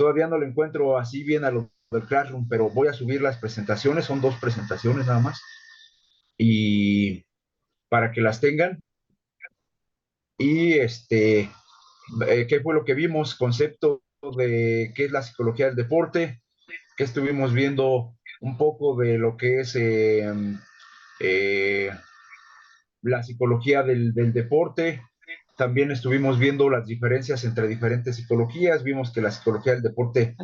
Todavía no le encuentro así bien a lo del Classroom, pero voy a subir las presentaciones, son 2 presentaciones nada más, y para que las tengan. Y ¿qué fue lo que vimos? Concepto de qué es la psicología del deporte, que estuvimos viendo un poco de lo que es eh, la psicología del deporte. También estuvimos viendo las diferencias entre diferentes psicologías. Vimos que la psicología del deporte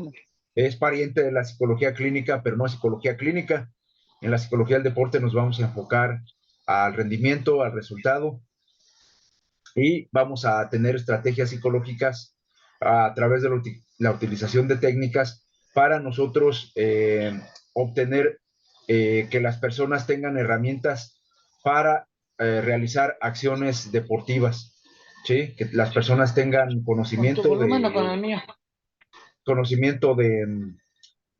es pariente de la psicología clínica, pero no es psicología clínica. En la psicología del deporte nos vamos a enfocar al rendimiento, al resultado, y vamos a tener estrategias psicológicas a través de la utilización de técnicas para nosotros obtener que las personas tengan herramientas para realizar acciones deportivas, ¿sí? Que las personas tengan ¿Con tu volumen o con el mío? conocimiento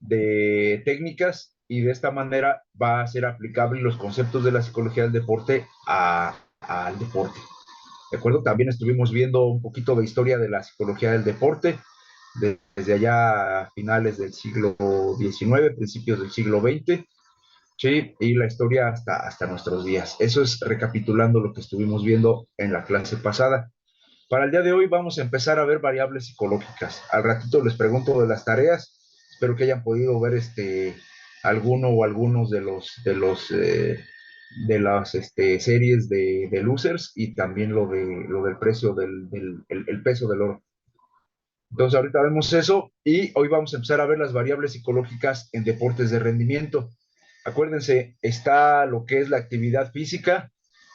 de técnicas, y de esta manera va a ser aplicable los conceptos de la psicología del deporte al deporte. ¿De acuerdo? También estuvimos viendo un poquito de historia de la psicología del deporte, desde allá a finales del siglo XIX, principios del siglo XX, ¿sí? Y la historia hasta nuestros días. Eso es recapitulando lo que estuvimos viendo en la clase pasada. Para el día de hoy vamos a empezar a ver variables psicológicas. Al ratito les pregunto de las tareas. Espero que hayan podido ver alguno o algunos de las series de losers, y también lo del precio el peso del oro. Entonces ahorita vemos eso, y hoy vamos a empezar a ver las variables psicológicas en deportes de rendimiento. Acuérdense, está lo que es la actividad física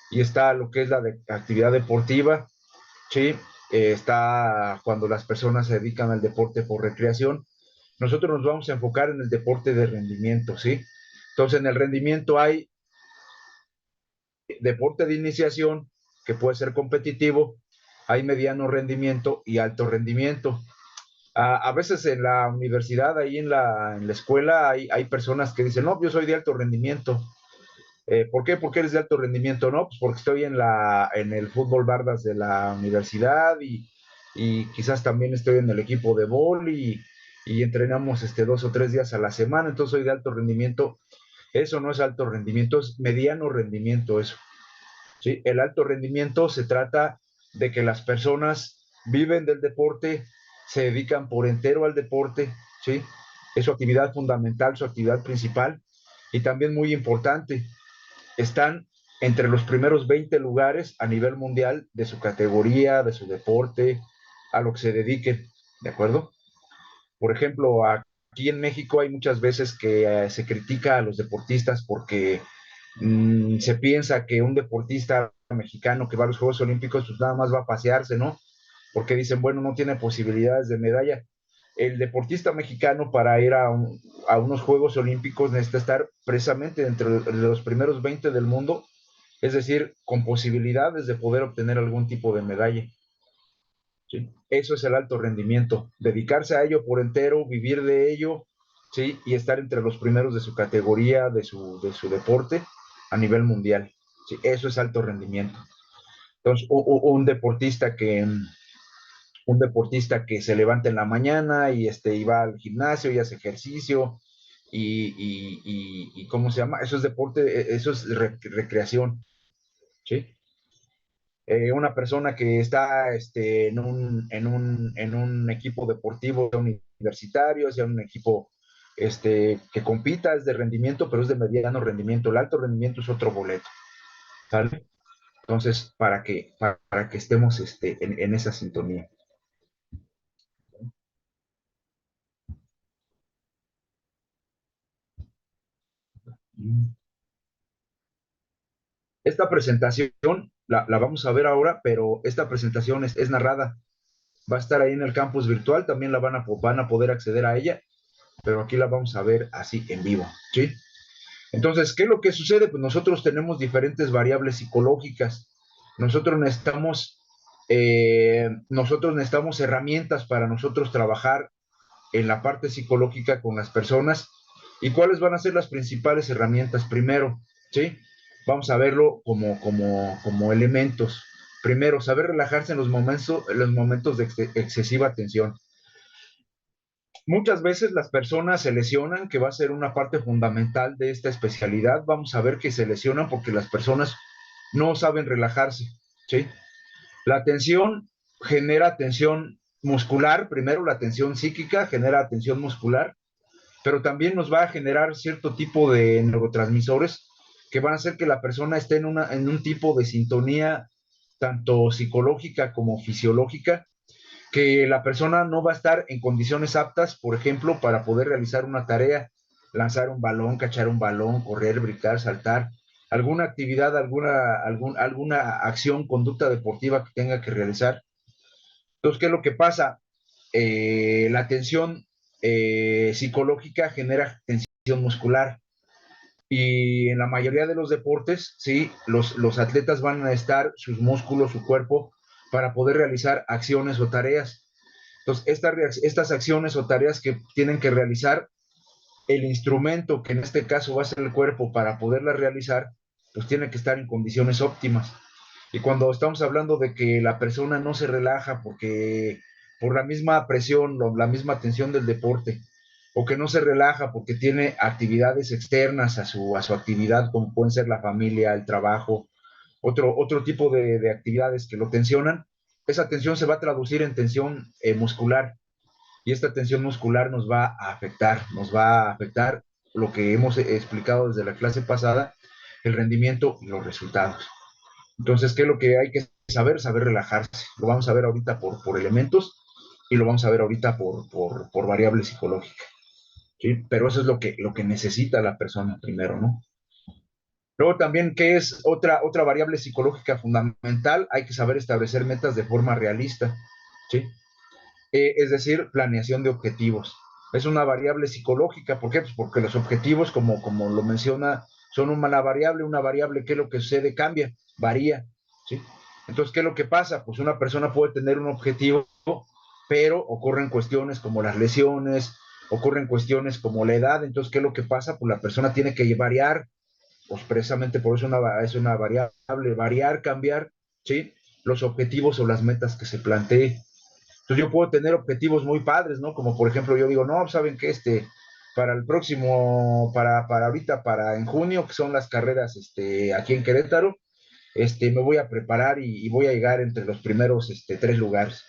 y está lo que es la actividad deportiva. Sí, está cuando las personas se dedican al deporte por recreación. Nosotros nos vamos a enfocar en el deporte de rendimiento, ¿sí? Entonces, en el rendimiento hay deporte de iniciación, que puede ser competitivo, hay mediano rendimiento y alto rendimiento. A veces en la universidad, ahí en la escuela, hay personas que dicen, no, yo soy de alto rendimiento. ¿Por qué? ¿Por qué eres de alto rendimiento? No, pues porque estoy en el fútbol bardas de la universidad, y quizás también estoy en el equipo de vóley, y entrenamos 2 o 3 días a la semana, entonces soy de alto rendimiento. Eso no es alto rendimiento, es mediano rendimiento eso. ¿Sí? El alto rendimiento se trata de que las personas viven del deporte, se dedican por entero al deporte, ¿sí? Es su actividad fundamental, su actividad principal, y también muy importante, están entre los primeros 20 lugares a nivel mundial de su categoría, de su deporte, a lo que se dediquen, ¿de acuerdo? Por ejemplo, aquí en México hay muchas veces que se critica a los deportistas porque se piensa que un deportista mexicano que va a los Juegos Olímpicos pues nada más va a pasearse, ¿no? Porque dicen, bueno, no tiene posibilidades de medalla. El deportista mexicano, para ir a unos Juegos Olímpicos, necesita estar precisamente entre los primeros 20 del mundo, es decir, con posibilidades de poder obtener algún tipo de medalla. ¿Sí? Eso es el alto rendimiento, dedicarse a ello por entero, vivir de ello, ¿sí? Y estar entre los primeros de su categoría, de su deporte a nivel mundial. ¿Sí? Eso es alto rendimiento. Entonces, un deportista que se levanta en la mañana y va al gimnasio y hace ejercicio y ¿cómo se llama? Eso es deporte, eso es recreación, ¿sí? Una persona que está en un equipo deportivo universitario, sea un equipo que compita, es de rendimiento, pero es de mediano rendimiento. El alto rendimiento es otro boleto, ¿sale? Entonces, para que estemos en esa sintonía. Esta presentación la vamos a ver ahora, pero esta presentación es narrada. Va a estar ahí en el campus virtual, también van a poder acceder a ella, pero aquí la vamos a ver así en vivo, ¿sí? Entonces, ¿qué es lo que sucede? Pues nosotros tenemos diferentes variables psicológicas. Nosotros necesitamos herramientas para nosotros trabajar en la parte psicológica con las personas. ¿Y cuáles van a ser las principales herramientas? Primero, ¿sí? Vamos a verlo como elementos. Primero, saber relajarse en los momentos de excesiva tensión. Muchas veces las personas se lesionan, que va a ser una parte fundamental de esta especialidad. Vamos a ver que se lesionan porque las personas no saben relajarse, ¿sí? La tensión genera tensión muscular, primero la tensión psíquica genera tensión muscular, pero también nos va a generar cierto tipo de neurotransmisores que van a hacer que la persona esté en un tipo de sintonía tanto psicológica como fisiológica, que la persona no va a estar en condiciones aptas, por ejemplo, para poder realizar una tarea, lanzar un balón, cachar un balón, correr, brincar, saltar, alguna actividad, alguna acción, conducta deportiva que tenga que realizar. Entonces, ¿qué es lo que pasa? La tensión psicológica genera tensión muscular. Y en la mayoría de los deportes, sí, los atletas van a estar sus músculos, su cuerpo, para poder realizar acciones o tareas. Entonces, estas acciones o tareas que tienen que realizar, el instrumento, que en este caso va a ser el cuerpo, para poderlas realizar, pues tiene que estar en condiciones óptimas. Y cuando estamos hablando de que la persona no se relaja porque por la misma presión o la misma tensión del deporte, o que no se relaja porque tiene actividades externas a su actividad, como pueden ser la familia, el trabajo, otro tipo de actividades que lo tensionan, esa tensión se va a traducir en tensión muscular, y esta tensión muscular nos va a afectar lo que hemos explicado desde la clase pasada, el rendimiento y los resultados. Entonces, ¿qué es lo que hay que saber? Saber relajarse. Lo vamos a ver ahorita por elementos y lo vamos a ver ahorita por variable psicológica. ¿Sí? Pero eso es lo que necesita la persona primero, ¿no? Luego también, ¿qué es otra variable psicológica fundamental? Hay que saber establecer metas de forma realista, ¿sí? Es decir, planeación de objetivos. Es una variable psicológica. ¿Por qué? Pues porque los objetivos, como lo menciona, son una variable que lo que sucede cambia, varía, ¿sí? Entonces, ¿qué es lo que pasa? Pues una persona puede tener un objetivo, pero ocurren cuestiones como las lesiones, ocurren cuestiones como la edad. Entonces, ¿qué es lo que pasa? Pues la persona tiene que variar, pues precisamente por eso es una variable, variar, cambiar, ¿sí? Los objetivos o las metas que se plantee. Entonces yo puedo tener objetivos muy padres, ¿no? Como por ejemplo yo digo, no, ¿saben qué? Para el próximo, para ahorita, para en junio, que son las carreras aquí en Querétaro, me voy a preparar y voy a llegar entre los primeros 3 lugares.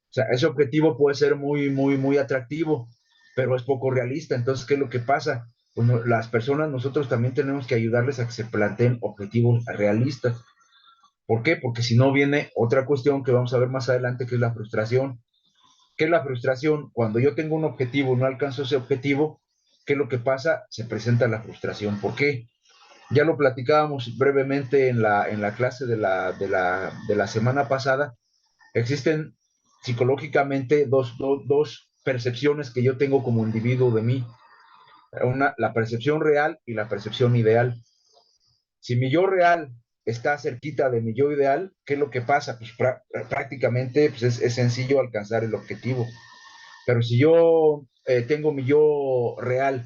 O sea, ese objetivo puede ser muy atractivo, pero es poco realista. Entonces, ¿qué es lo que pasa? Bueno, las personas, nosotros también tenemos que ayudarles a que se planteen objetivos realistas. ¿Por qué? Porque si no viene otra cuestión que vamos a ver más adelante, que es la frustración. ¿Qué es la frustración? Cuando yo tengo un objetivo y no alcanzo ese objetivo, ¿qué es lo que pasa? Se presenta la frustración. ¿Por qué? Ya lo platicábamos brevemente en la clase de la semana pasada. Existen psicológicamente dos percepciones que yo tengo como individuo de mí. La percepción real y la percepción ideal. Si mi yo real está cerquita de mi yo ideal, ¿qué es lo que pasa? Pues prácticamente pues es sencillo alcanzar el objetivo. Pero si yo tengo mi yo real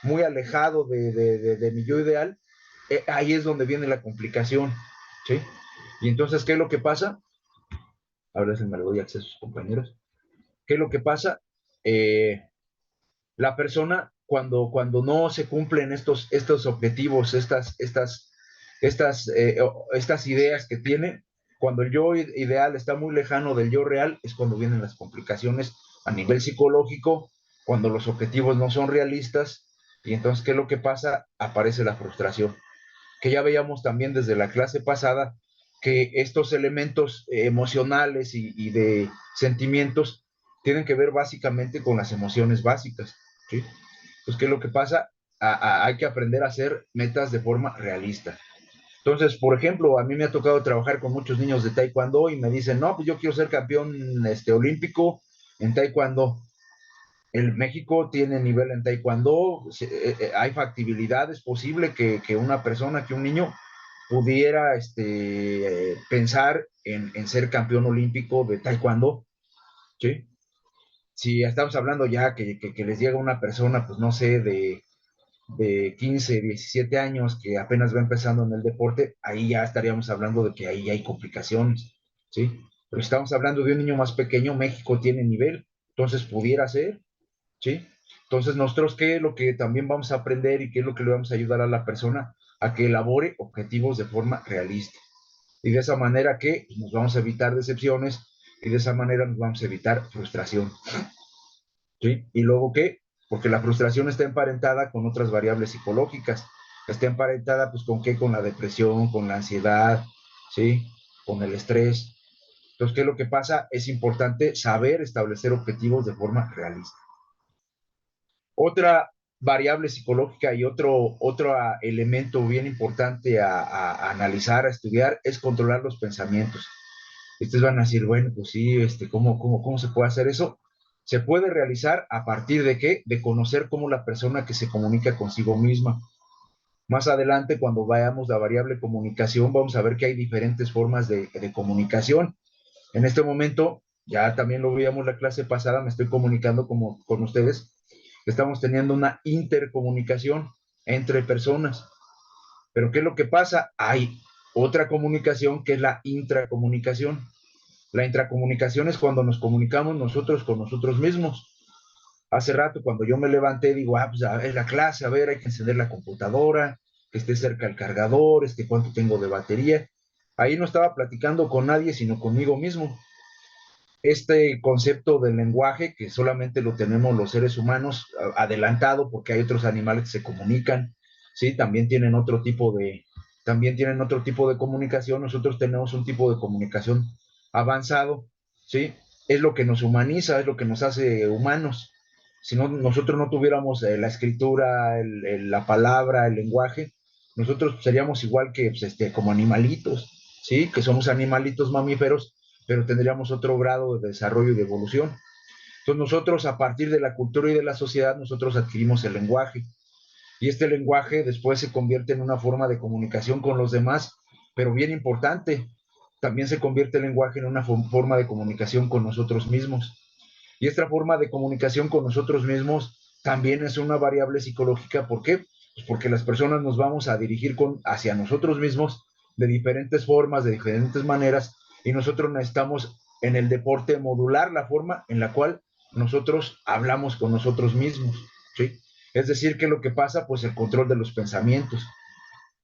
muy alejado de mi yo ideal, ahí es donde viene la complicación, ¿sí? Y entonces, ¿qué es lo que pasa? Ahora se me le doy acceso a sus compañeros. ¿Qué es lo que pasa? Eh, la persona, cuando no se cumplen estos objetivos, estas ideas que tiene, cuando el yo ideal está muy lejano del yo real, es cuando vienen las complicaciones a nivel psicológico, cuando los objetivos no son realistas, y entonces, ¿qué es lo que pasa? Aparece la frustración, que ya veíamos también desde la clase pasada, que estos elementos emocionales y de sentimientos tienen que ver básicamente con las emociones básicas, ¿sí? Pues, ¿qué es lo que pasa? Hay que aprender a hacer metas de forma realista. Entonces, por ejemplo, a mí me ha tocado trabajar con muchos niños de taekwondo y me dicen, no, pues yo quiero ser campeón olímpico en taekwondo. El México tiene nivel en taekwondo, hay factibilidad, es posible que una persona, que un niño pudiera pensar en ser campeón olímpico de taekwondo, ¿sí? Si estamos hablando ya que les llega una persona, pues no sé, de 15, 17 años que apenas va empezando en el deporte, ahí ya estaríamos hablando de que ahí hay complicaciones, ¿sí? Pero si estamos hablando de un niño más pequeño, México tiene nivel, entonces pudiera ser. ¿sí? Entonces, nosotros, ¿qué es lo que también vamos a aprender y qué es lo que le vamos a ayudar a la persona? A que elabore objetivos de forma realista. Y de esa manera que nos vamos a evitar decepciones y de esa manera nos vamos a evitar frustración, ¿sí? Y luego, ¿qué? Porque la frustración está emparentada con otras variables psicológicas. Está emparentada, pues, ¿con qué? Con la depresión, con la ansiedad, ¿sí? Con el estrés. Entonces, ¿qué es lo que pasa? Es importante saber establecer objetivos de forma realista. Otra variable psicológica y otro elemento bien importante a analizar, a estudiar, es controlar los pensamientos. Ustedes van a decir, bueno, pues sí, ¿cómo se puede hacer eso? Se puede realizar a partir de qué? De conocer cómo la persona que se comunica consigo misma. Más adelante, cuando vayamos la variable comunicación, vamos a ver que hay diferentes formas de comunicación. En este momento, ya también lo veíamos la clase pasada, me estoy comunicando con ustedes. Estamos teniendo una intercomunicación entre personas. Pero ¿qué es lo que pasa? Hay otra comunicación que es la intracomunicación. La intracomunicación es cuando nos comunicamos nosotros con nosotros mismos. Hace rato, cuando yo me levanté, digo, pues a ver, la clase, a ver, hay que encender la computadora, que esté cerca el cargador, cuánto tengo de batería. Ahí no estaba platicando con nadie, sino conmigo mismo. Este concepto del lenguaje, que solamente lo tenemos los seres humanos, adelantado, porque hay otros animales que se comunican, ¿sí? También tienen otro tipo de comunicación. Nosotros tenemos un tipo de comunicación avanzado, ¿sí? Es lo que nos humaniza, es lo que nos hace humanos. Si no, nosotros no tuviéramos la escritura, la palabra, el lenguaje, nosotros seríamos igual que, pues, como animalitos, ¿sí? Que somos animalitos mamíferos, pero tendríamos otro grado de desarrollo y de evolución. Entonces nosotros, a partir de la cultura y de la sociedad, nosotros adquirimos el lenguaje. Y este lenguaje después se convierte en una forma de comunicación con los demás, pero bien importante, también se convierte el lenguaje en una forma de comunicación con nosotros mismos. Y esta forma de comunicación con nosotros mismos también es una variable psicológica. ¿Por qué? Pues porque las personas nos vamos a dirigir hacia nosotros mismos de diferentes formas, de diferentes maneras, y nosotros necesitamos en el deporte modular la forma en la cual nosotros hablamos con nosotros mismos, ¿sí? Es decir, ¿qué es lo que pasa? Pues el control de los pensamientos.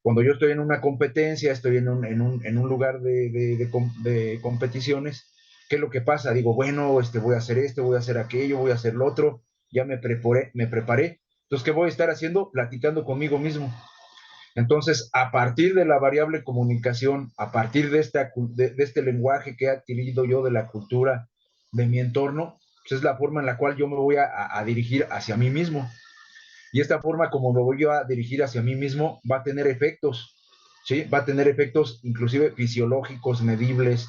Cuando yo estoy en una competencia, estoy en un lugar de competiciones, ¿qué es lo que pasa? Digo, bueno, voy a hacer esto, voy a hacer aquello, voy a hacer lo otro, ya me preparé. Entonces, ¿qué voy a estar haciendo? Platicando conmigo mismo. Entonces, a partir de la variable comunicación, a partir de este lenguaje que he adquirido yo de la cultura de mi entorno, pues es la forma en la cual yo me voy a dirigir hacia mí mismo. Y esta forma como me voy yo a dirigir hacia mí mismo va a tener efectos, ¿sí? Va a tener efectos inclusive fisiológicos, medibles,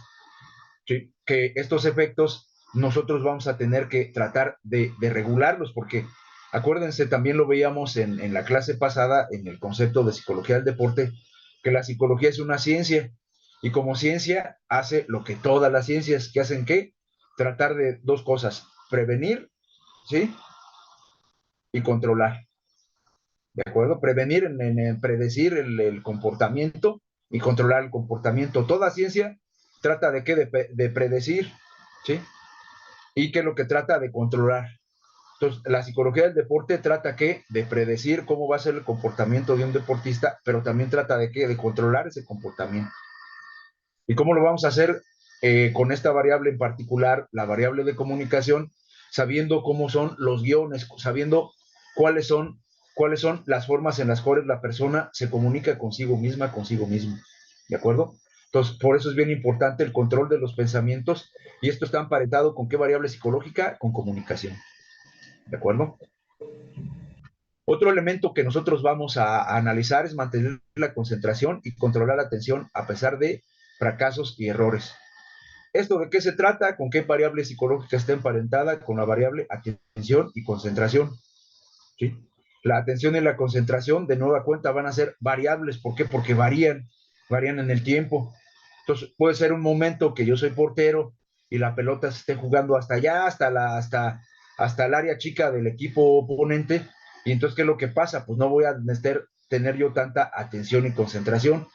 ¿sí? Que estos efectos nosotros vamos a tener que tratar de regularlos, porque acuérdense, también lo veíamos en la clase pasada, en el concepto de psicología del deporte, que la psicología es una ciencia, y como ciencia hace lo que todas las ciencias, que hacen qué, tratar de dos cosas, prevenir, ¿sí? Y controlar. ¿De acuerdo? Prevenir, en predecir el comportamiento y controlar el comportamiento. Toda ciencia trata de qué? De predecir, ¿sí? ¿Y qué es lo que trata? De controlar. Entonces, la psicología del deporte trata ¿qué? De predecir cómo va a ser el comportamiento de un deportista, pero también trata de qué? De controlar ese comportamiento. ¿Y cómo lo vamos a hacer con esta variable en particular, la variable de comunicación, sabiendo cómo son los guiones, sabiendo cuáles son, cuáles son las formas en las cuales la persona se comunica consigo misma, consigo mismo? ¿De acuerdo? Entonces, por eso es bien importante el control de los pensamientos, y esto está emparentado con qué variable psicológica, con comunicación. ¿De acuerdo? Otro elemento que nosotros vamos a analizar es mantener la concentración y controlar la atención a pesar de fracasos y errores. ¿Esto de qué se trata? ¿Con qué variable psicológica está emparentada? Con la variable atención y concentración, ¿sí? La atención y la concentración, de nueva cuenta, van a ser variables. ¿Por qué? Porque varían en el tiempo. Entonces, puede ser un momento que yo soy portero y la pelota se esté jugando hasta allá, hasta el área chica del equipo oponente. Y entonces, ¿qué es lo que pasa? Pues no voy a tener yo tanta atención y concentración.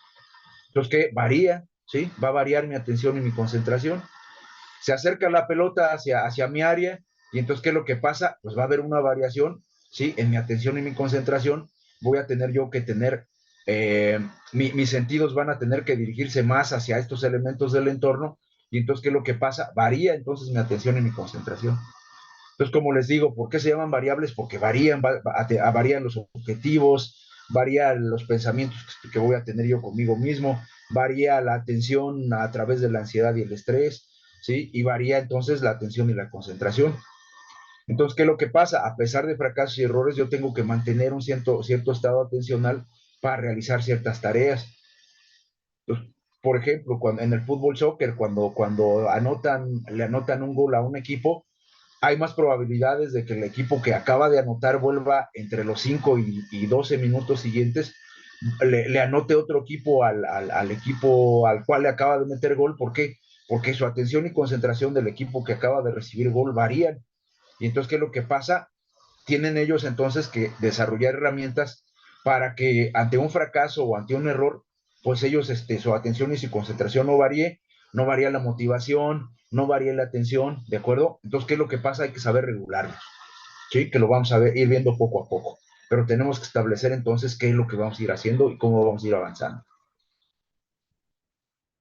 Entonces, ¿qué? Varía, ¿sí? Va a variar mi atención y mi concentración. Se acerca la pelota hacia mi área Y entonces, ¿qué es lo que pasa? Pues va a haber una variación, ¿sí? En mi atención y mi concentración, voy a tener yo que tener, mis sentidos van a tener que dirigirse más hacia estos elementos del entorno, y entonces, ¿qué es lo que pasa? Varía entonces mi atención y mi concentración. Entonces, como les digo, ¿por qué se llaman variables? Porque varían los objetivos, varían los pensamientos que voy a tener yo conmigo mismo, varía la atención a través de la ansiedad y el estrés, ¿sí? Y varía entonces la atención y la concentración. Entonces, ¿qué es lo que pasa? A pesar de fracasos y errores, yo tengo que mantener un cierto estado atencional para realizar ciertas tareas. Entonces, por ejemplo, en el fútbol soccer, cuando le anotan un gol a un equipo, hay más probabilidades de que el equipo que acaba de anotar vuelva entre los 5 y 12 minutos siguientes, le anote otro equipo al equipo al cual le acaba de meter gol. ¿Por qué? Porque su atención y concentración del equipo que acaba de recibir gol varían. Y entonces, ¿qué es lo que pasa? Tienen ellos entonces que desarrollar herramientas para que ante un fracaso o ante un error, pues ellos, su atención y su concentración no varía la motivación, no varía la atención, ¿de acuerdo? Entonces, ¿qué es lo que pasa? Hay que saber regularlos, ¿sí? Que lo vamos a ir viendo poco a poco, pero tenemos que establecer entonces qué es lo que vamos a ir haciendo y cómo vamos a ir avanzando.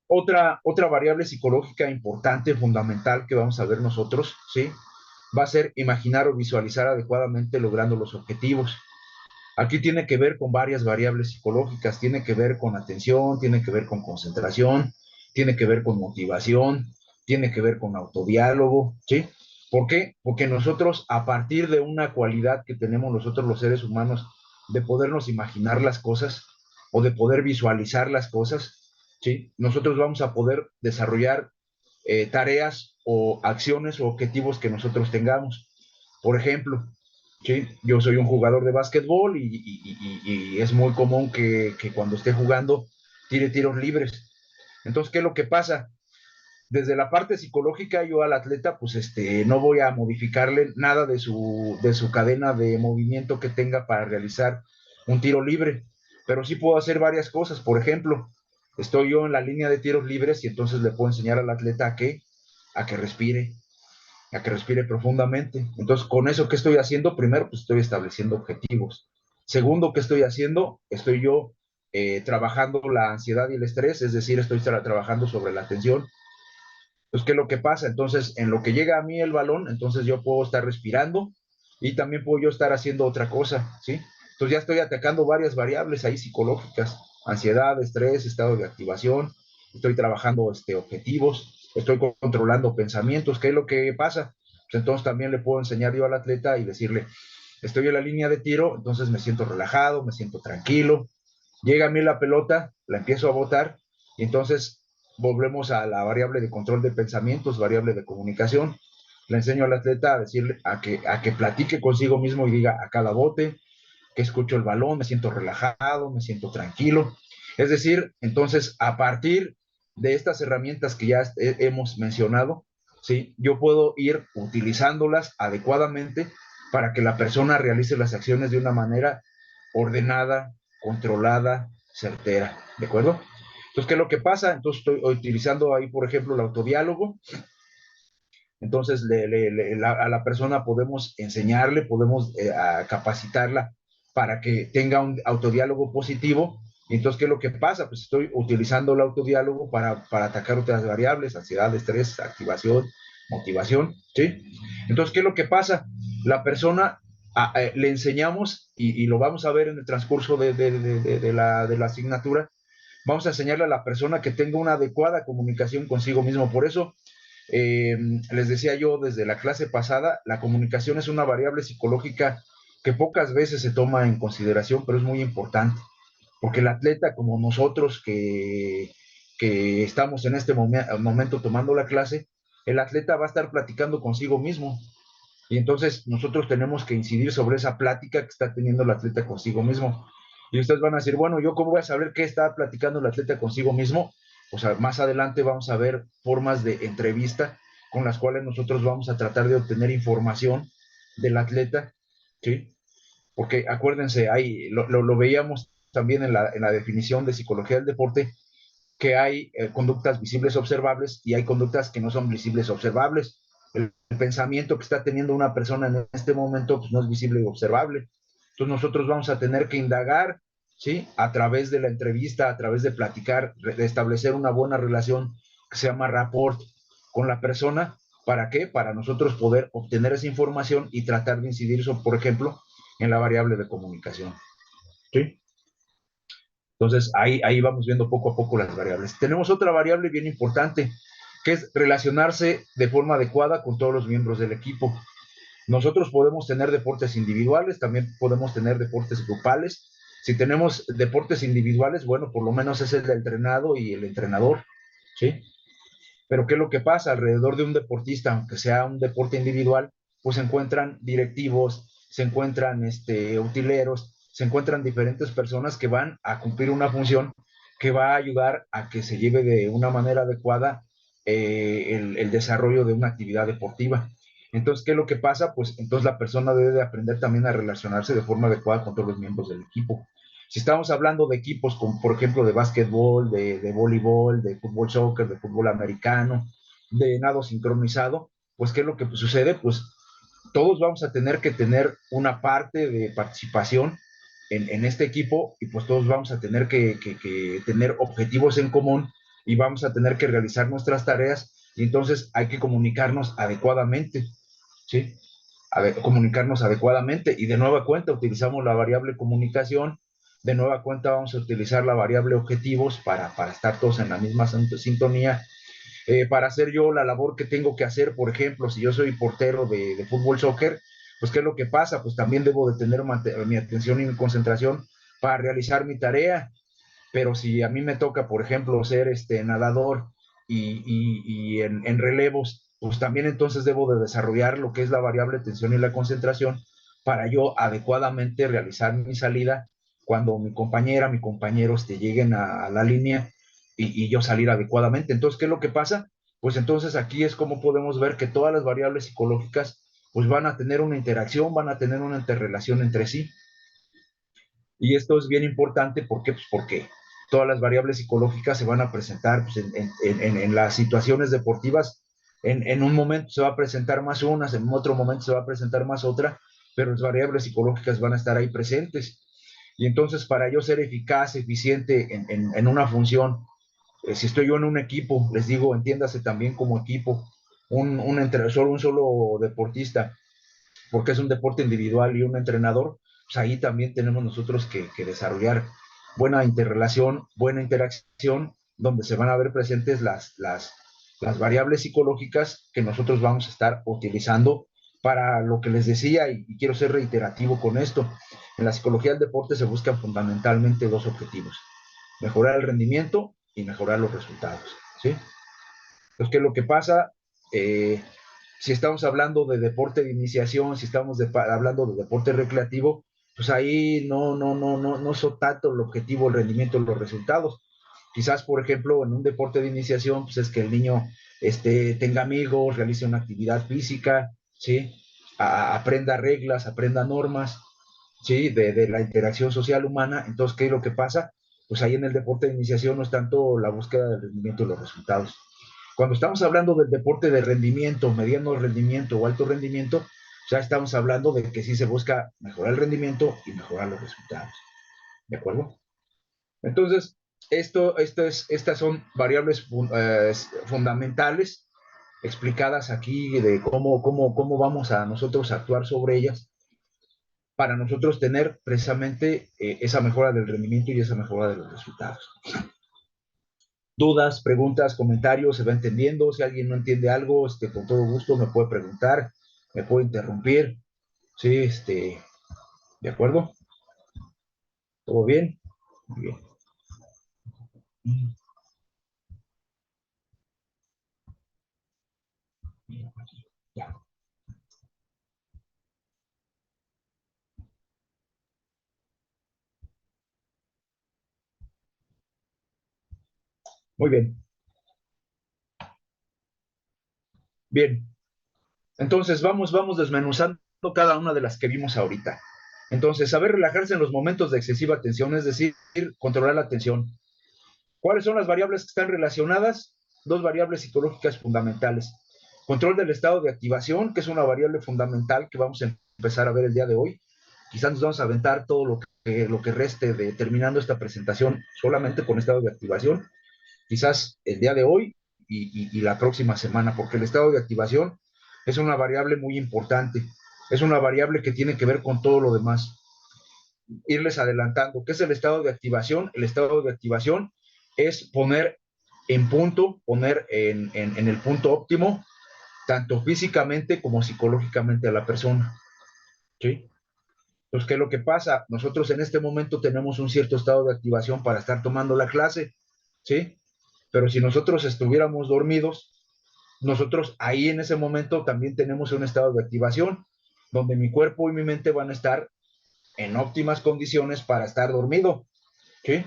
Otra variable psicológica importante, fundamental que vamos a ver nosotros, ¿sí? Va a ser imaginar o visualizar adecuadamente logrando los objetivos. Aquí tiene que ver con varias variables psicológicas, tiene que ver con atención, tiene que ver con concentración, tiene que ver con motivación, tiene que ver con autodiálogo, ¿sí? ¿Por qué? Porque nosotros, a partir de una cualidad que tenemos nosotros los seres humanos, de podernos imaginar las cosas o de poder visualizar las cosas, ¿sí? Nosotros vamos a poder desarrollar tareas o acciones o objetivos que nosotros tengamos. Por ejemplo, ¿sí? Yo soy un jugador de básquetbol y es muy común que cuando esté jugando tire tiros libres. Entonces, ¿qué es lo que pasa? Desde la parte psicológica, yo al atleta, pues no voy a modificarle nada de su cadena de movimiento que tenga para realizar un tiro libre, pero sí puedo hacer varias cosas. Por ejemplo, estoy yo en la línea de tiros libres y entonces le puedo enseñar al atleta a que respire, a que respire profundamente. Entonces, con eso, ¿qué estoy haciendo? Primero, pues estoy estableciendo objetivos. Segundo, ¿qué estoy haciendo? Estoy yo trabajando la ansiedad y el estrés, es decir, estoy trabajando sobre la atención. Entonces, ¿qué es lo que pasa? Entonces, en lo que llega a mí el balón, entonces yo puedo estar respirando y también puedo yo estar haciendo otra cosa, ¿sí? Entonces ya estoy atacando varias variables ahí psicológicas, ansiedad, estrés, estado de activación, estoy trabajando objetivos, estoy controlando pensamientos. ¿Qué es lo que pasa? Pues entonces también le puedo enseñar yo al atleta y decirle, estoy en la línea de tiro, entonces me siento relajado, me siento tranquilo, llega a mí la pelota, la empiezo a botar y entonces volvemos a la variable de control de pensamientos, variable de comunicación. Le enseño al atleta a decirle a que platique consigo mismo y diga a cada bote, que escucho el balón, me siento relajado, me siento tranquilo. Es decir, entonces a partir de estas herramientas que ya hemos mencionado, ¿sí? Yo puedo ir utilizándolas adecuadamente para que la persona realice las acciones de una manera ordenada, controlada, certera, ¿de acuerdo? Entonces, ¿qué es lo que pasa? Entonces, estoy utilizando ahí, por ejemplo, el autodiálogo. Entonces, a la persona podemos enseñarle, podemos capacitarla para que tenga un autodiálogo positivo. Y entonces, ¿qué es lo que pasa? Pues estoy utilizando el autodiálogo para atacar otras variables, ansiedad, estrés, activación, motivación, ¿sí? Entonces, ¿qué es lo que pasa? La persona le enseñamos, y lo vamos a ver en el transcurso de la asignatura, vamos a enseñarle a la persona que tenga una adecuada comunicación consigo mismo. Por eso, eh, les decía yo desde la clase pasada, la comunicación es una variable psicológica que pocas veces se toma en consideración, pero es muy importante, porque el atleta, como nosotros que estamos en este momento tomando la clase, el atleta va a estar platicando consigo mismo. Y entonces nosotros tenemos que incidir sobre esa plática que está teniendo el atleta consigo mismo. Y ustedes van a decir, bueno, ¿yo cómo voy a saber qué está platicando el atleta consigo mismo? O sea, más adelante vamos a ver formas de entrevista con las cuales nosotros vamos a tratar de obtener información del atleta, ¿sí? Porque acuérdense, lo veíamos también en la definición de psicología del deporte, que hay conductas visibles observables y hay conductas que no son visibles observables. el pensamiento que está teniendo una persona en este momento pues no es visible y observable. Entonces nosotros vamos a tener que indagar, ¿sí? A través de la entrevista, a través de platicar, de establecer una buena relación que se llama rapport con la persona. ¿Para qué? Para nosotros poder obtener esa información y tratar de incidir eso, por ejemplo, en la variable de comunicación. ¿Sí? Entonces, ahí vamos viendo poco a poco las variables. Tenemos otra variable bien importante, que es relacionarse de forma adecuada con todos los miembros del equipo. Nosotros podemos tener deportes individuales, también podemos tener deportes grupales. Si tenemos deportes individuales, bueno, por lo menos es el entrenado y el entrenador, ¿sí? Pero ¿qué es lo que pasa? Alrededor de un deportista, aunque sea un deporte individual, pues se encuentran directivos, se encuentran utileros, se encuentran diferentes personas que van a cumplir una función que va a ayudar a que se lleve de una manera adecuada el desarrollo de una actividad deportiva. Entonces, ¿qué es lo que pasa? Pues entonces la persona debe de aprender también a relacionarse de forma adecuada con todos los miembros del equipo. Si estamos hablando de equipos como, por ejemplo, de básquetbol, de voleibol, de fútbol soccer, de fútbol americano, de nado sincronizado, pues ¿qué es lo que sucede? Pues todos vamos a tener que tener una parte de participación en este equipo y pues todos vamos a tener que tener objetivos en común y vamos a tener que realizar nuestras tareas y entonces hay que comunicarnos adecuadamente, ¿sí? Comunicarnos adecuadamente y de nueva cuenta utilizamos la variable comunicación, de nueva cuenta vamos a utilizar la variable objetivos para estar todos en la misma sintonía, para hacer yo la labor que tengo que hacer. Por ejemplo, si yo soy portero de fútbol soccer, pues ¿qué es lo que pasa? Pues también debo de tener mi atención y mi concentración para realizar mi tarea, pero si a mí me toca, por ejemplo, ser nadador y en relevos, pues también entonces debo de desarrollar lo que es la variable tensión y la concentración para yo adecuadamente realizar mi salida cuando mi compañera, mi compañero lleguen a la línea y yo salir adecuadamente. Entonces, ¿qué es lo que pasa? Pues entonces aquí es como podemos ver que todas las variables psicológicas pues van a tener una interacción, van a tener una interrelación entre sí. Y esto es bien importante, ¿por qué? Pues porque todas las variables psicológicas se van a presentar pues, en las situaciones deportivas. En un momento se va a presentar más unas, en otro momento se va a presentar más otra, pero las variables psicológicas van a estar ahí presentes. Y entonces, para yo ser eficaz, eficiente en una función, si estoy yo en un equipo, les digo, entiéndase también como equipo, un solo deportista, porque es un deporte individual y un entrenador, pues ahí también tenemos nosotros que desarrollar buena interrelación, buena interacción, donde se van a ver presentes las variables psicológicas que nosotros vamos a estar utilizando para lo que les decía, y quiero ser reiterativo con esto. En la psicología del deporte se buscan fundamentalmente dos objetivos: mejorar el rendimiento y mejorar los resultados, ¿sí? Entonces, ¿qué es lo que pasa? Eh, si estamos hablando de deporte de iniciación, si estamos hablando de deporte recreativo, pues ahí no son tanto el objetivo, el rendimiento, los resultados. Quizás, por ejemplo, en un deporte de iniciación, pues es que el niño tenga amigos, realice una actividad física, ¿sí? Aprenda reglas, aprenda normas, ¿sí? De la interacción social humana. Entonces, ¿qué es lo que pasa? Pues ahí en el deporte de iniciación no es tanto la búsqueda del rendimiento y los resultados. Cuando estamos hablando del deporte de rendimiento, mediano rendimiento o alto rendimiento, ya estamos hablando de que sí se busca mejorar el rendimiento y mejorar los resultados. ¿De acuerdo? Entonces, estas son variables fundamentales explicadas aquí de cómo vamos a nosotros actuar sobre ellas para nosotros tener precisamente esa mejora del rendimiento y esa mejora de los resultados. Dudas, preguntas, comentarios, se va entendiendo. Si alguien no entiende algo, con todo gusto me puede preguntar, me puede interrumpir. Sí, ¿de acuerdo? ¿Todo bien? Muy bien. Ya. Muy bien. Bien. Entonces, vamos desmenuzando cada una de las que vimos ahorita. Entonces, saber relajarse en los momentos de excesiva tensión, es decir, controlar la tensión. ¿Cuáles son las variables que están relacionadas? Dos variables psicológicas fundamentales. Control del estado de activación, que es una variable fundamental que vamos a empezar a ver el día de hoy. Quizás nos vamos a aventar todo lo que reste de terminando esta presentación solamente con estado de activación. Quizás el día de hoy y la próxima semana, porque el estado de activación es una variable muy importante. Es una variable que tiene que ver con todo lo demás. Irles adelantando. ¿Qué es el estado de activación? El estado de activación es poner en punto, poner en el punto óptimo, tanto físicamente como psicológicamente a la persona. ¿Sí? Entonces, ¿qué es lo que pasa? Nosotros en este momento tenemos un cierto estado de activación para estar tomando la clase, ¿sí? Pero si nosotros estuviéramos dormidos, nosotros ahí en ese momento también tenemos un estado de activación, donde mi cuerpo y mi mente van a estar en óptimas condiciones para estar dormido, ¿sí?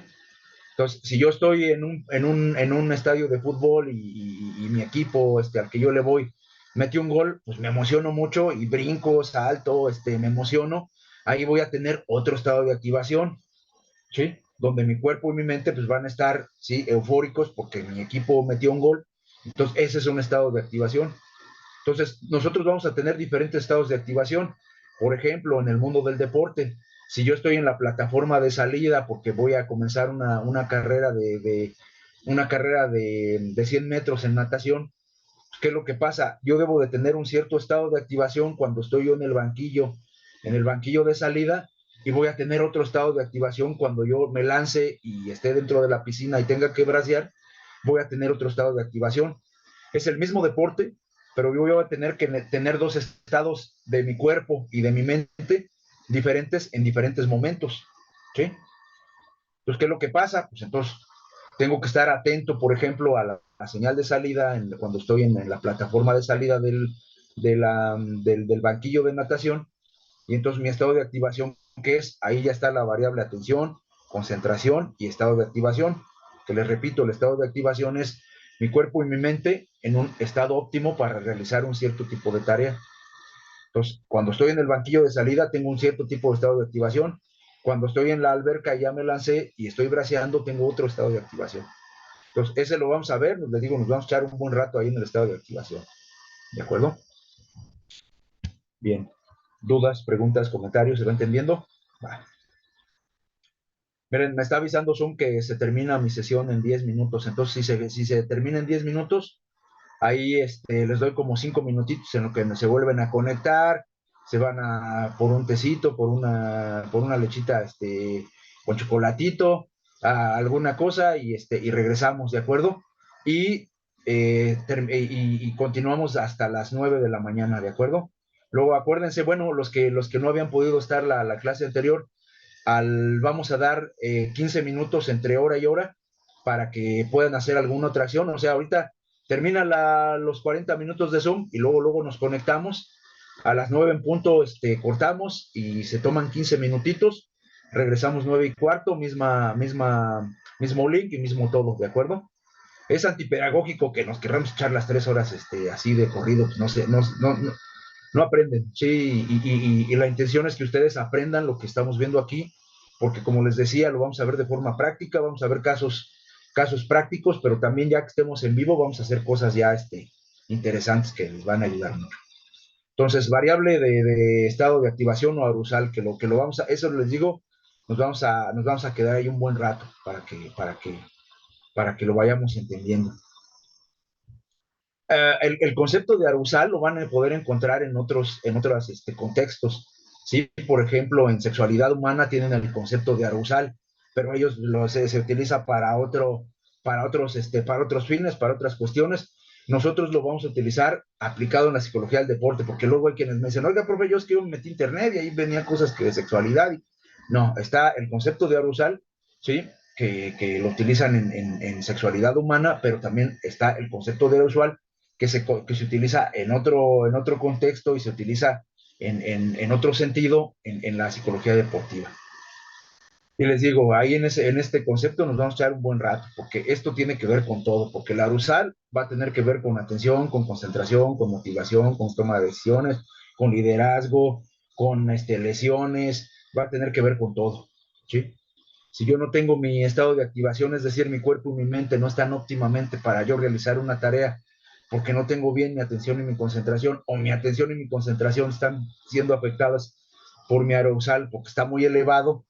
Entonces, si yo estoy en un estadio de fútbol y mi equipo al que yo le voy mete un gol, pues me emociono mucho y brinco, salto, me emociono. Ahí voy a tener otro estado de activación, ¿sí? Donde mi cuerpo y mi mente pues van a estar, ¿sí? Eufóricos porque mi equipo metió un gol. Entonces, ese es un estado de activación. Entonces, nosotros vamos a tener diferentes estados de activación. Por ejemplo, en el mundo del deporte, si yo estoy en la plataforma de salida porque voy a comenzar una carrera una carrera de 100 metros en natación, ¿qué es lo que pasa? Yo debo de tener un cierto estado de activación cuando estoy yo en el banquillo de salida, y voy a tener otro estado de activación cuando yo me lance y esté dentro de la piscina y tenga que bracear, voy a tener otro estado de activación. Es el mismo deporte, pero yo voy a tener que tener dos estados de mi cuerpo y de mi mente diferentes en diferentes momentos, ¿sí? Entonces, ¿qué es lo que pasa? Pues entonces tengo que estar atento, por ejemplo, a la señal de salida cuando estoy en la plataforma de salida del banquillo de natación, y entonces mi estado de activación, ¿qué es? Ahí ya está la variable atención, concentración y estado de activación, que les repito, el estado de activación es mi cuerpo y mi mente en un estado óptimo para realizar un cierto tipo de tarea. Entonces, cuando estoy en el banquillo de salida, tengo un cierto tipo de estado de activación. Cuando estoy en la alberca y ya me lancé y estoy braceando, tengo otro estado de activación. Entonces, ese lo vamos a ver, les digo, nos vamos a echar un buen rato ahí en el estado de activación. ¿De acuerdo? Bien. ¿Dudas, preguntas, comentarios? ¿Se va entendiendo? Va. Miren, me está avisando Zoom que se termina mi sesión en 10 minutos. Entonces, si se termina en 10 minutos, ahí les doy como 5 minutitos en lo que se vuelven a conectar, se van a por un tecito, por una lechita con chocolatito, alguna cosa, y regresamos, ¿de acuerdo? Y continuamos hasta las 9 de la mañana, ¿de acuerdo? Luego acuérdense, bueno, los que no habían podido estar la clase anterior, vamos a dar 15 minutos entre hora y hora para que puedan hacer alguna otra acción. O sea, ahorita termina los 40 minutos de Zoom y luego nos conectamos. A las 9 en punto cortamos y se toman 15 minutitos. Regresamos 9 y cuarto, mismo link y mismo todo, ¿de acuerdo? Es antipedagógico que nos querramos echar las 3 horas así de corrido, pues no sé, no aprenden, sí, y la intención es que ustedes aprendan lo que estamos viendo aquí, porque como les decía, lo vamos a ver de forma práctica, vamos a ver casos prácticos, pero también ya que estemos en vivo, vamos a hacer cosas ya interesantes que les van a ayudar mucho. Entonces, variable de estado de activación o arousal, que lo vamos a, eso les digo, nos vamos a quedar ahí un buen rato para que lo vayamos entendiendo. El concepto de arousal lo van a poder encontrar en otros contextos. ¿Sí? Por ejemplo, en sexualidad humana tienen el concepto de arousal, pero ellos se utiliza para otros fines, para otras cuestiones. Nosotros lo vamos a utilizar aplicado en la psicología del deporte, porque luego hay quienes me dicen, oiga, profe, yo es que yo me metí a internet y ahí venían cosas que de sexualidad. No, está el concepto de arousal, ¿sí? Que lo utilizan en sexualidad humana, pero también está el concepto de arousal que se utiliza en otro contexto y se utiliza en otro sentido en la psicología deportiva. Y les digo, ahí en este concepto nos vamos a echar un buen rato, porque esto tiene que ver con todo, porque la arousal va a tener que ver con atención, con concentración, con motivación, con toma de decisiones, con liderazgo, con lesiones, va a tener que ver con todo, ¿sí? Si yo no tengo mi estado de activación, es decir, mi cuerpo y mi mente no están óptimamente para yo realizar una tarea porque no tengo bien mi atención y mi concentración, o mi atención y mi concentración están siendo afectadas por mi aerosol porque está muy elevado,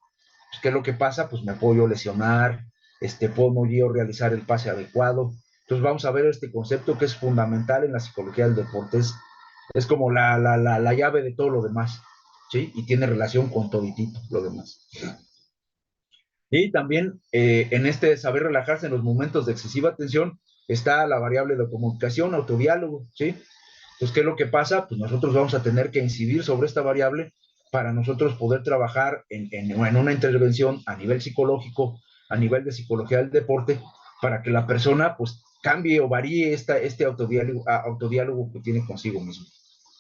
pues, ¿qué es lo que pasa? Pues me puedo yo lesionar, puedo no yo realizar el pase adecuado. Entonces vamos a ver este concepto que es fundamental en la psicología del deporte, es como la llave de todo lo demás, ¿sí? Y tiene relación con toditito lo demás. Y también en este saber relajarse en los momentos de excesiva tensión está la variable de comunicación, autodiálogo, ¿sí? Entonces, ¿qué es lo que pasa? Pues nosotros vamos a tener que incidir sobre esta variable para nosotros poder trabajar en una intervención a nivel psicológico, a nivel de psicología del deporte, para que la persona pues cambie o varíe este autodiálogo que tiene consigo mismo,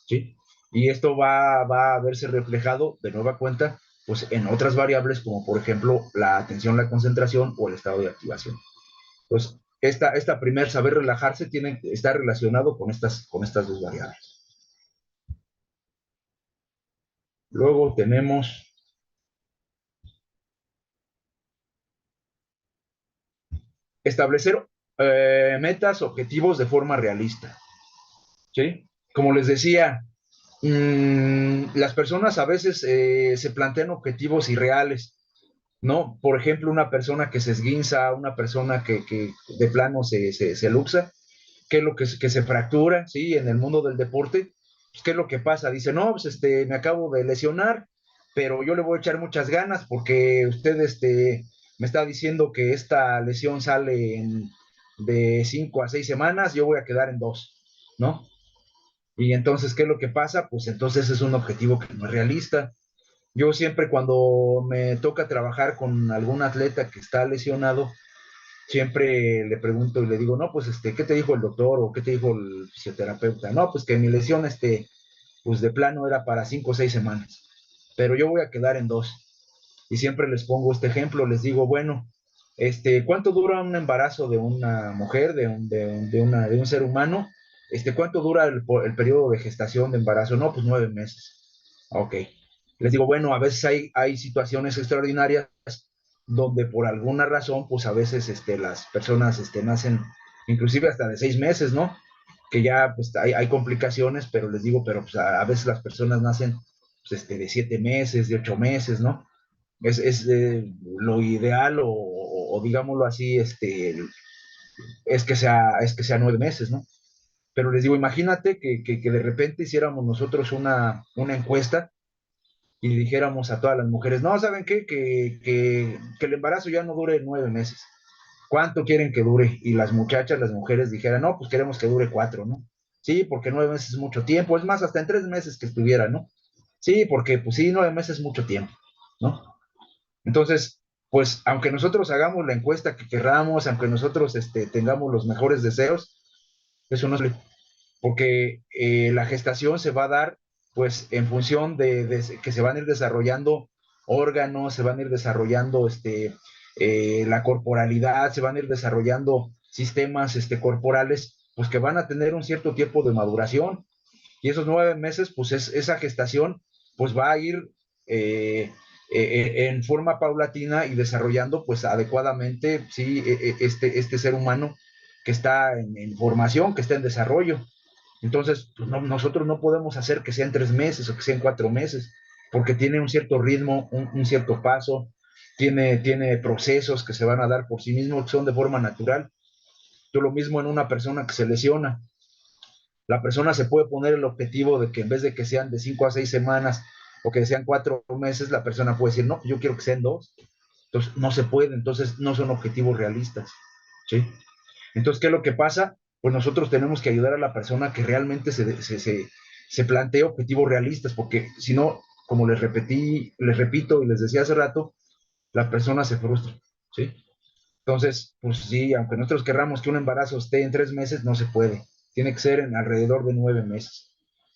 ¿sí? Y esto va a verse reflejado de nueva cuenta pues en otras variables como por ejemplo la atención, la concentración o el estado de activación. Pues esta primer saber relajarse está relacionado con estas dos variables. Luego tenemos establecer metas, objetivos de forma realista, ¿sí? Como les decía, las personas a veces se plantean objetivos irreales, ¿no? Por ejemplo, una persona que se esguinza, una persona que de plano se luxa, ¿qué es lo que se fractura, ¿sí? En el mundo del deporte, pues, ¿qué es lo que pasa? Dice, no, pues me acabo de lesionar, pero yo le voy a echar muchas ganas porque usted me está diciendo que esta lesión sale de 5 a 6 semanas, yo voy a quedar en 2, ¿no? Y entonces, ¿qué es lo que pasa? Pues entonces es un objetivo que no es realista. Yo siempre cuando me toca trabajar con algún atleta que está lesionado, siempre le pregunto y le digo, no, pues, ¿qué te dijo el doctor o qué te dijo el fisioterapeuta? No, pues que mi lesión, pues de plano era para 5 o 6 semanas, pero yo voy a quedar en 2. Y siempre les pongo este ejemplo, les digo, bueno, ¿cuánto dura un embarazo de una mujer, de un ser humano? ¿Cuánto dura el periodo de gestación de embarazo? No, pues 9 meses. Ok. Les digo, bueno, a veces hay situaciones extraordinarias donde por alguna razón, pues a veces las personas nacen inclusive hasta de 6 meses, ¿no? Que ya pues hay complicaciones, pero les digo, pero pues a veces las personas nacen pues, de 7 meses, de 8 meses, ¿no? Es lo ideal o digámoslo así, es que sea 9 meses, ¿no? Pero les digo, imagínate que de repente hiciéramos nosotros una encuesta y dijéramos a todas las mujeres, no, ¿saben qué? Que el embarazo ya no dure 9 meses. ¿Cuánto quieren que dure? Y las muchachas, las mujeres dijeran, no, pues queremos que dure 4, ¿no? Sí, porque 9 meses es mucho tiempo, es más, hasta en 3 meses que estuviera, ¿no? Sí, porque pues sí, 9 meses es mucho tiempo, ¿no? Entonces, pues aunque nosotros hagamos la encuesta que querramos, aunque nosotros tengamos los mejores deseos, eso no es porque la gestación se va a dar pues en función de que se van a ir desarrollando órganos, se van a ir desarrollando la corporalidad, se van a ir desarrollando sistemas corporales, pues que van a tener un cierto tiempo de maduración. Y esos 9 meses, pues esa gestación, pues va a ir en forma paulatina y desarrollando pues adecuadamente, sí, este ser humano que está en formación, que está en desarrollo. Entonces, pues nosotros no podemos hacer que sean 3 meses o que sean 4 meses, porque tiene un cierto ritmo, un cierto paso, tiene procesos que se van a dar por sí mismos, que son de forma natural. Yo lo mismo en una persona que se lesiona. La persona se puede poner el objetivo de que en vez de que sean de 5 a 6 semanas o que sean 4 meses, la persona puede decir, no, yo quiero que sean 2. Entonces, no se puede, entonces no son objetivos realistas. ¿Sí? Entonces, ¿qué es lo que pasa? Pues nosotros tenemos que ayudar a la persona que realmente se plantee objetivos realistas, porque si no, como les repito y les decía hace rato, la persona se frustra, ¿sí? Entonces, pues sí, aunque nosotros querramos que un embarazo esté en 3 meses, no se puede. Tiene que ser en alrededor de 9 meses.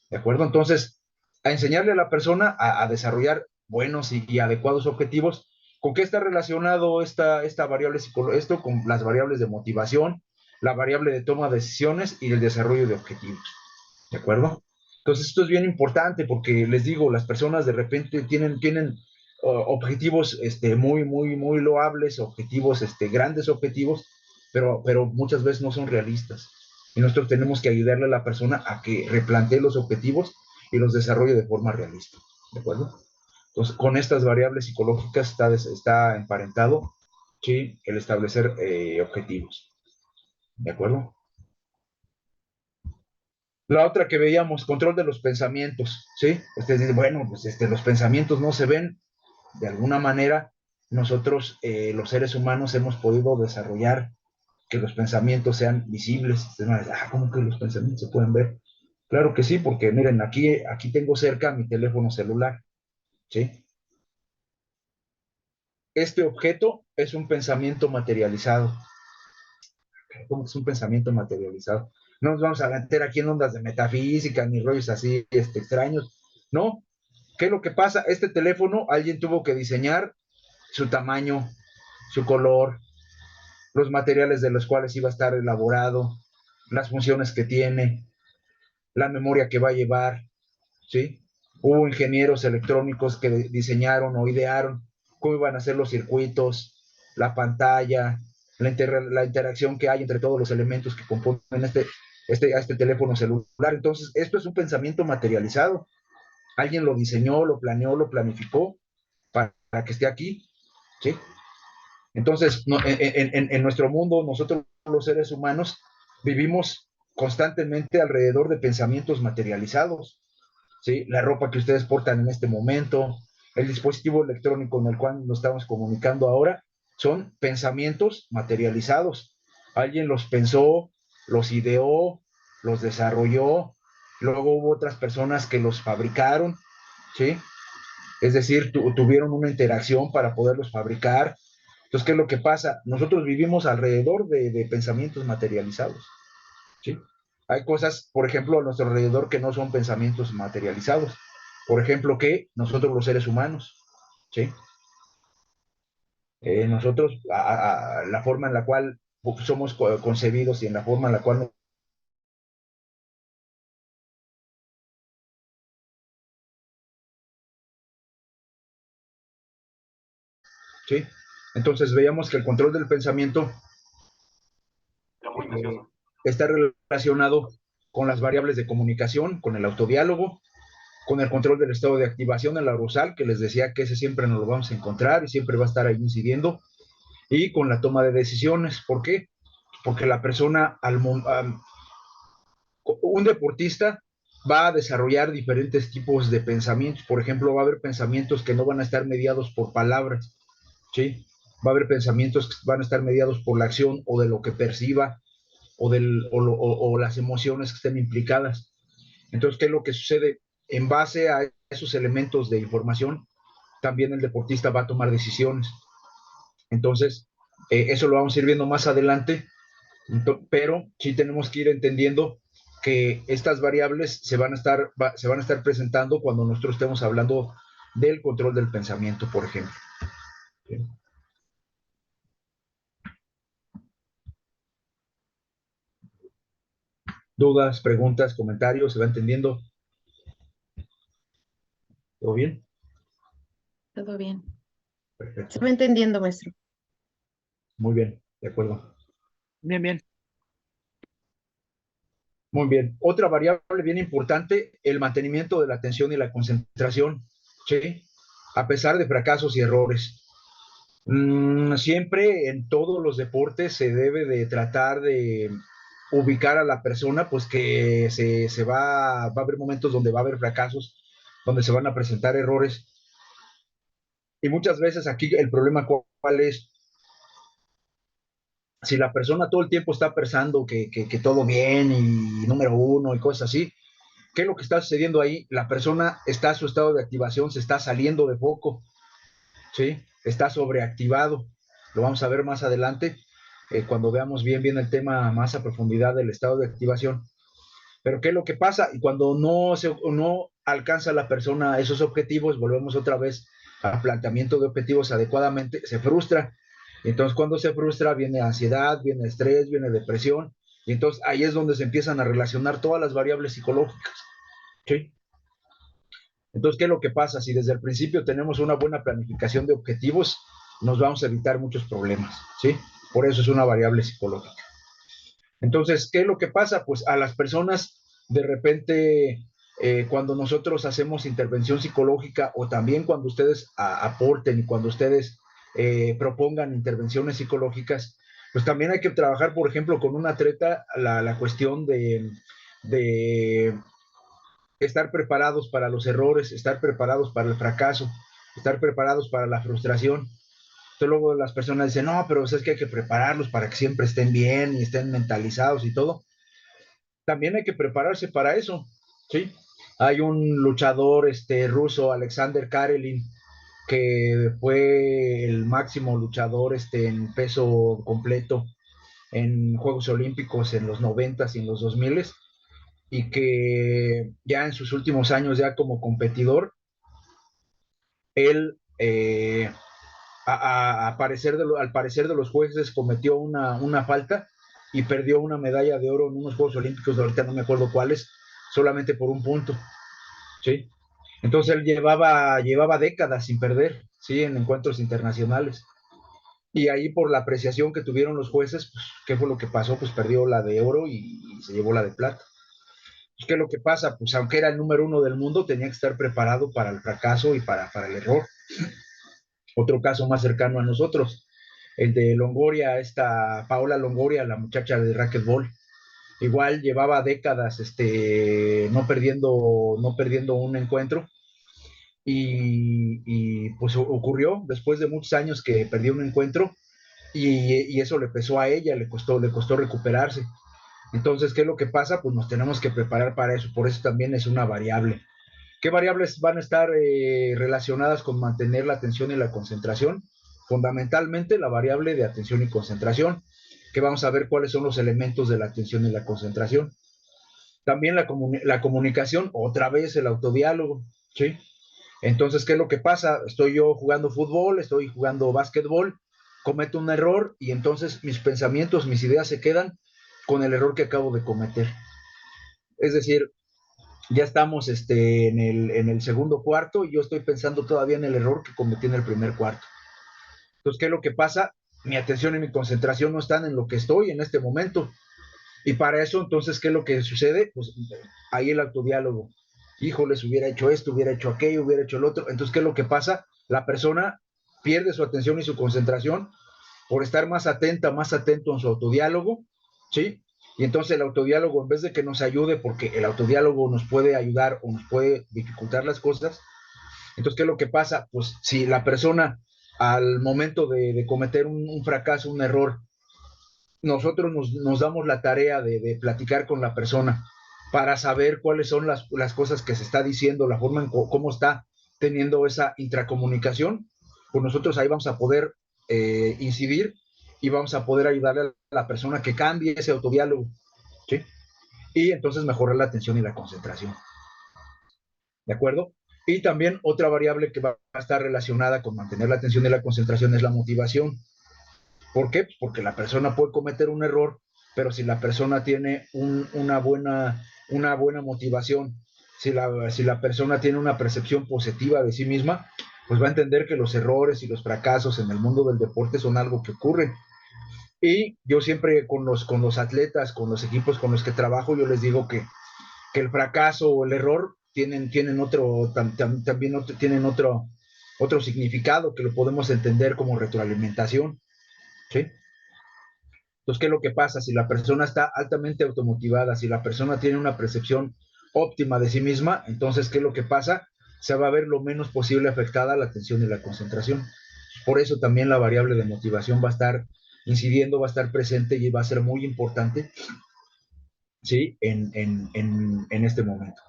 ¿De acuerdo? Entonces, a enseñarle a la persona a desarrollar buenos y adecuados objetivos. ¿Con qué está relacionado esta variable psicológica? Esto con las variables de motivación, la variable de toma de decisiones y el desarrollo de objetivos. ¿De acuerdo? Entonces, esto es bien importante porque les digo, las personas de repente tienen objetivos muy, muy, muy loables, objetivos, grandes objetivos, pero muchas veces no son realistas. y nosotros tenemos que ayudarle a la persona a que replantee los objetivos y los desarrolle de forma realista, ¿de acuerdo? Entonces, con estas variables psicológicas está emparentado, ¿sí?, el establecer objetivos, ¿de acuerdo? La otra que veíamos, control de los pensamientos, ¿sí? Bueno, pues los pensamientos no se ven. De alguna manera, nosotros, los seres humanos, hemos podido desarrollar que los pensamientos sean visibles. ¿Cómo que los pensamientos se pueden ver? Claro que sí, porque miren, aquí tengo cerca mi teléfono celular, ¿sí? Este objeto es un pensamiento materializado. ¿Cómo es un pensamiento materializado? No nos vamos a meter aquí en ondas de metafísica ni rollos así extraños. No. ¿Qué es lo que pasa? Este teléfono alguien tuvo que diseñar su tamaño, su color, los materiales de los cuales iba a estar elaborado, las funciones que tiene, la memoria que va a llevar, ¿sí? Hubo ingenieros electrónicos que diseñaron o idearon cómo iban a ser los circuitos, la pantalla, la interacción que hay entre todos los elementos que componen este teléfono celular. Entonces, esto es un pensamiento materializado. Alguien lo diseñó, lo planeó, lo planificó para que esté aquí, ¿sí? Entonces, en nuestro mundo, nosotros los seres humanos vivimos constantemente alrededor de pensamientos materializados, ¿sí? La ropa que ustedes portan en este momento, el dispositivo electrónico en el cual nos estamos comunicando ahora, son pensamientos materializados. Alguien los pensó, los ideó, los desarrolló, luego hubo otras personas que los fabricaron, ¿sí? Es decir, tuvieron una interacción para poderlos fabricar. Entonces, ¿qué es lo que pasa? Nosotros vivimos alrededor de pensamientos materializados, ¿sí? Hay cosas, por ejemplo, a nuestro alrededor que no son pensamientos materializados. Por ejemplo, que nosotros los seres humanos, ¿sí? Nosotros, la forma en la cual somos concebidos y en la forma en la cual... ¿Sí? Entonces veíamos que el control del pensamiento está relacionado con las variables de comunicación, con el autodiálogo, con el control del estado de activación en la arousal, que les decía que ese siempre nos lo vamos a encontrar y siempre va a estar ahí incidiendo, y con la toma de decisiones. ¿Por qué? Porque la persona, un deportista va a desarrollar diferentes tipos de pensamientos. Por ejemplo, va a haber pensamientos que no van a estar mediados por palabras, ¿sí? Va a haber pensamientos que van a estar mediados por la acción o de lo que perciba o las emociones que estén implicadas. Entonces, ¿qué es lo que sucede? En base a esos elementos de información, también el deportista va a tomar decisiones. Entonces, eso lo vamos a ir viendo más adelante, pero sí tenemos que ir entendiendo que estas variables se van a estar presentando cuando nosotros estemos hablando del control del pensamiento, por ejemplo. ¿Sí? ¿Dudas, preguntas, comentarios? ¿Se va entendiendo? ¿Todo bien? Todo bien. Perfecto. Se va entendiendo, maestro. Muy bien, de acuerdo. Bien, bien. Muy bien. Otra variable bien importante, el mantenimiento de la atención y la concentración, ¿sí? A pesar de fracasos y errores. Siempre en todos los deportes se debe de tratar de ubicar a la persona, pues que va a haber momentos donde va a haber fracasos, donde se van a presentar errores. Y muchas veces aquí el problema cuál es, si la persona todo el tiempo está pensando que todo bien y número uno y cosas así, ¿qué es lo que está sucediendo ahí? La persona está en su estado de activación, se está saliendo de foco, ¿sí? Está sobreactivado. Lo vamos a ver más adelante, cuando veamos bien el tema más a profundidad del estado de activación. Pero ¿qué es lo que pasa? Y cuando no alcanza la persona esos objetivos, volvemos otra vez al planteamiento de objetivos adecuadamente, se frustra. Y entonces cuando se frustra viene ansiedad, viene estrés, viene depresión. Y entonces ahí es donde se empiezan a relacionar todas las variables psicológicas. ¿Sí? Entonces, ¿qué es lo que pasa? Si desde el principio tenemos una buena planificación de objetivos, nos vamos a evitar muchos problemas, ¿sí? Por eso es una variable psicológica. Entonces, ¿qué es lo que pasa? Pues a las personas, de repente, cuando nosotros hacemos intervención psicológica o también cuando ustedes aporten y cuando ustedes propongan intervenciones psicológicas, pues también hay que trabajar, por ejemplo, con un atleta la cuestión de estar preparados para los errores, estar preparados para el fracaso, estar preparados para la frustración. Entonces luego las personas dicen, no, pero es que hay que prepararlos para que siempre estén bien y estén mentalizados y todo. También hay que prepararse para eso, ¿sí? Hay un luchador ruso, Alexander Karelin, que fue el máximo luchador en peso completo en Juegos Olímpicos en los 90s y en los 2000s, y que ya en sus últimos años ya como competidor, él al parecer de los jueces cometió una falta y perdió una medalla de oro en unos Juegos Olímpicos, ahorita no me acuerdo cuáles, solamente por un punto, ¿sí? Entonces él llevaba décadas sin perder, ¿sí? En encuentros internacionales. Y ahí por la apreciación que tuvieron los jueces, pues, ¿qué fue lo que pasó? Pues perdió la de oro y se llevó la de plata. Pues, ¿qué es lo que pasa? Pues aunque era el número uno del mundo, tenía que estar preparado para el fracaso y para el error. Otro caso más cercano a nosotros, el de Longoria, esta Paola Longoria, la muchacha de racquetball, igual llevaba décadas no perdiendo un encuentro y pues ocurrió después de muchos años que perdió un encuentro y eso le pesó a ella, le costó recuperarse. Entonces, ¿qué es lo que pasa? Pues nos tenemos que preparar para eso, por eso también es una variable. ¿Qué variables van a estar relacionadas con mantener la atención y la concentración? Fundamentalmente la variable de atención y concentración, que vamos a ver cuáles son los elementos de la atención y la concentración. También la comunicación, otra vez el autodiálogo, ¿sí? Entonces, ¿qué es lo que pasa? Estoy yo jugando fútbol, estoy jugando básquetbol, cometo un error y entonces mis pensamientos, mis ideas se quedan con el error que acabo de cometer. Es decir, ya estamos en el segundo cuarto y yo estoy pensando todavía en el error que cometí en el primer cuarto. Entonces, ¿qué es lo que pasa? Mi atención y mi concentración no están en lo que estoy en este momento. Y para eso, entonces, ¿qué es lo que sucede? Pues ahí el autodiálogo. Híjoles, hubiera hecho esto, hubiera hecho aquello, hubiera hecho el otro. Entonces, ¿qué es lo que pasa? La persona pierde su atención y su concentración por estar más atenta, más atento en su autodiálogo, ¿sí? Y entonces el autodiálogo, en vez de que nos ayude, porque el autodiálogo nos puede ayudar o nos puede dificultar las cosas, entonces, ¿qué es lo que pasa? Pues si la persona al momento de cometer un fracaso, un error, nosotros nos damos la tarea de platicar con la persona para saber cuáles son las cosas que se está diciendo, la forma en cómo está teniendo esa intracomunicación, pues nosotros ahí vamos a poder incidir y vamos a poder ayudarle a la persona que cambie ese autodiálogo, ¿sí? Y entonces mejorar la atención y la concentración, ¿de acuerdo? Y también otra variable que va a estar relacionada con mantener la atención y la concentración es la motivación. ¿Por qué? Porque la persona puede cometer un error, pero si la persona tiene una buena motivación, si la persona tiene una percepción positiva de sí misma, pues va a entender que los errores y los fracasos en el mundo del deporte son algo que ocurren. Y yo siempre con los atletas, con los equipos con los que trabajo, yo les digo que el fracaso o el error también tienen otro significado que lo podemos entender como retroalimentación, ¿sí? Entonces, ¿qué es lo que pasa? Si la persona está altamente automotivada, si la persona tiene una percepción óptima de sí misma, entonces, ¿qué es lo que pasa? Se va a ver lo menos posible afectada la atención y la concentración. Por eso también la variable de motivación va a estar incidiendo, va a estar presente y va a ser muy importante, ¿sí? En este momento.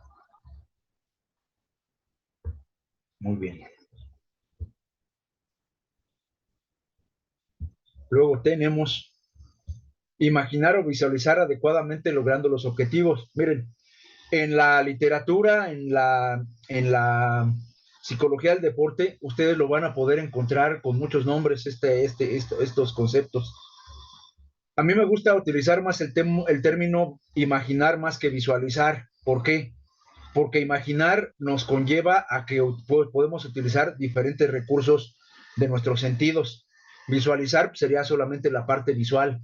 Muy bien. Luego tenemos imaginar o visualizar adecuadamente logrando los objetivos. Miren, en la literatura, en la psicología del deporte, ustedes lo van a poder encontrar con muchos nombres, estos conceptos. A mí me gusta utilizar más el término imaginar más que visualizar. ¿Por qué? Porque imaginar nos conlleva a que podemos utilizar diferentes recursos de nuestros sentidos. Visualizar sería solamente la parte visual.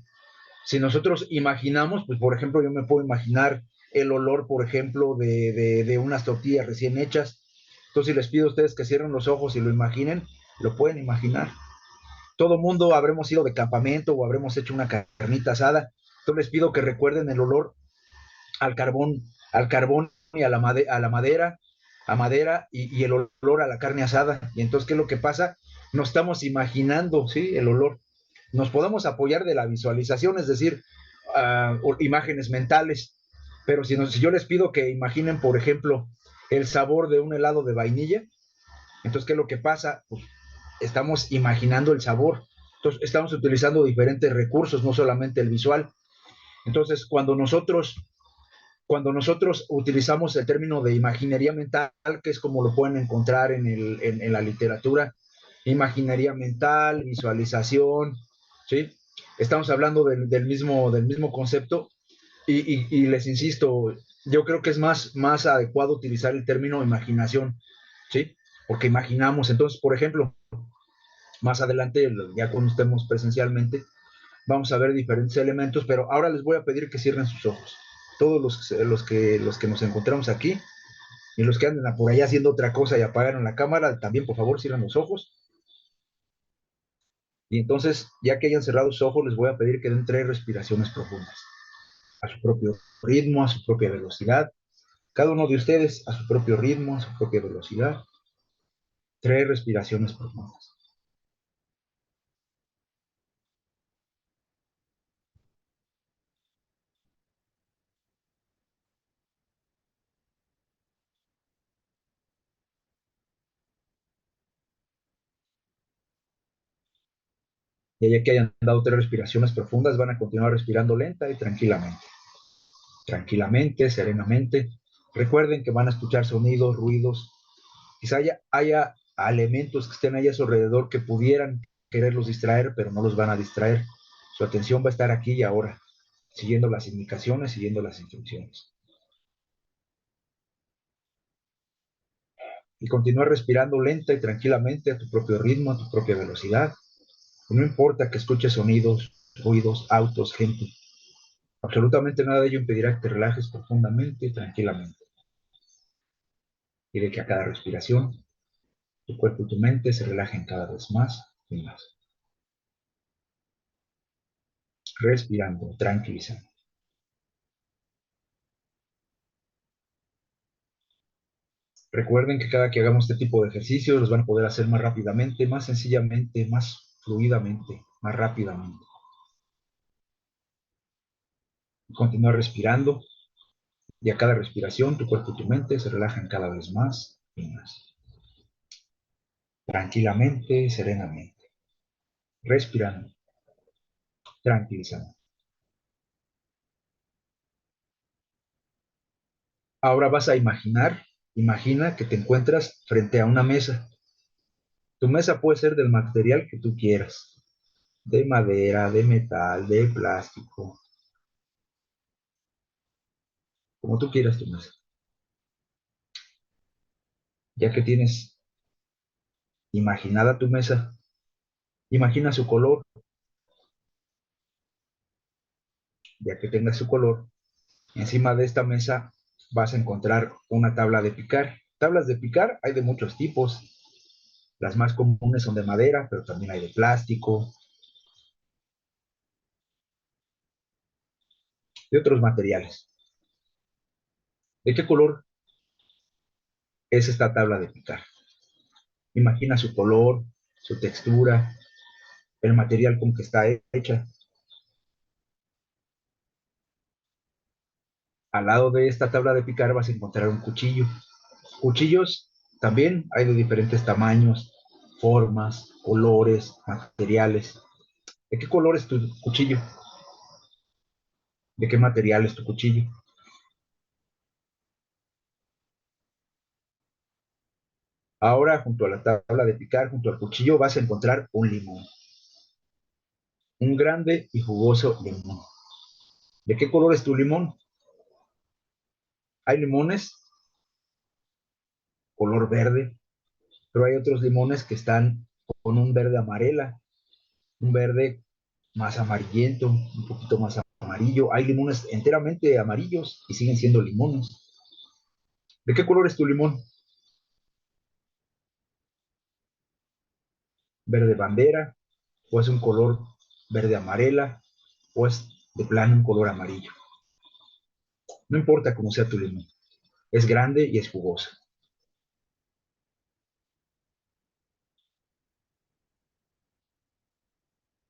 Si nosotros imaginamos, pues por ejemplo, yo me puedo imaginar el olor, por ejemplo, de unas tortillas recién hechas. Entonces, si les pido a ustedes que cierren los ojos y lo imaginen, lo pueden imaginar. Todo mundo habremos ido de campamento o habremos hecho una carnita asada. Entonces les pido que recuerden el olor al carbón y a a madera y el olor a la carne asada. Y entonces, ¿qué es lo que pasa? Nos estamos imaginando, ¿sí? El olor. Nos podemos apoyar de la visualización, es decir, imágenes mentales. Pero si yo les pido que imaginen, por ejemplo, el sabor de un helado de vainilla, entonces, ¿qué es lo que pasa? Pues estamos imaginando el sabor. Entonces, estamos utilizando diferentes recursos, no solamente el visual. Entonces, cuando nosotros utilizamos el término de imaginería mental, que es como lo pueden encontrar en la literatura, imaginería mental, visualización, ¿sí? Estamos hablando del mismo concepto y les insisto, yo creo que es más adecuado utilizar el término imaginación, ¿sí? Porque imaginamos, entonces, por ejemplo, más adelante, ya cuando estemos presencialmente, vamos a ver diferentes elementos, pero ahora les voy a pedir que cierren sus ojos. Todos los que nos encontramos aquí y los que andan por allá haciendo otra cosa y apagaron la cámara, también por favor cierren los ojos. Y entonces, ya que hayan cerrado sus ojos, les voy a pedir que den 3 respiraciones profundas, a su propio ritmo, a su propia velocidad. Cada uno de ustedes a su propio ritmo, a su propia velocidad. 3 respiraciones profundas. Y ya que hayan dado 3 respiraciones profundas, van a continuar respirando lenta y tranquilamente. Tranquilamente, serenamente. Recuerden que van a escuchar sonidos, ruidos. Quizá haya elementos que estén ahí a su alrededor que pudieran quererlos distraer, pero no los van a distraer. Su atención va a estar aquí y ahora, siguiendo las indicaciones, siguiendo las instrucciones. Y continuar respirando lenta y tranquilamente a tu propio ritmo, a tu propia velocidad. Y no importa que escuches sonidos, ruidos, autos, gente. Absolutamente nada de ello impedirá que te relajes profundamente y tranquilamente. Y de que a cada respiración tu cuerpo y tu mente se relajen cada vez más y más. Respirando, tranquilizando. Recuerden que cada que hagamos este tipo de ejercicios los van a poder hacer más rápidamente, más sencillamente, más fluidamente, más rápidamente. Continuar respirando y a cada respiración tu cuerpo y tu mente se relajan cada vez más y más. Tranquilamente, serenamente. Respirando, tranquilizando. Ahora vas a imagina que te encuentras frente a una mesa. Tu mesa puede ser del material que tú quieras, de madera, de metal, de plástico, como tú quieras tu mesa. Ya que tienes imaginada tu mesa, imagina su color. Ya que tenga su color, encima de esta mesa vas a encontrar una tabla de picar. Tablas de picar hay de muchos tipos. Las más comunes son de madera, pero también hay de plástico, de otros materiales. ¿De qué color es esta tabla de picar? Imagina su color, su textura, el material con que está hecha. Al lado de esta tabla de picar vas a encontrar un cuchillo. Cuchillos también hay de diferentes tamaños, formas, colores, materiales. ¿De qué color es tu cuchillo? ¿De qué material es tu cuchillo? Ahora, junto a la tabla de picar, junto al cuchillo, vas a encontrar un limón. Un grande y jugoso limón. ¿De qué color es tu limón? Hay limones color verde, pero hay otros limones que están con un verde amarela, un verde más amarillento, un poquito más amarillo. Hay limones enteramente amarillos y siguen siendo limones. ¿De qué color es tu limón? ¿Verde bandera? ¿O es un color verde amarela? ¿O es de plano un color amarillo? No importa cómo sea tu limón. Es grande y es jugoso.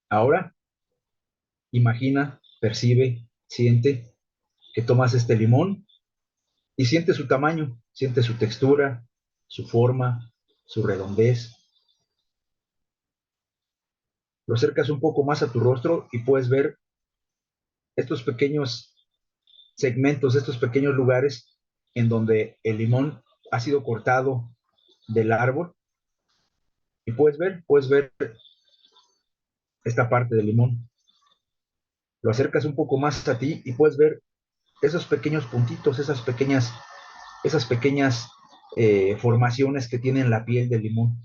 Ahora, imagina, percibe, siente que tomas este limón y siente su tamaño, siente su textura, su forma, su redondez. Lo acercas un poco más a tu rostro y puedes ver estos pequeños segmentos, estos pequeños lugares en donde el limón ha sido cortado del árbol y puedes ver esta parte del limón. Lo acercas un poco más a ti y puedes ver esos pequeños puntitos, esas pequeñas formaciones que tiene en la piel del limón.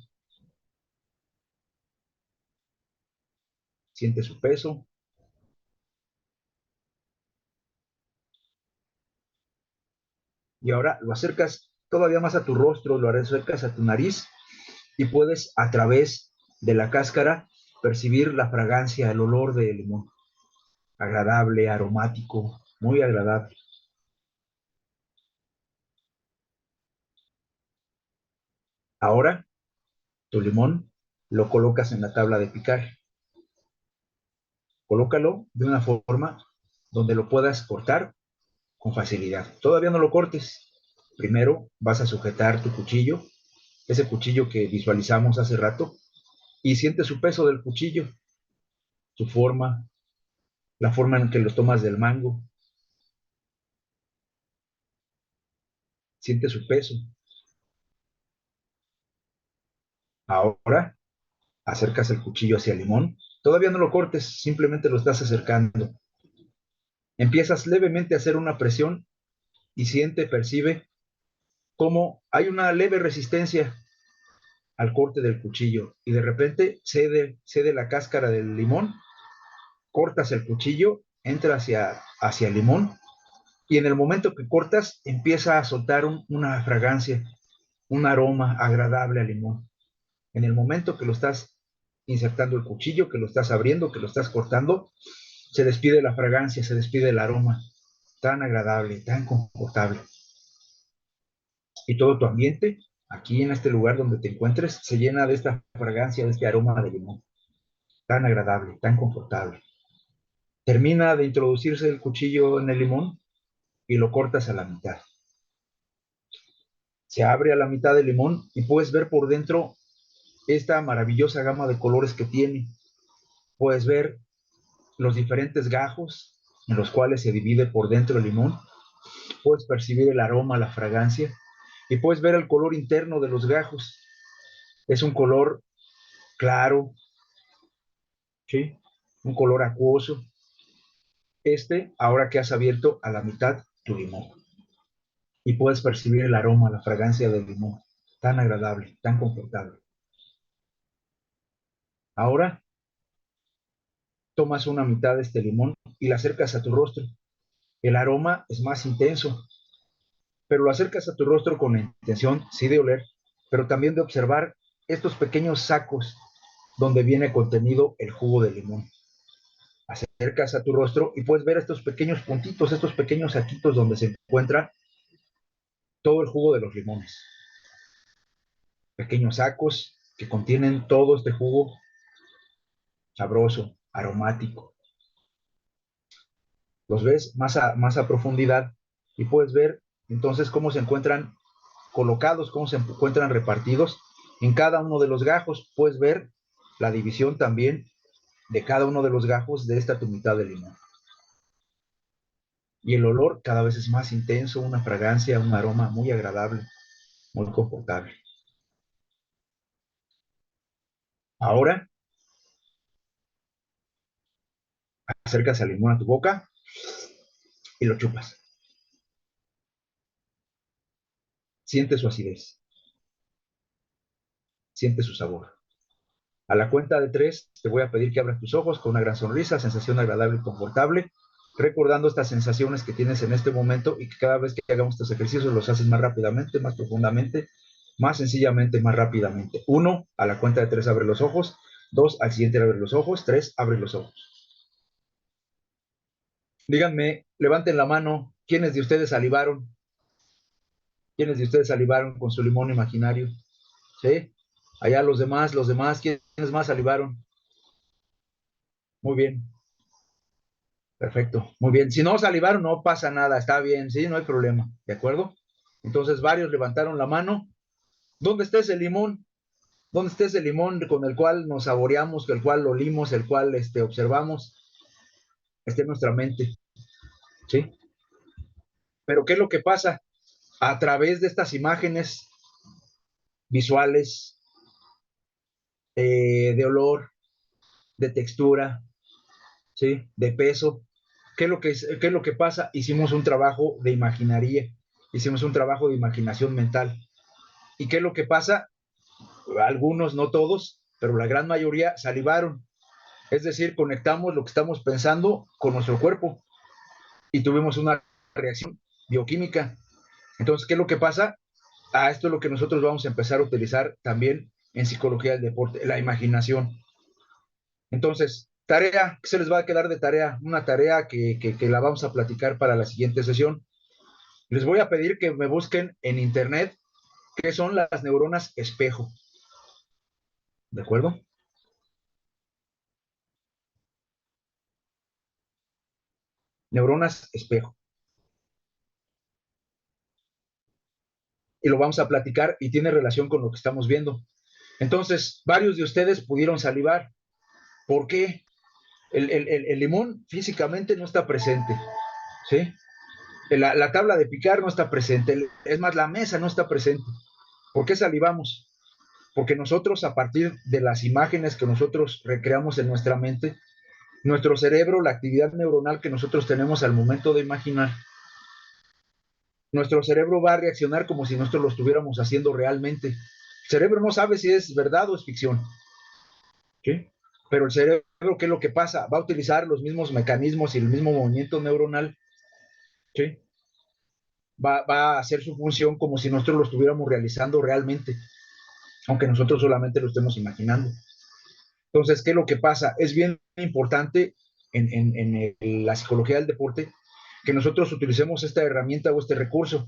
Siente su peso. Y ahora lo acercas todavía más a tu rostro, lo acercas a tu nariz y puedes a través de la cáscara percibir la fragancia, el olor del limón. Agradable, aromático, muy agradable. Ahora tu limón lo colocas en la tabla de picar. Colócalo de una forma donde lo puedas cortar con facilidad. Todavía no lo cortes. Primero vas a sujetar tu cuchillo, ese cuchillo que visualizamos hace rato, y siente su peso del cuchillo, su forma, la forma en que lo tomas del mango. Siente su peso. Ahora acercas el cuchillo hacia el limón. Todavía no lo cortes, simplemente lo estás acercando. Empiezas levemente a hacer una presión y siente, percibe cómo hay una leve resistencia al corte del cuchillo y de repente cede la cáscara del limón, cortas el cuchillo, entra hacia el limón y en el momento que cortas empieza a soltar una fragancia, un aroma agradable al limón. En el momento que lo estás insertando el cuchillo, que lo estás abriendo, que lo estás cortando, se despide la fragancia, se despide el aroma tan agradable, tan confortable. Y todo tu ambiente, aquí en este lugar donde te encuentres, se llena de esta fragancia, de este aroma de limón, tan agradable, tan confortable. Termina de introducirse el cuchillo en el limón y lo cortas a la mitad. Se abre a la mitad del limón y puedes ver por dentro esta maravillosa gama de colores que tiene. Puedes ver los diferentes gajos en los cuales se divide por dentro el limón. Puedes percibir el aroma, la fragancia y puedes ver el color interno de los gajos. Es un color claro, ¿sí? Un color acuoso. Ahora que has abierto a la mitad tu limón y puedes percibir el aroma, la fragancia del limón, tan agradable, tan confortable. Ahora tomas una mitad de este limón y la acercas a tu rostro. El aroma es más intenso, pero lo acercas a tu rostro con la intención, sí, de oler, pero también de observar estos pequeños sacos donde viene contenido el jugo de limón. Acercas a tu rostro y puedes ver estos pequeños puntitos, estos pequeños saquitos donde se encuentra todo el jugo de los limones. Pequeños sacos que contienen todo este jugo sabroso, aromático. Los ves más a profundidad y puedes ver entonces cómo se encuentran colocados, cómo se encuentran repartidos en cada uno de los gajos. Puedes ver la división también de cada uno de los gajos de esta tu mitad de limón. Y el olor cada vez es más intenso, una fragancia, un aroma muy agradable, muy confortable. Ahora acercas el limón a tu boca y lo chupas. Siente su acidez, siente su sabor. A la cuenta de 3, te voy a pedir que abras tus ojos con una gran sonrisa, sensación agradable y confortable, recordando estas sensaciones que tienes en este momento y que cada vez que hagamos estos ejercicios los haces más rápidamente, más profundamente, más sencillamente, más rápidamente. 1, a la cuenta de 3 abre los ojos. 2, al siguiente abre los ojos. 3, abre los ojos. Díganme, levanten la mano, ¿quiénes de ustedes salivaron? ¿Quiénes de ustedes salivaron con su limón imaginario? ¿Sí? Allá los demás, ¿quiénes más salivaron? Muy bien, perfecto, muy bien. Si no salivaron, no pasa nada, está bien, sí, no hay problema, ¿de acuerdo? Entonces varios levantaron la mano. ¿Dónde está ese limón? ¿Dónde está ese limón con el cual nos saboreamos, el cual olimos, el cual observamos? Está en nuestra mente, ¿sí? Pero ¿qué es lo que pasa? A través de estas imágenes visuales, de olor, de textura, ¿sí? De peso, qué es lo que pasa? Hicimos un trabajo de imaginaría, hicimos un trabajo de imaginación mental. ¿Y qué es lo que pasa? Algunos, no todos, pero la gran mayoría salivaron. Es decir, conectamos lo que estamos pensando con nuestro cuerpo y tuvimos una reacción bioquímica. Entonces, ¿qué es lo que pasa? Esto es lo que nosotros vamos a empezar a utilizar también en psicología del deporte, la imaginación. Entonces, tarea, ¿qué se les va a quedar de tarea? Una tarea que la vamos a platicar para la siguiente sesión. Les voy a pedir que me busquen en internet qué son las neuronas espejo. ¿De acuerdo? Neuronas espejo. Y lo vamos a platicar y tiene relación con lo que estamos viendo. Entonces, varios de ustedes pudieron salivar. ¿Por qué? El limón físicamente no está presente, ¿sí? La tabla de picar no está presente, es más, la mesa no está presente. ¿Por qué salivamos? Porque nosotros, a partir de las imágenes que nosotros recreamos en nuestra mente, nuestro cerebro, la actividad neuronal que nosotros tenemos al momento de imaginar, nuestro cerebro va a reaccionar como si nosotros lo estuviéramos haciendo realmente. El cerebro no sabe si es verdad o es ficción, ¿sí? Pero el cerebro, ¿qué es lo que pasa? Va a utilizar los mismos mecanismos y el mismo movimiento neuronal, ¿sí? Va a hacer su función como si nosotros lo estuviéramos realizando realmente, aunque nosotros solamente lo estemos imaginando. Entonces, ¿qué es lo que pasa? Es bien importante en la psicología del deporte que nosotros utilicemos esta herramienta o este recurso.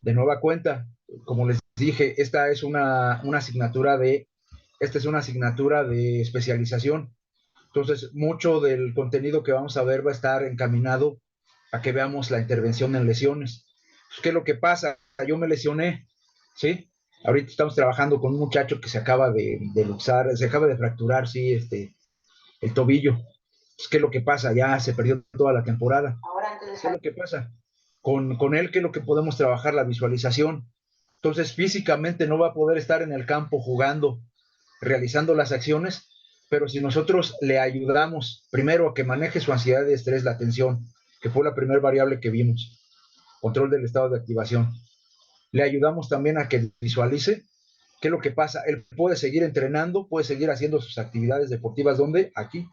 De nueva cuenta, como les dije, esta es una asignatura de especialización. Entonces, mucho del contenido que vamos a ver va a estar encaminado a que veamos la intervención en lesiones. ¿Qué es lo que pasa? Yo me lesioné, ¿sí? Ahorita estamos trabajando con un muchacho que se acaba de luxar, se acaba de fracturar, sí, el tobillo. ¿Qué es lo que pasa? Ya se perdió toda la temporada. ¿Qué es lo que pasa? Con él, ¿qué es lo que podemos trabajar? La visualización. Entonces, físicamente no va a poder estar en el campo jugando, realizando las acciones, pero si nosotros le ayudamos primero a que maneje su ansiedad y estrés, la atención, que fue la primera variable que vimos, control del estado de activación, le ayudamos también a que visualice. ¿Qué es lo que pasa? Él puede seguir entrenando, puede seguir haciendo sus actividades deportivas. ¿Dónde? Aquí.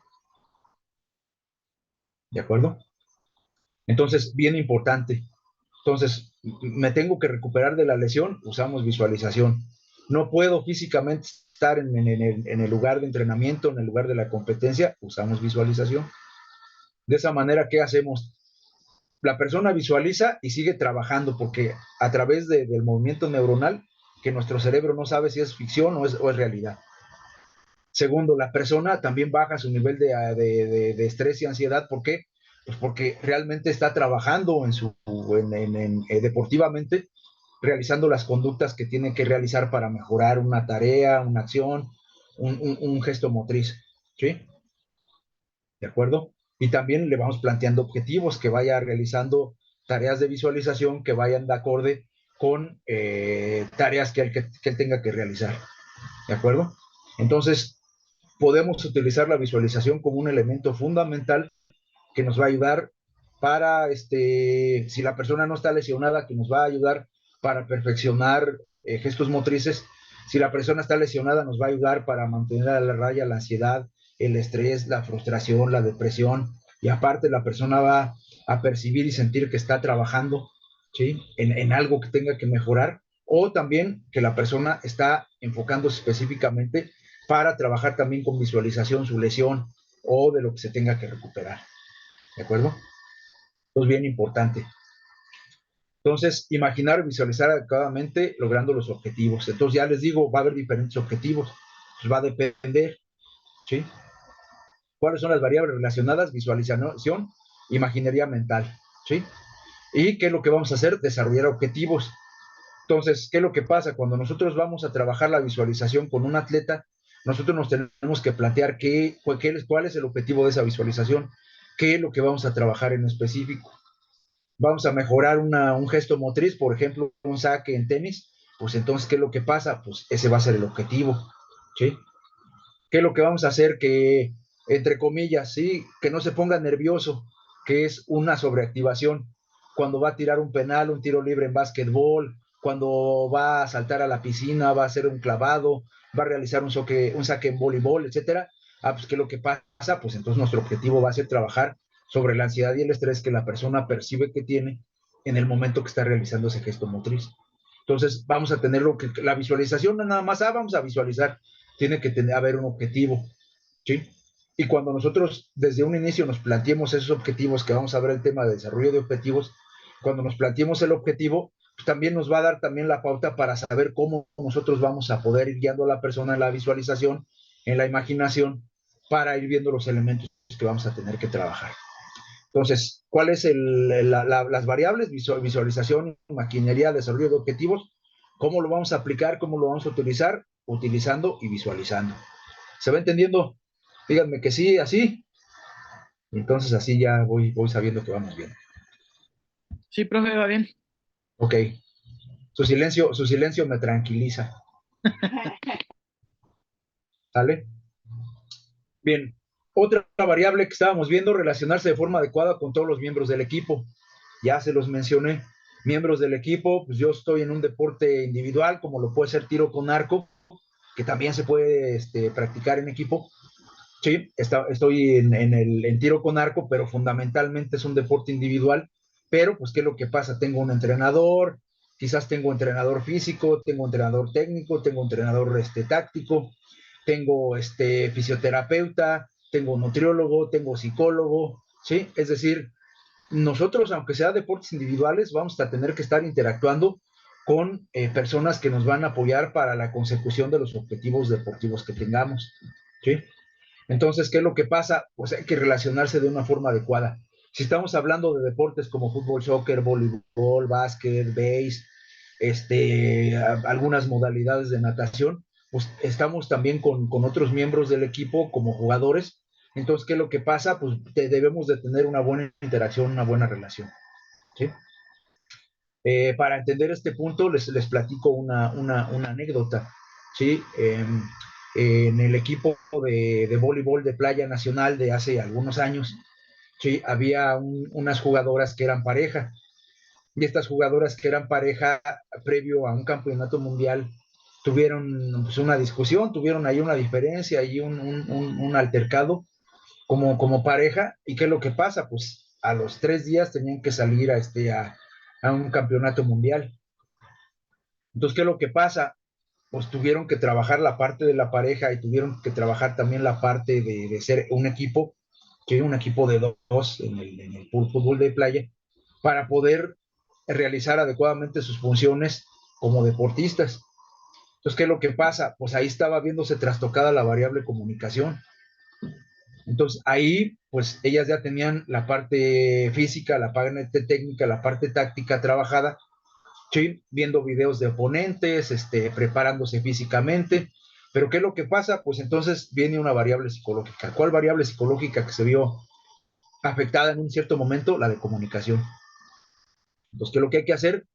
¿De acuerdo? Entonces, bien importante. Entonces, me tengo que recuperar de la lesión, usamos visualización. No puedo físicamente estar en el lugar de entrenamiento, en el lugar de la competencia, usamos visualización. De esa manera, ¿qué hacemos? La persona visualiza y sigue trabajando porque a través del movimiento neuronal, que nuestro cerebro no sabe si es ficción o es realidad. Segundo, la persona también baja su nivel de estrés y ansiedad. ¿Por qué? Pues porque realmente está trabajando deportivamente, realizando las conductas que tiene que realizar para mejorar una tarea, una acción, un gesto motriz. ¿Sí? ¿De acuerdo? Y también le vamos planteando objetivos que vaya realizando tareas de visualización que vayan de acorde con tareas que él tenga que realizar. ¿De acuerdo? Entonces, podemos utilizar la visualización como un elemento fundamental que nos va a ayudar para, si la persona no está lesionada, que nos va a ayudar para perfeccionar gestos motrices Si la persona está lesionada, nos va a ayudar para mantener a la raya la ansiedad, el estrés, la frustración, la depresión, y aparte la persona va a percibir y sentir que está trabajando, ¿sí? En algo que tenga que mejorar, o también que la persona está enfocándose específicamente para trabajar también con visualización su lesión o de lo que se tenga que recuperar, ¿de acuerdo? Esto es bien importante. Entonces, imaginar y visualizar adecuadamente logrando los objetivos. Entonces, ya les digo, va a haber diferentes objetivos. Pues va a depender, ¿sí? ¿Cuáles son las variables relacionadas? Visualización, imaginería mental, ¿sí? ¿Y qué es lo que vamos a hacer? Desarrollar objetivos. Entonces, ¿qué es lo que pasa? Cuando nosotros vamos a trabajar la visualización con un atleta, nosotros nos tenemos que plantear cuál es el objetivo de esa visualización, qué es lo que vamos a trabajar en específico. Vamos a mejorar un gesto motriz, por ejemplo, un saque en tenis, pues entonces, ¿qué es lo que pasa? Pues ese va a ser el objetivo, ¿sí? ¿Qué es lo que vamos a hacer? Que, entre comillas, ¿sí? Que no se ponga nervioso, que es una sobreactivación. Cuando va a tirar un penal, un tiro libre en básquetbol, cuando va a saltar a la piscina, va a hacer un clavado, va a realizar un saque en voleibol, etcétera. Pues ¿qué es lo que pasa? Pues entonces nuestro objetivo va a ser trabajar sobre la ansiedad y el estrés que la persona percibe que tiene en el momento que está realizando ese gesto motriz. Entonces vamos a tener la visualización, no nada más, vamos a visualizar, tiene que haber un objetivo, ¿sí? Y cuando nosotros desde un inicio nos planteemos esos objetivos, que vamos a ver el tema de desarrollo de objetivos, cuando nos planteemos el objetivo, pues también nos va a dar también la pauta para saber cómo nosotros vamos a poder ir guiando a la persona en la visualización, en la imaginación, para ir viendo los elementos que vamos a tener que trabajar. Entonces, ¿cuáles las variables? Visualización, maquinería, desarrollo de objetivos. ¿Cómo lo vamos a aplicar? ¿Cómo lo vamos a utilizar? Utilizando y visualizando. ¿Se va entendiendo? Díganme que sí, así. Entonces así ya voy sabiendo que vamos bien. Sí, profe, va bien. Ok. Su silencio me tranquiliza. ¿Sale? Bien. Otra variable que estábamos viendo, relacionarse de forma adecuada con todos los miembros del equipo. Ya se los mencioné. Miembros del equipo, pues yo estoy en un deporte individual, como lo puede ser tiro con arco, que también se puede practicar en equipo. Sí, estoy en tiro con arco, pero fundamentalmente es un deporte individual. Pero, pues, ¿qué es lo que pasa? Tengo un entrenador, quizás tengo entrenador físico, tengo entrenador técnico, tengo entrenador táctico, tengo fisioterapeuta, tengo nutriólogo, tengo psicólogo, ¿sí? Es decir, nosotros, aunque sea deportes individuales, vamos a tener que estar interactuando con personas que nos van a apoyar para la consecución de los objetivos deportivos que tengamos, ¿sí? Entonces, ¿qué es lo que pasa? Pues hay que relacionarse de una forma adecuada. Si estamos hablando de deportes como fútbol, soccer, voleibol, básquet, base, algunas modalidades de natación, pues estamos también con otros miembros del equipo como jugadores. Entonces, ¿qué es lo que pasa? Pues debemos de tener una buena interacción, una buena relación, ¿sí? Para entender este punto, les platico una anécdota, ¿sí? En el equipo de voleibol de Playa Nacional de hace algunos años, ¿sí? Había unas jugadoras que eran pareja, y estas jugadoras que eran pareja previo a un campeonato mundial tuvieron pues, una discusión, tuvieron ahí una diferencia, ahí un altercado como pareja. ¿Y qué es lo que pasa? Pues a los 3 días tenían que salir a un campeonato mundial. Entonces, ¿qué es lo que pasa? Pues tuvieron que trabajar la parte de la pareja y tuvieron que trabajar también la parte de ser un equipo, que un equipo de dos en el fútbol de playa, para poder realizar adecuadamente sus funciones como deportistas. Entonces, ¿qué es lo que pasa? Pues ahí estaba viéndose trastocada la variable comunicación. Entonces, ahí, pues ellas ya tenían la parte física, la parte técnica, la parte táctica trabajada, ¿sí? Viendo videos de oponentes, preparándose físicamente. Pero ¿qué es lo que pasa? Pues entonces viene una variable psicológica. ¿Cuál variable psicológica que se vio afectada en un cierto momento? La de comunicación. Entonces, ¿qué es lo que hay que hacer?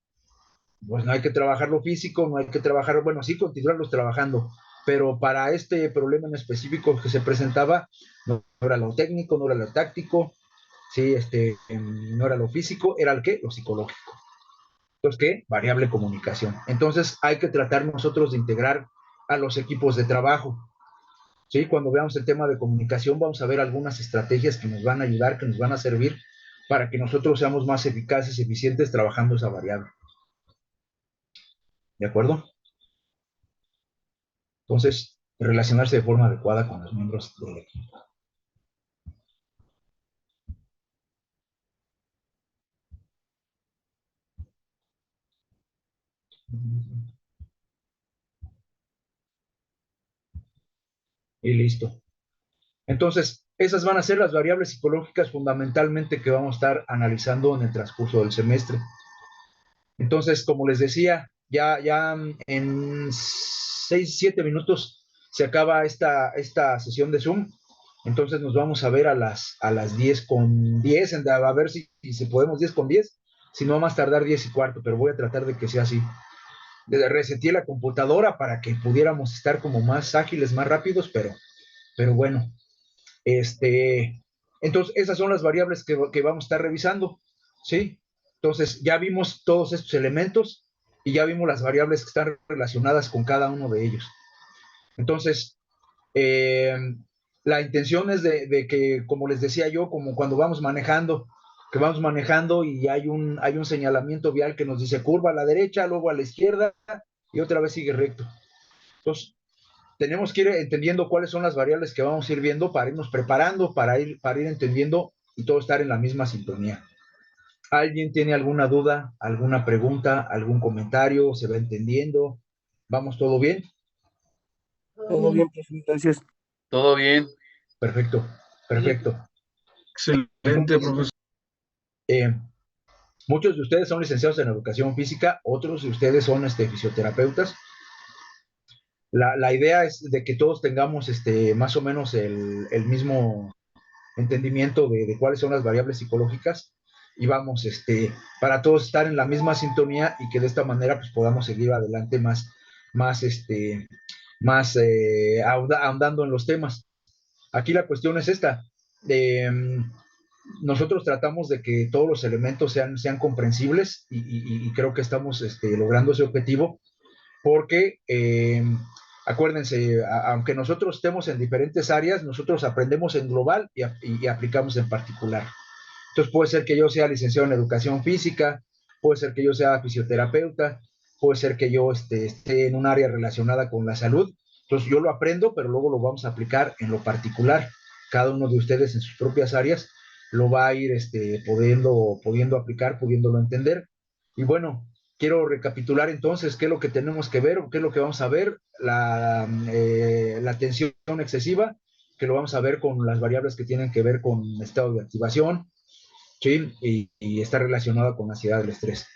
Pues no hay que trabajar lo físico, no hay que trabajar, bueno, sí continuarlos trabajando, pero para este problema en específico que se presentaba, no era lo técnico, no era lo táctico, sí, no era lo físico, era el qué, lo psicológico. Entonces, ¿qué? Variable comunicación. Entonces, hay que tratar nosotros de integrar a los equipos de trabajo. ¿Sí? Cuando veamos el tema de comunicación, vamos a ver algunas estrategias que nos van a ayudar, que nos van a servir para que nosotros seamos más eficaces y eficientes trabajando esa variable. ¿De acuerdo? Entonces, relacionarse de forma adecuada con los miembros del equipo. Y listo. Entonces, esas van a ser las variables psicológicas fundamentalmente que vamos a estar analizando en el transcurso del semestre. Entonces, como les decía, ya en 6, 7 minutos se acaba esta sesión de Zoom. Entonces nos vamos a ver a las 10:10, a ver si podemos 10:10, si no más tardar 10:15, pero voy a tratar de que sea así. Reseteé la computadora para que pudiéramos estar como más ágiles, más rápidos, pero bueno, entonces esas son las variables que vamos a estar revisando, ¿sí? Entonces ya vimos todos estos elementos y ya vimos las variables que están relacionadas con cada uno de ellos. Entonces, la intención es de que, como les decía yo, como cuando vamos manejando, que vamos manejando y hay un señalamiento vial que nos dice curva a la derecha, luego a la izquierda y otra vez sigue recto. Entonces, tenemos que ir entendiendo cuáles son las variables que vamos a ir viendo para irnos preparando, para ir entendiendo y todo estar en la misma sintonía. ¿Alguien tiene alguna duda, alguna pregunta, algún comentario? ¿Se va entendiendo? ¿Vamos todo bien? Todo bien, profe, gracias. Todo bien. Perfecto, perfecto. Excelente, Entonces, profesor. Muchos de ustedes son licenciados en educación física, otros de ustedes son fisioterapeutas. La idea es de que todos tengamos más o menos el mismo entendimiento de cuáles son las variables psicológicas y vamos para todos estar en la misma sintonía y que de esta manera pues podamos seguir adelante ahondando en los temas. Aquí la cuestión es esta. Nosotros tratamos de que todos los elementos sean comprensibles y creo que estamos logrando ese objetivo porque acuérdense, aunque nosotros estemos en diferentes áreas, nosotros aprendemos en global y aplicamos en particular. Entonces puede ser que yo sea licenciado en educación física, puede ser que yo sea fisioterapeuta, puede ser que yo esté en un área relacionada con la salud. Entonces yo lo aprendo, pero luego lo vamos a aplicar en lo particular. Cada uno de ustedes en sus propias áreas lo va a ir pudiendo aplicar, pudiéndolo entender. Y bueno, quiero recapitular entonces qué es lo que tenemos que ver, qué es lo que vamos a ver, la tensión excesiva, que lo vamos a ver con las variables que tienen que ver con estado de activación, ¿sí? Y está relacionada con la ansiedad del estrés.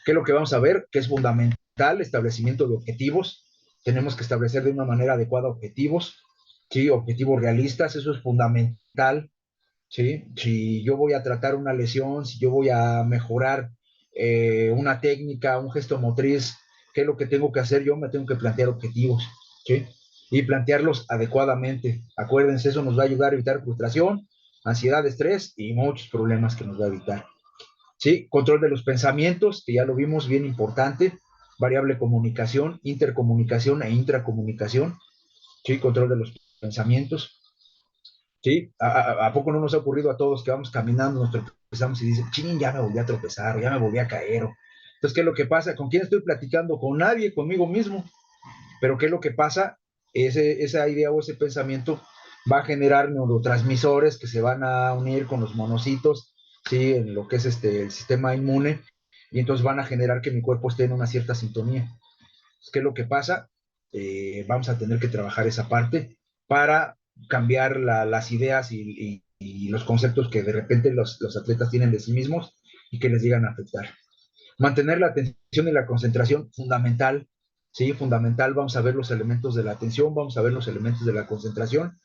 ¿Qué es lo que vamos a ver? Que es fundamental establecimiento de objetivos. Tenemos que establecer de una manera adecuada objetivos, ¿sí? Objetivos realistas, eso es fundamental, ¿sí? Si yo voy a tratar una lesión, si yo voy a mejorar una técnica, un gesto motriz, ¿qué es lo que tengo que hacer? Yo me tengo que plantear objetivos, ¿sí? Y plantearlos adecuadamente. Acuérdense, eso nos va a ayudar a evitar frustración, ansiedad, estrés y muchos problemas que nos va a evitar. ¿Sí? Control de los pensamientos, que ya lo vimos, bien importante. Variable comunicación, intercomunicación e intracomunicación. ¿Sí? Control de los pensamientos. ¿Sí? ¿A poco no nos ha ocurrido a todos que vamos caminando, nos tropezamos y dicen, ching, ya me volví a tropezar, ya me volví a caer? Entonces, ¿qué es lo que pasa? ¿Con quién estoy platicando? Con nadie, conmigo mismo. Pero ¿qué es lo que pasa? Esa idea o ese pensamiento va a generar neurotransmisores que se van a unir con los monocitos, ¿sí? En lo que es el sistema inmune, y entonces van a generar que mi cuerpo esté en una cierta sintonía. Entonces, ¿qué es lo que pasa? Vamos a tener que trabajar esa parte para cambiar las ideas y los conceptos que de repente los atletas tienen de sí mismos y que les llegan a afectar. Mantener la atención y la concentración, fundamental, ¿sí? Fundamental, vamos a ver los elementos de la atención, vamos a ver los elementos de la concentración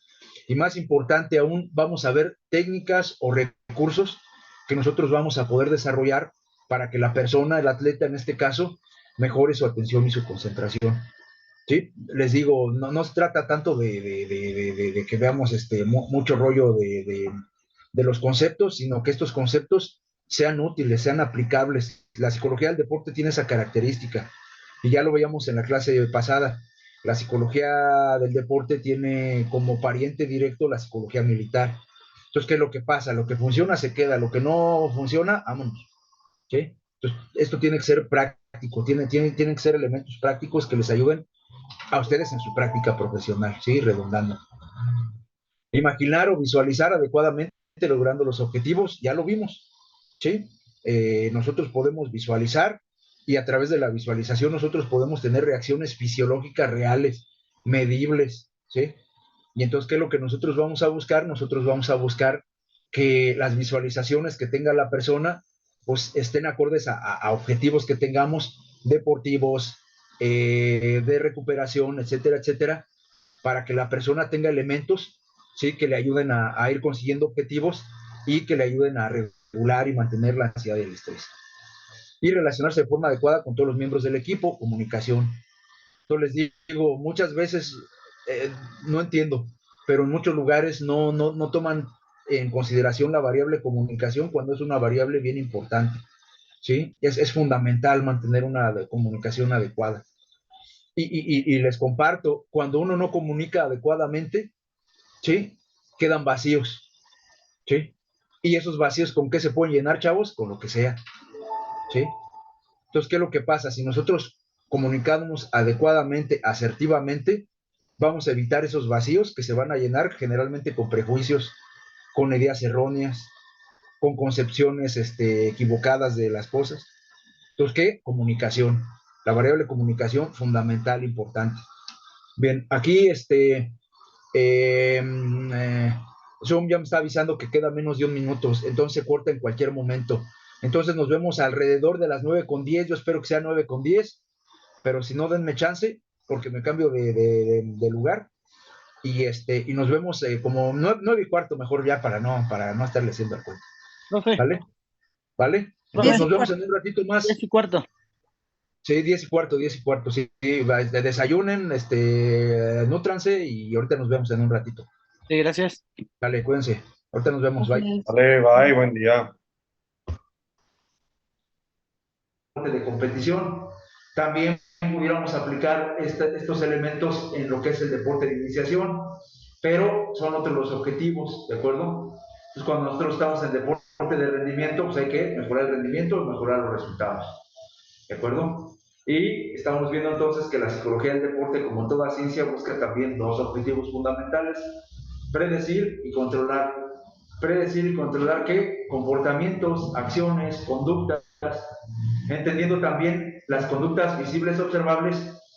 y más importante aún, vamos a ver técnicas o recursos que nosotros vamos a poder desarrollar para que la persona, el atleta en este caso, mejore su atención y su concentración. ¿Sí? Les digo, no se trata tanto de que veamos mucho rollo de los conceptos, sino que estos conceptos sean útiles, sean aplicables. La psicología del deporte tiene esa característica, y ya lo veíamos en la clase pasada. La psicología del deporte tiene como pariente directo la psicología militar. Entonces, ¿qué es lo que pasa? Lo que funciona se queda, lo que no funciona, vámonos. ¿Sí? Entonces, esto tiene que ser práctico, tienen que ser elementos prácticos que les ayuden a ustedes en su práctica profesional, ¿sí? Redundando. Imaginar o visualizar adecuadamente logrando los objetivos, ya lo vimos, ¿sí? Nosotros podemos visualizar y a través de la visualización nosotros podemos tener reacciones fisiológicas reales, medibles, ¿sí? Y entonces, ¿qué es lo que nosotros vamos a buscar? Nosotros vamos a buscar que las visualizaciones que tenga la persona pues estén acordes a objetivos que tengamos deportivos, de recuperación, etcétera, etcétera, para que la persona tenga elementos, ¿sí? Que le ayuden a ir consiguiendo objetivos y que le ayuden a regular y mantener la ansiedad y el estrés. Y relacionarse de forma adecuada con todos los miembros del equipo, comunicación. Entonces les digo, muchas veces no entiendo, pero en muchos lugares no toman en consideración la variable comunicación cuando es una variable bien importante, ¿sí? Es fundamental mantener una comunicación adecuada. Y les comparto, cuando uno no comunica adecuadamente, ¿sí? Quedan vacíos, ¿sí? Y esos vacíos, ¿con qué se pueden llenar, chavos? Con lo que sea, ¿sí? Entonces, ¿qué es lo que pasa? Si nosotros comunicamos adecuadamente, asertivamente, vamos a evitar esos vacíos que se van a llenar generalmente con prejuicios, con ideas erróneas, con concepciones equivocadas de las cosas. Entonces, ¿qué? Comunicación. La variable comunicación, fundamental, importante. Bien, aquí Zoom ya me está avisando que queda menos de un minuto, entonces se corta en cualquier momento. Entonces nos vemos alrededor de las 9:10, yo espero que sea 9:10, pero si no, denme chance, porque me cambio de lugar, y nos vemos como 9:15, mejor ya para no estarle haciendo el cuento. Profe, ¿Vale? ¿Vale? profe, Entonces nos vemos en un ratito más. 10:15. Sí, 10:15, sí, desayunen, nútranse y ahorita nos vemos en un ratito. Sí, gracias. Dale, cuídense. Ahorita nos vemos, bye. Gracias. Vale, bye, buen día. De competición. También pudiéramos aplicar estos elementos en lo que es el deporte de iniciación, pero son otros los objetivos, ¿de acuerdo? Entonces, cuando nosotros estamos en deporte de rendimiento, pues hay que mejorar el rendimiento y mejorar los resultados, ¿de acuerdo? Y estamos viendo entonces que la psicología del deporte, como toda ciencia, busca también dos objetivos fundamentales: predecir y controlar. Predecir y controlar qué? Comportamientos, acciones, conductas, entendiendo también las conductas visibles observables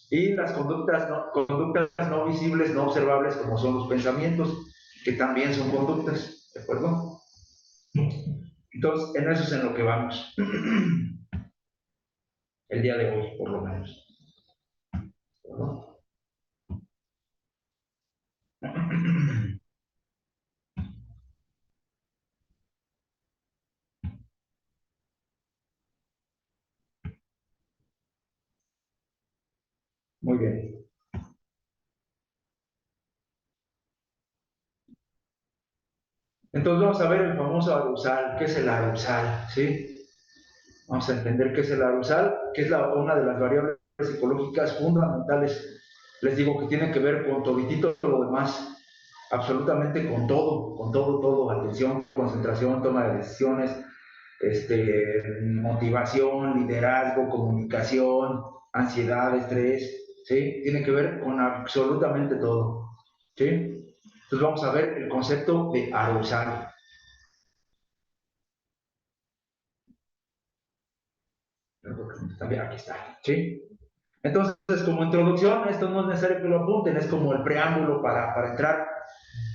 y las conductas no visibles, no observables, como son los pensamientos, que también son conductas, ¿de acuerdo? Entonces, en eso es en lo que vamos. El día de hoy, por lo menos. ¿No? Muy bien. Entonces vamos a ver el famoso arousal. ¿Qué es el arousal? ¿Sí? Vamos a entender qué es el arousal, que es una de las variables psicológicas fundamentales. Les digo que tiene que ver con toditito lo demás, absolutamente con todo, atención, concentración, toma de decisiones, motivación, liderazgo, comunicación, ansiedad, estrés, ¿sí? Tiene que ver con absolutamente todo, ¿sí? Entonces vamos a ver el concepto de arousal. Aquí está, ¿sí? Entonces, como introducción, esto no es necesario que lo apunten, es como el preámbulo para entrar.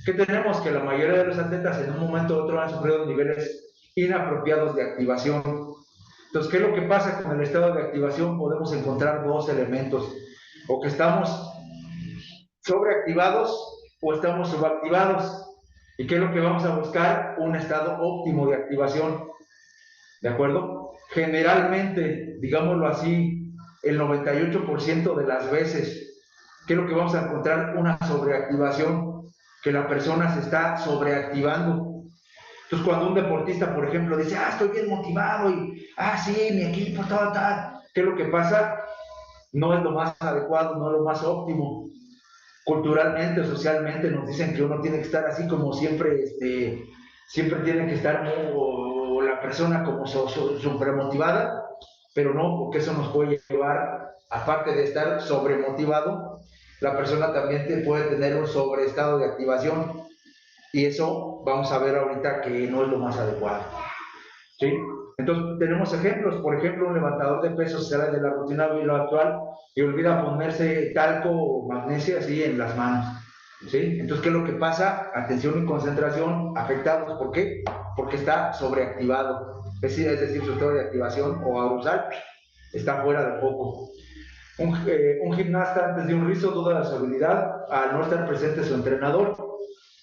¿Qué tenemos? Que la mayoría de los atletas en un momento u otro han sufrido niveles inapropiados de activación. Entonces, ¿qué es lo que pasa con el estado de activación? Podemos encontrar dos elementos: o que estamos sobreactivados o estamos subactivados. ¿Y qué es lo que vamos a buscar? Un estado óptimo de activación, ¿de acuerdo? Generalmente, digámoslo así, el 98% de las veces, ¿qué es lo que vamos a encontrar? Una sobreactivación, que la persona se está sobreactivando. Entonces, cuando un deportista, por ejemplo, dice, estoy bien motivado y, sí, mi equipo, tal, ¿qué es lo que pasa? no es lo más adecuado, no es lo más óptimo. Culturalmente, socialmente nos dicen que uno tiene que estar así como siempre, siempre tiene que estar o la persona como súper motivada, pero no, porque eso nos puede llevar, aparte de estar sobremotivado, la persona también puede tener un sobreestado de activación, y eso vamos a ver ahorita que no es lo más adecuado, ¿sí? Entonces tenemos ejemplos, por ejemplo, un levantador de pesos sale de la rutina actual y olvida ponerse talco o magnesio así en las manos, ¿sí? Entonces, ¿qué es lo que pasa? Atención y concentración afectados. ¿Por qué? Porque está sobreactivado, es decir, su estado de activación o arousal está fuera de foco. Un gimnasta antes de un rizo duda de su habilidad al no estar presente su entrenador.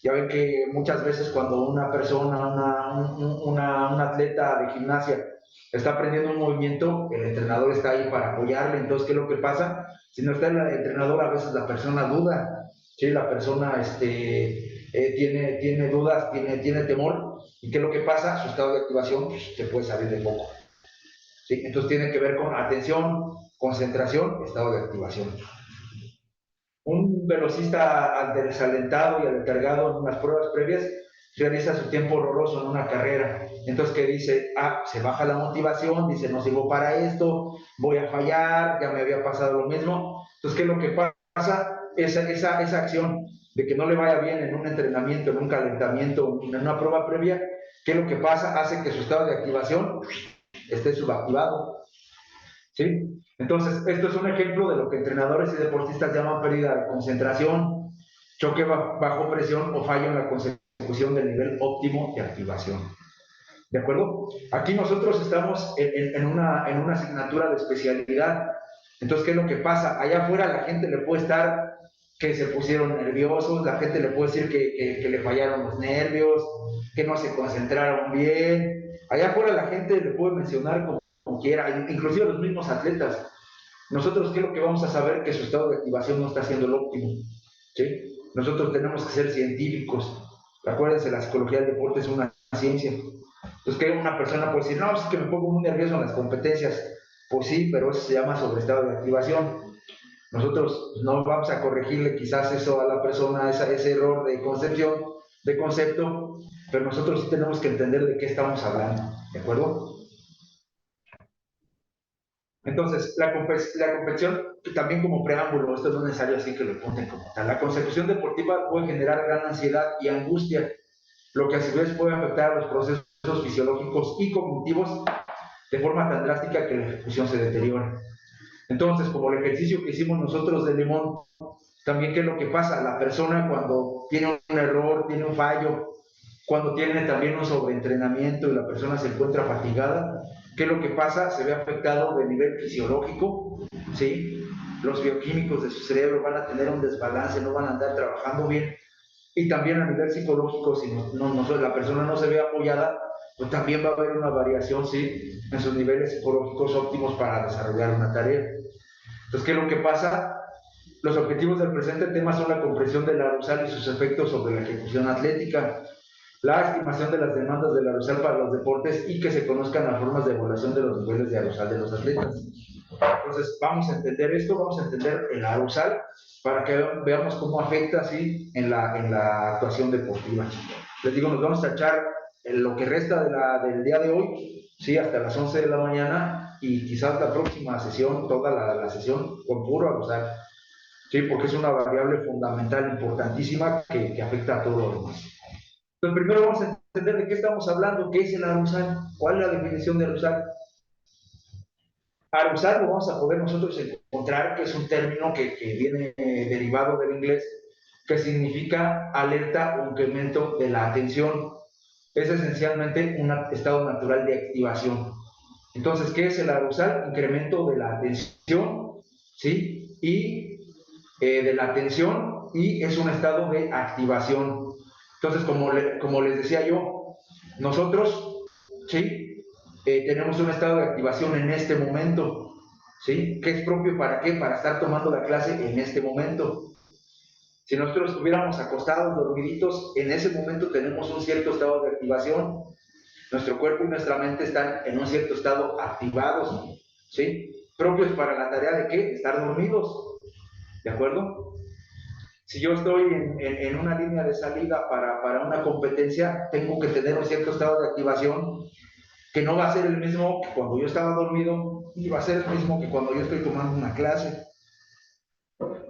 Ya ven que muchas veces cuando una persona, un atleta de gimnasia está aprendiendo un movimiento, el entrenador está ahí para apoyarle. Entonces, ¿qué es lo que pasa? Si no está el entrenador, a veces la persona duda, ¿sí? La persona tiene dudas, tiene temor. ¿Y qué es lo que pasa? Su estado de activación se puede salir de foco, ¿sí? Entonces tiene que ver con atención, concentración, estado de activación. Un velocista desalentado y aletargado en unas pruebas previas realiza su tiempo horroroso en una carrera. Entonces, ¿qué dice? Se baja la motivación, dice, no sirvo para esto, voy a fallar, ya me había pasado lo mismo. Entonces, ¿qué es lo que pasa? Esa acción de que no le vaya bien en un entrenamiento, en un calentamiento, en una prueba previa, ¿qué es lo que pasa? Hace que su estado de activación esté subactivado, ¿sí? Entonces, esto es un ejemplo de lo que entrenadores y deportistas llaman pérdida de concentración, choque bajo presión o fallo en la consecución del nivel óptimo de activación. ¿De acuerdo? Aquí nosotros estamos en una asignatura de especialidad. Entonces, ¿qué es lo que pasa? Allá afuera la gente le puede estar que se pusieron nerviosos, la gente le puede decir que le fallaron los nervios, que no se concentraron bien. Allá afuera la gente le puede mencionar como quiera, inclusive los mismos atletas. Nosotros, ¿qué es lo que vamos a saber? Que su estado de activación no está siendo el óptimo, ¿sí? Nosotros tenemos que ser científicos. Acuérdense, la psicología del deporte es una ciencia. Entonces, que una persona puede decir, no, es que me pongo muy nervioso en las competencias. Pues sí, pero eso se llama sobreestado de activación. Nosotros no vamos a corregirle quizás eso a la persona, ese error de concepción, de concepto, pero nosotros sí tenemos que entender de qué estamos hablando, ¿de acuerdo? Entonces, la competición, también como preámbulo, esto no es necesario así que lo pongan como tal. La consecución deportiva puede generar gran ansiedad y angustia, lo que a su vez puede afectar a los procesos fisiológicos y cognitivos de forma tan drástica que la ejecución se deteriora. Entonces, como el ejercicio que hicimos nosotros de limón, también qué es lo que pasa, la persona cuando tiene un error, tiene un fallo, cuando tiene también un sobreentrenamiento y la persona se encuentra fatigada, ¿qué es lo que pasa? Se ve afectado de nivel fisiológico, ¿sí? Los bioquímicos de su cerebro van a tener un desbalance, no van a andar trabajando bien, y también a nivel psicológico, si la persona no se ve apoyada, pues también va a haber una variación, ¿sí? En sus niveles psicológicos óptimos para desarrollar una tarea. Entonces, ¿qué es lo que pasa? Los objetivos del presente tema son la comprensión del arousal y sus efectos sobre la ejecución atlética, la estimación de las demandas del arousal para los deportes y que se conozcan las formas de evaluación de los niveles de arousal de los atletas. Entonces, vamos a entender esto, vamos a entender el arousal para que veamos cómo afecta así en la actuación deportiva. Les digo, nos vamos a echar lo que resta del día de hoy, ¿sí? Hasta las 11 de la mañana y quizás la próxima sesión, toda la sesión con puro arousal, ¿sí? Porque es una variable fundamental, importantísima, que afecta a todo lo demás. Entonces, primero vamos a entender de qué estamos hablando, qué es el arousal, cuál es la definición de arousal. Arousal lo vamos a poder nosotros encontrar, que es un término que viene derivado del inglés, que significa alerta o incremento de la atención. Es esencialmente un estado natural de activación. Entonces, ¿qué es el arousal? Incremento de la atención, ¿sí? Y de la atención, y es un estado de activación. Entonces, como les decía yo, nosotros, ¿sí? Tenemos un estado de activación en este momento, ¿sí? ¿Qué es propio para qué? Para estar tomando la clase en este momento. Si nosotros estuviéramos acostados, dormiditos, en ese momento tenemos un cierto estado de activación. Nuestro cuerpo y nuestra mente están en un cierto estado activados, ¿sí? propios para la tarea de ¿qué? Estar dormidos, ¿de acuerdo? Si yo estoy en una línea de salida para una competencia, tengo que tener un cierto estado de activación que no va a ser el mismo que cuando yo estaba dormido, ni va a ser el mismo que cuando yo estoy tomando una clase.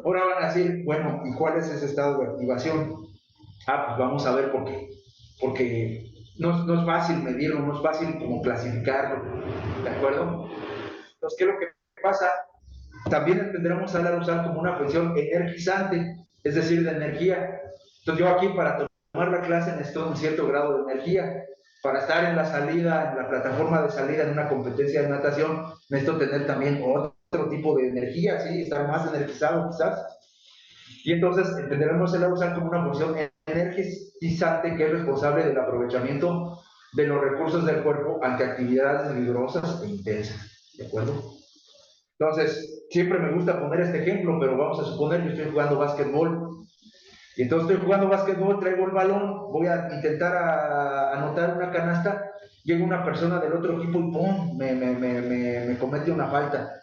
Ahora van a decir, bueno, ¿y cuál es ese estado de activación? Pues vamos a ver por qué. Porque no es fácil medirlo, no es fácil como clasificarlo, ¿de acuerdo? Entonces, ¿qué es lo que pasa? También tendremos a la usar como una función energizante, es decir, de energía. Entonces, yo aquí para tomar la clase necesito un cierto grado de energía. Para estar en la salida, en la plataforma de salida en una competencia de natación, necesito tener también otro tipo de energía, ¿sí? Estar más energizado quizás. Y entonces entenderemos el usar como una función energizante que es responsable del aprovechamiento de los recursos del cuerpo ante actividades vigorosas e intensas, ¿de acuerdo? Entonces, siempre me gusta poner este ejemplo, pero vamos a suponer que estoy jugando básquetbol. Y entonces estoy jugando básquetbol, traigo el balón, voy a intentar anotar una canasta, llega una persona del otro equipo y ¡pum! Me comete una falta.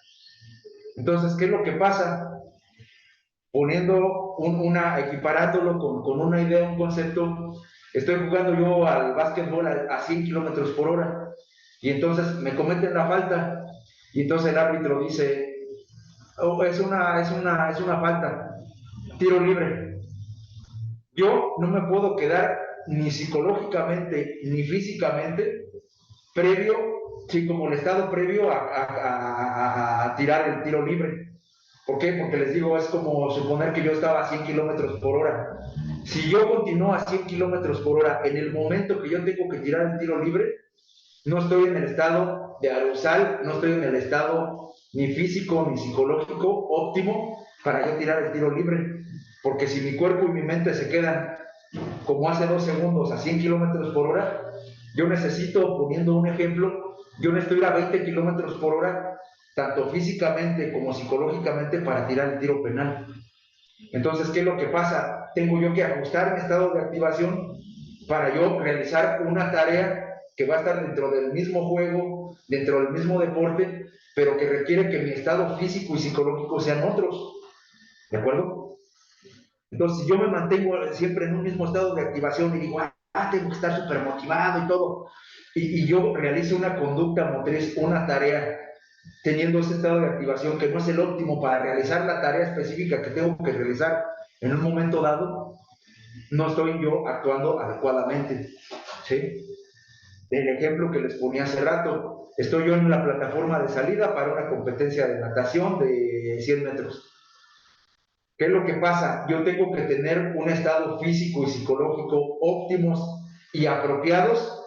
Entonces, ¿qué es lo que pasa? Equiparándolo con una idea, un concepto, estoy jugando yo al básquetbol a 100 kilómetros por hora y entonces me cometen la falta y entonces el árbitro dice, oh, es una falta, tiro libre. Yo no me puedo quedar ni psicológicamente ni físicamente previo, sí, como el estado previo a tirar el tiro libre. ¿Por qué? Porque les digo, es como suponer que yo estaba a 100 kilómetros por hora. Si yo continúo a 100 kilómetros por hora en el momento que yo tengo que tirar el tiro libre, no estoy en el estado de arousal, no estoy en el estado ni físico ni psicológico óptimo para yo tirar el tiro libre. Porque si mi cuerpo y mi mente se quedan como hace 2 segundos a 100 kilómetros por hora, yo necesito, poniendo un ejemplo, yo necesito ir a 20 kilómetros por hora, tanto físicamente como psicológicamente, para tirar el tiro penal. Entonces, ¿qué es lo que pasa? Tengo yo que ajustar mi estado de activación para yo realizar una tarea que va a estar dentro del mismo juego, dentro del mismo deporte, pero que requiere que mi estado físico y psicológico sean otros. ¿De acuerdo? Entonces, si yo me mantengo siempre en un mismo estado de activación y digo, tengo que estar súper motivado y todo, y yo realizo una conducta motriz, una tarea, teniendo ese estado de activación que no es el óptimo para realizar la tarea específica que tengo que realizar en un momento dado, no estoy yo actuando adecuadamente, ¿sí? El ejemplo que les ponía hace rato, estoy yo en la plataforma de salida para una competencia de natación de 100 metros. ¿Qué es lo que pasa? Yo tengo que tener un estado físico y psicológico óptimos y apropiados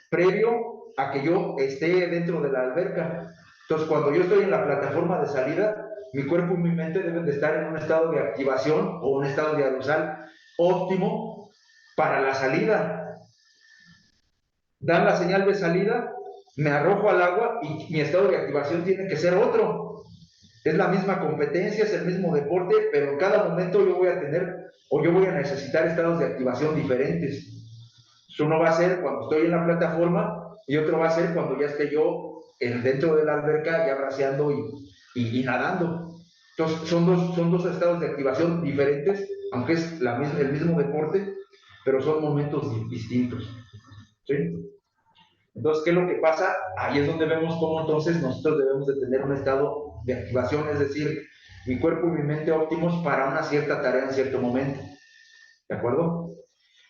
previo a que yo esté dentro de la alberca. Entonces, cuando yo estoy en la plataforma de salida, mi cuerpo y mi mente deben de estar en un estado de activación o un estado de arousal óptimo para la salida. Dan la señal de salida, me arrojo al agua y mi estado de activación tiene que ser otro. Es la misma competencia, es el mismo deporte, pero en cada momento yo voy a tener o yo voy a necesitar estados de activación diferentes. Uno va a ser cuando estoy en la plataforma y otro va a ser cuando ya esté yo dentro de la alberca ya braceando y nadando. Entonces son dos estados de activación diferentes, aunque es el mismo deporte, pero son momentos distintos. ¿Sí? Entonces, ¿qué es lo que pasa? Ahí es donde vemos cómo entonces nosotros debemos de tener un estado de activación, es decir, mi cuerpo y mi mente óptimos para una cierta tarea en cierto momento. ¿De acuerdo?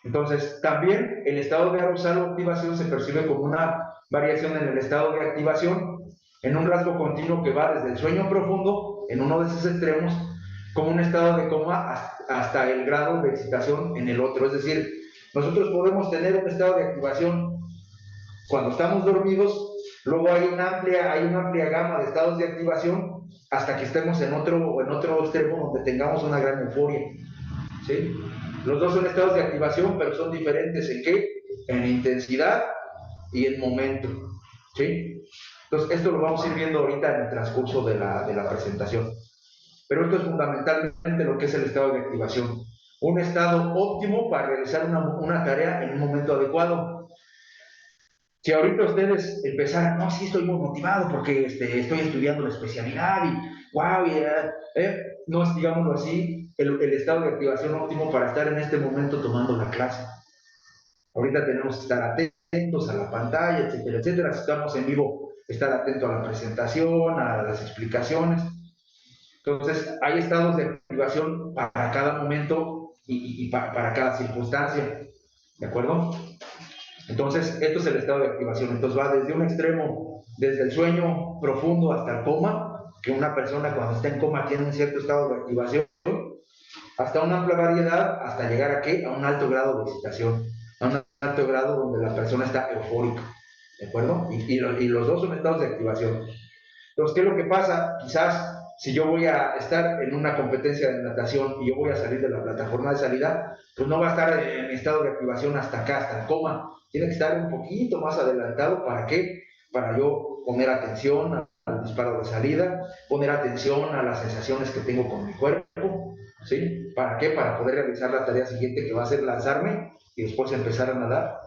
Entonces, también el estado de arousal o activación se percibe como una variación en el estado de activación, en un rasgo continuo que va desde el sueño profundo, en uno de esos extremos, como un estado de coma hasta el grado de excitación en el otro. Es decir, nosotros podemos tener un estado de activación cuando estamos dormidos, luego hay una amplia gama de estados de activación hasta que estemos en otro extremo donde tengamos una gran euforia. ¿Sí? Los dos son estados de activación, pero son diferentes ¿en qué? En intensidad y en momento. ¿Sí? Entonces, esto lo vamos a ir viendo ahorita en el transcurso de la presentación. Pero esto es fundamentalmente lo que es el estado de activación. Un estado óptimo para realizar una tarea en un momento adecuado. Si ahorita ustedes empezaran, no, sí estoy muy motivado porque estoy estudiando la especialidad y wow, no es, digámoslo así, el estado de activación óptimo para estar en este momento tomando la clase. Ahorita tenemos que estar atentos a la pantalla, etcétera, etcétera. Si estamos en vivo, estar atento a la presentación, a las explicaciones. Entonces, hay estados de activación para cada momento y para cada circunstancia. ¿De acuerdo? Entonces, esto es el estado de activación. Entonces, va desde un extremo, desde el sueño profundo hasta el coma, que una persona cuando está en coma tiene un cierto estado de activación, hasta una amplia variedad, hasta llegar a ¿qué? A un alto grado de excitación, a un alto grado donde la persona está eufórica. ¿De acuerdo? Y los dos son estados de activación. Entonces, ¿qué es lo que pasa? Quizás si yo voy a estar en una competencia de natación y yo voy a salir de la plataforma de salida, pues no va a estar en estado de activación hasta acá, hasta el coma. Tiene que estar un poquito más adelantado. ¿Para qué? Para yo poner atención al disparo de salida, poner atención a las sensaciones que tengo con mi cuerpo, ¿sí? ¿Para qué? Para poder realizar la tarea siguiente, que va a ser lanzarme y después empezar a nadar.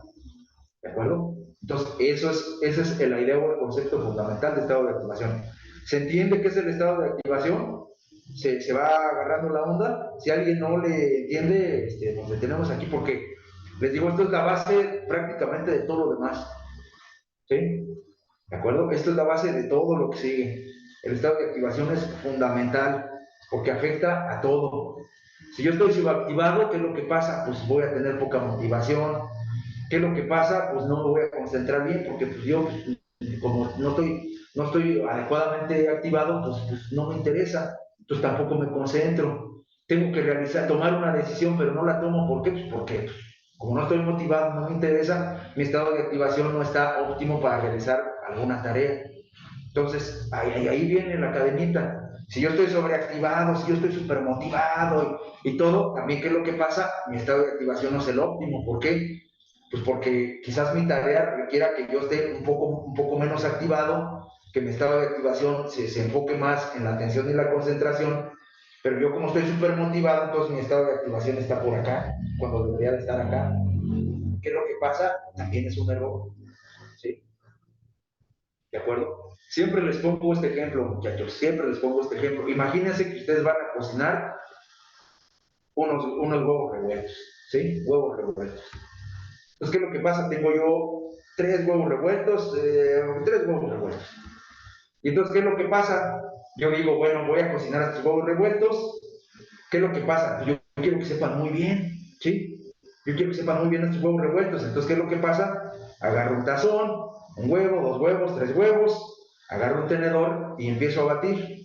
¿De acuerdo? Entonces, esa es la idea o el concepto fundamental de estado de activación. ¿Se entiende qué es el estado de activación? ¿Se va agarrando la onda? Si alguien no le entiende, nos detenemos aquí porque, les digo, esto es la base prácticamente de todo lo demás. ¿Sí? ¿De acuerdo? Esto es la base de todo lo que sigue. El estado de activación es fundamental porque afecta a todo. Si yo estoy subactivado, ¿qué es lo que pasa? Pues voy a tener poca motivación. ¿Qué es lo que pasa? Pues no me voy a concentrar bien porque pues yo, como no estoy adecuadamente activado, pues no me interesa, entonces tampoco me concentro. Tengo que tomar una decisión, pero no la tomo. ¿Por qué? Pues porque como no estoy motivado, no me interesa, mi estado de activación no está óptimo para realizar alguna tarea. Entonces, ahí viene la cadenita. Si yo estoy sobreactivado, si yo estoy súper motivado y todo, también, ¿qué es lo que pasa? Mi estado de activación no es el óptimo. ¿Por qué? Pues porque quizás mi tarea requiera que yo esté un poco menos activado, que mi estado de activación se enfoque más en la atención y la concentración, pero yo como estoy súper motivado, entonces mi estado de activación está por acá, cuando debería de estar acá. ¿Qué es lo que pasa? También es un error, ¿sí? ¿De acuerdo? Siempre les pongo este ejemplo, muchachos, siempre les pongo este ejemplo. Imagínense que ustedes van a cocinar unos huevos revueltos, ¿sí? Huevos revueltos. Entonces, ¿qué es lo que pasa? Tengo yo 3 huevos revueltos, 3 huevos revueltos. Y entonces, ¿qué es lo que pasa? Yo digo, bueno, voy a cocinar estos huevos revueltos. ¿Qué es lo que pasa? Yo quiero que sepan muy bien, ¿sí? Yo quiero que sepan muy bien estos huevos revueltos. Entonces, ¿qué es lo que pasa? Agarro un tazón, un huevo, 2 huevos, 3 huevos, agarro un tenedor y empiezo a batir.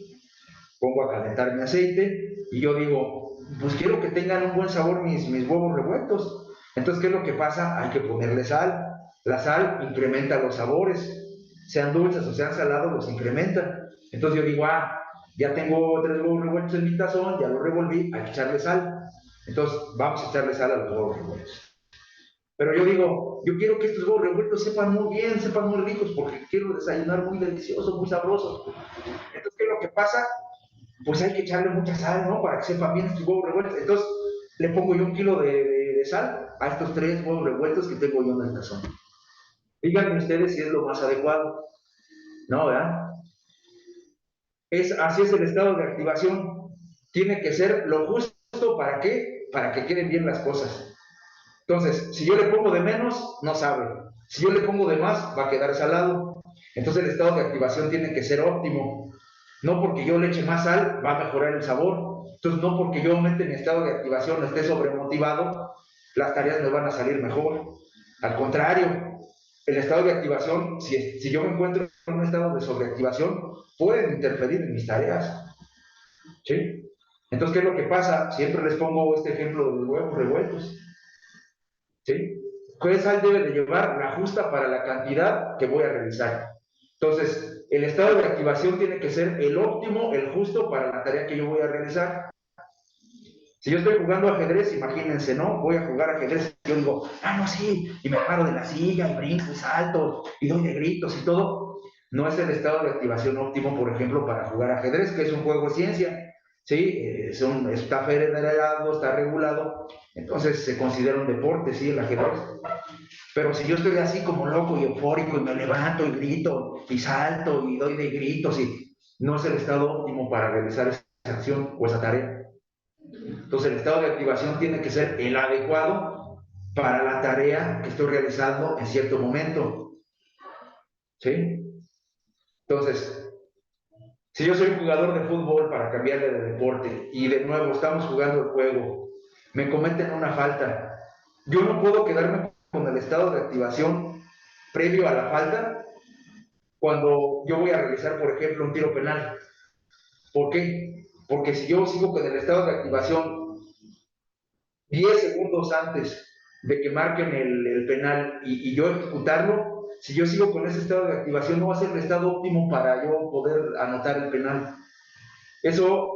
Pongo a calentar mi aceite y yo digo, pues quiero que tengan un buen sabor mis huevos revueltos. Entonces, ¿qué es lo que pasa? Hay que ponerle sal. La sal incrementa los sabores, sean dulces o sean salados, los incrementa. Entonces yo digo, ya tengo 3 huevos revueltos en mi tazón, ya los revolví, hay que echarle sal. Entonces, vamos a echarle sal a los huevos revueltos. Pero yo digo, yo quiero que estos huevos revueltos sepan muy bien, sepan muy ricos, porque quiero desayunar muy delicioso, muy sabroso. Entonces, ¿qué es lo que pasa? Pues hay que echarle mucha sal, ¿no? Para que sepan bien estos huevos revueltos. Entonces, le pongo yo 1 kilo de sal a estos 3 huevos revueltos que tengo yo en el tazón. Díganme ustedes si es lo más adecuado. No, ¿verdad? Así es el estado de activación. Tiene que ser lo justo, ¿para qué? Para que queden bien las cosas. Entonces, si yo le pongo de menos, no sabe. Si yo le pongo de más, va a quedar salado. Entonces, el estado de activación tiene que ser óptimo. No porque yo le eche más sal, va a mejorar el sabor. Entonces, no porque yo aumente mi estado de activación, esté sobremotivado, las tareas me van a salir mejor. Al contrario, el estado de activación, si yo me encuentro en un estado de sobreactivación, pueden interferir en mis tareas. ¿Sí? Entonces, ¿qué es lo que pasa? Siempre les pongo este ejemplo de los huevos revueltos. ¿Sí? ¿Qué sal debe de llevar? La justa para la cantidad que voy a realizar. Entonces, el estado de activación tiene que ser el óptimo, el justo para la tarea que yo voy a realizar. Si yo estoy jugando ajedrez, imagínense, ¿no? Voy a jugar ajedrez, yo digo, no, sí, y me paro de la silla, y brinco, y salto, y doy de gritos y todo. No es el estado de activación óptimo, por ejemplo, para jugar ajedrez, que es un juego de ciencia. ¿sí? Está federado, está regulado, entonces se considera un deporte, ¿sí? El ajedrez. Pero si yo estoy así como loco y eufórico y me levanto y grito y salto y doy de gritos y no es el estado óptimo para realizar esa acción o esa tarea. Entonces el estado de activación tiene que ser el adecuado para la tarea que estoy realizando en cierto momento, ¿sí? Entonces, si yo soy un jugador de fútbol para cambiarle de deporte y de nuevo estamos jugando el juego, me cometen una falta, yo no puedo quedarme con el estado de activación previo a la falta cuando yo voy a realizar, por ejemplo, un tiro penal. ¿Por qué? Porque si yo sigo con el estado de activación 10 segundos antes de que marquen el penal y yo ejecutarlo, si yo sigo con ese estado de activación, no va a ser el estado óptimo para yo poder anotar el penal. Eso,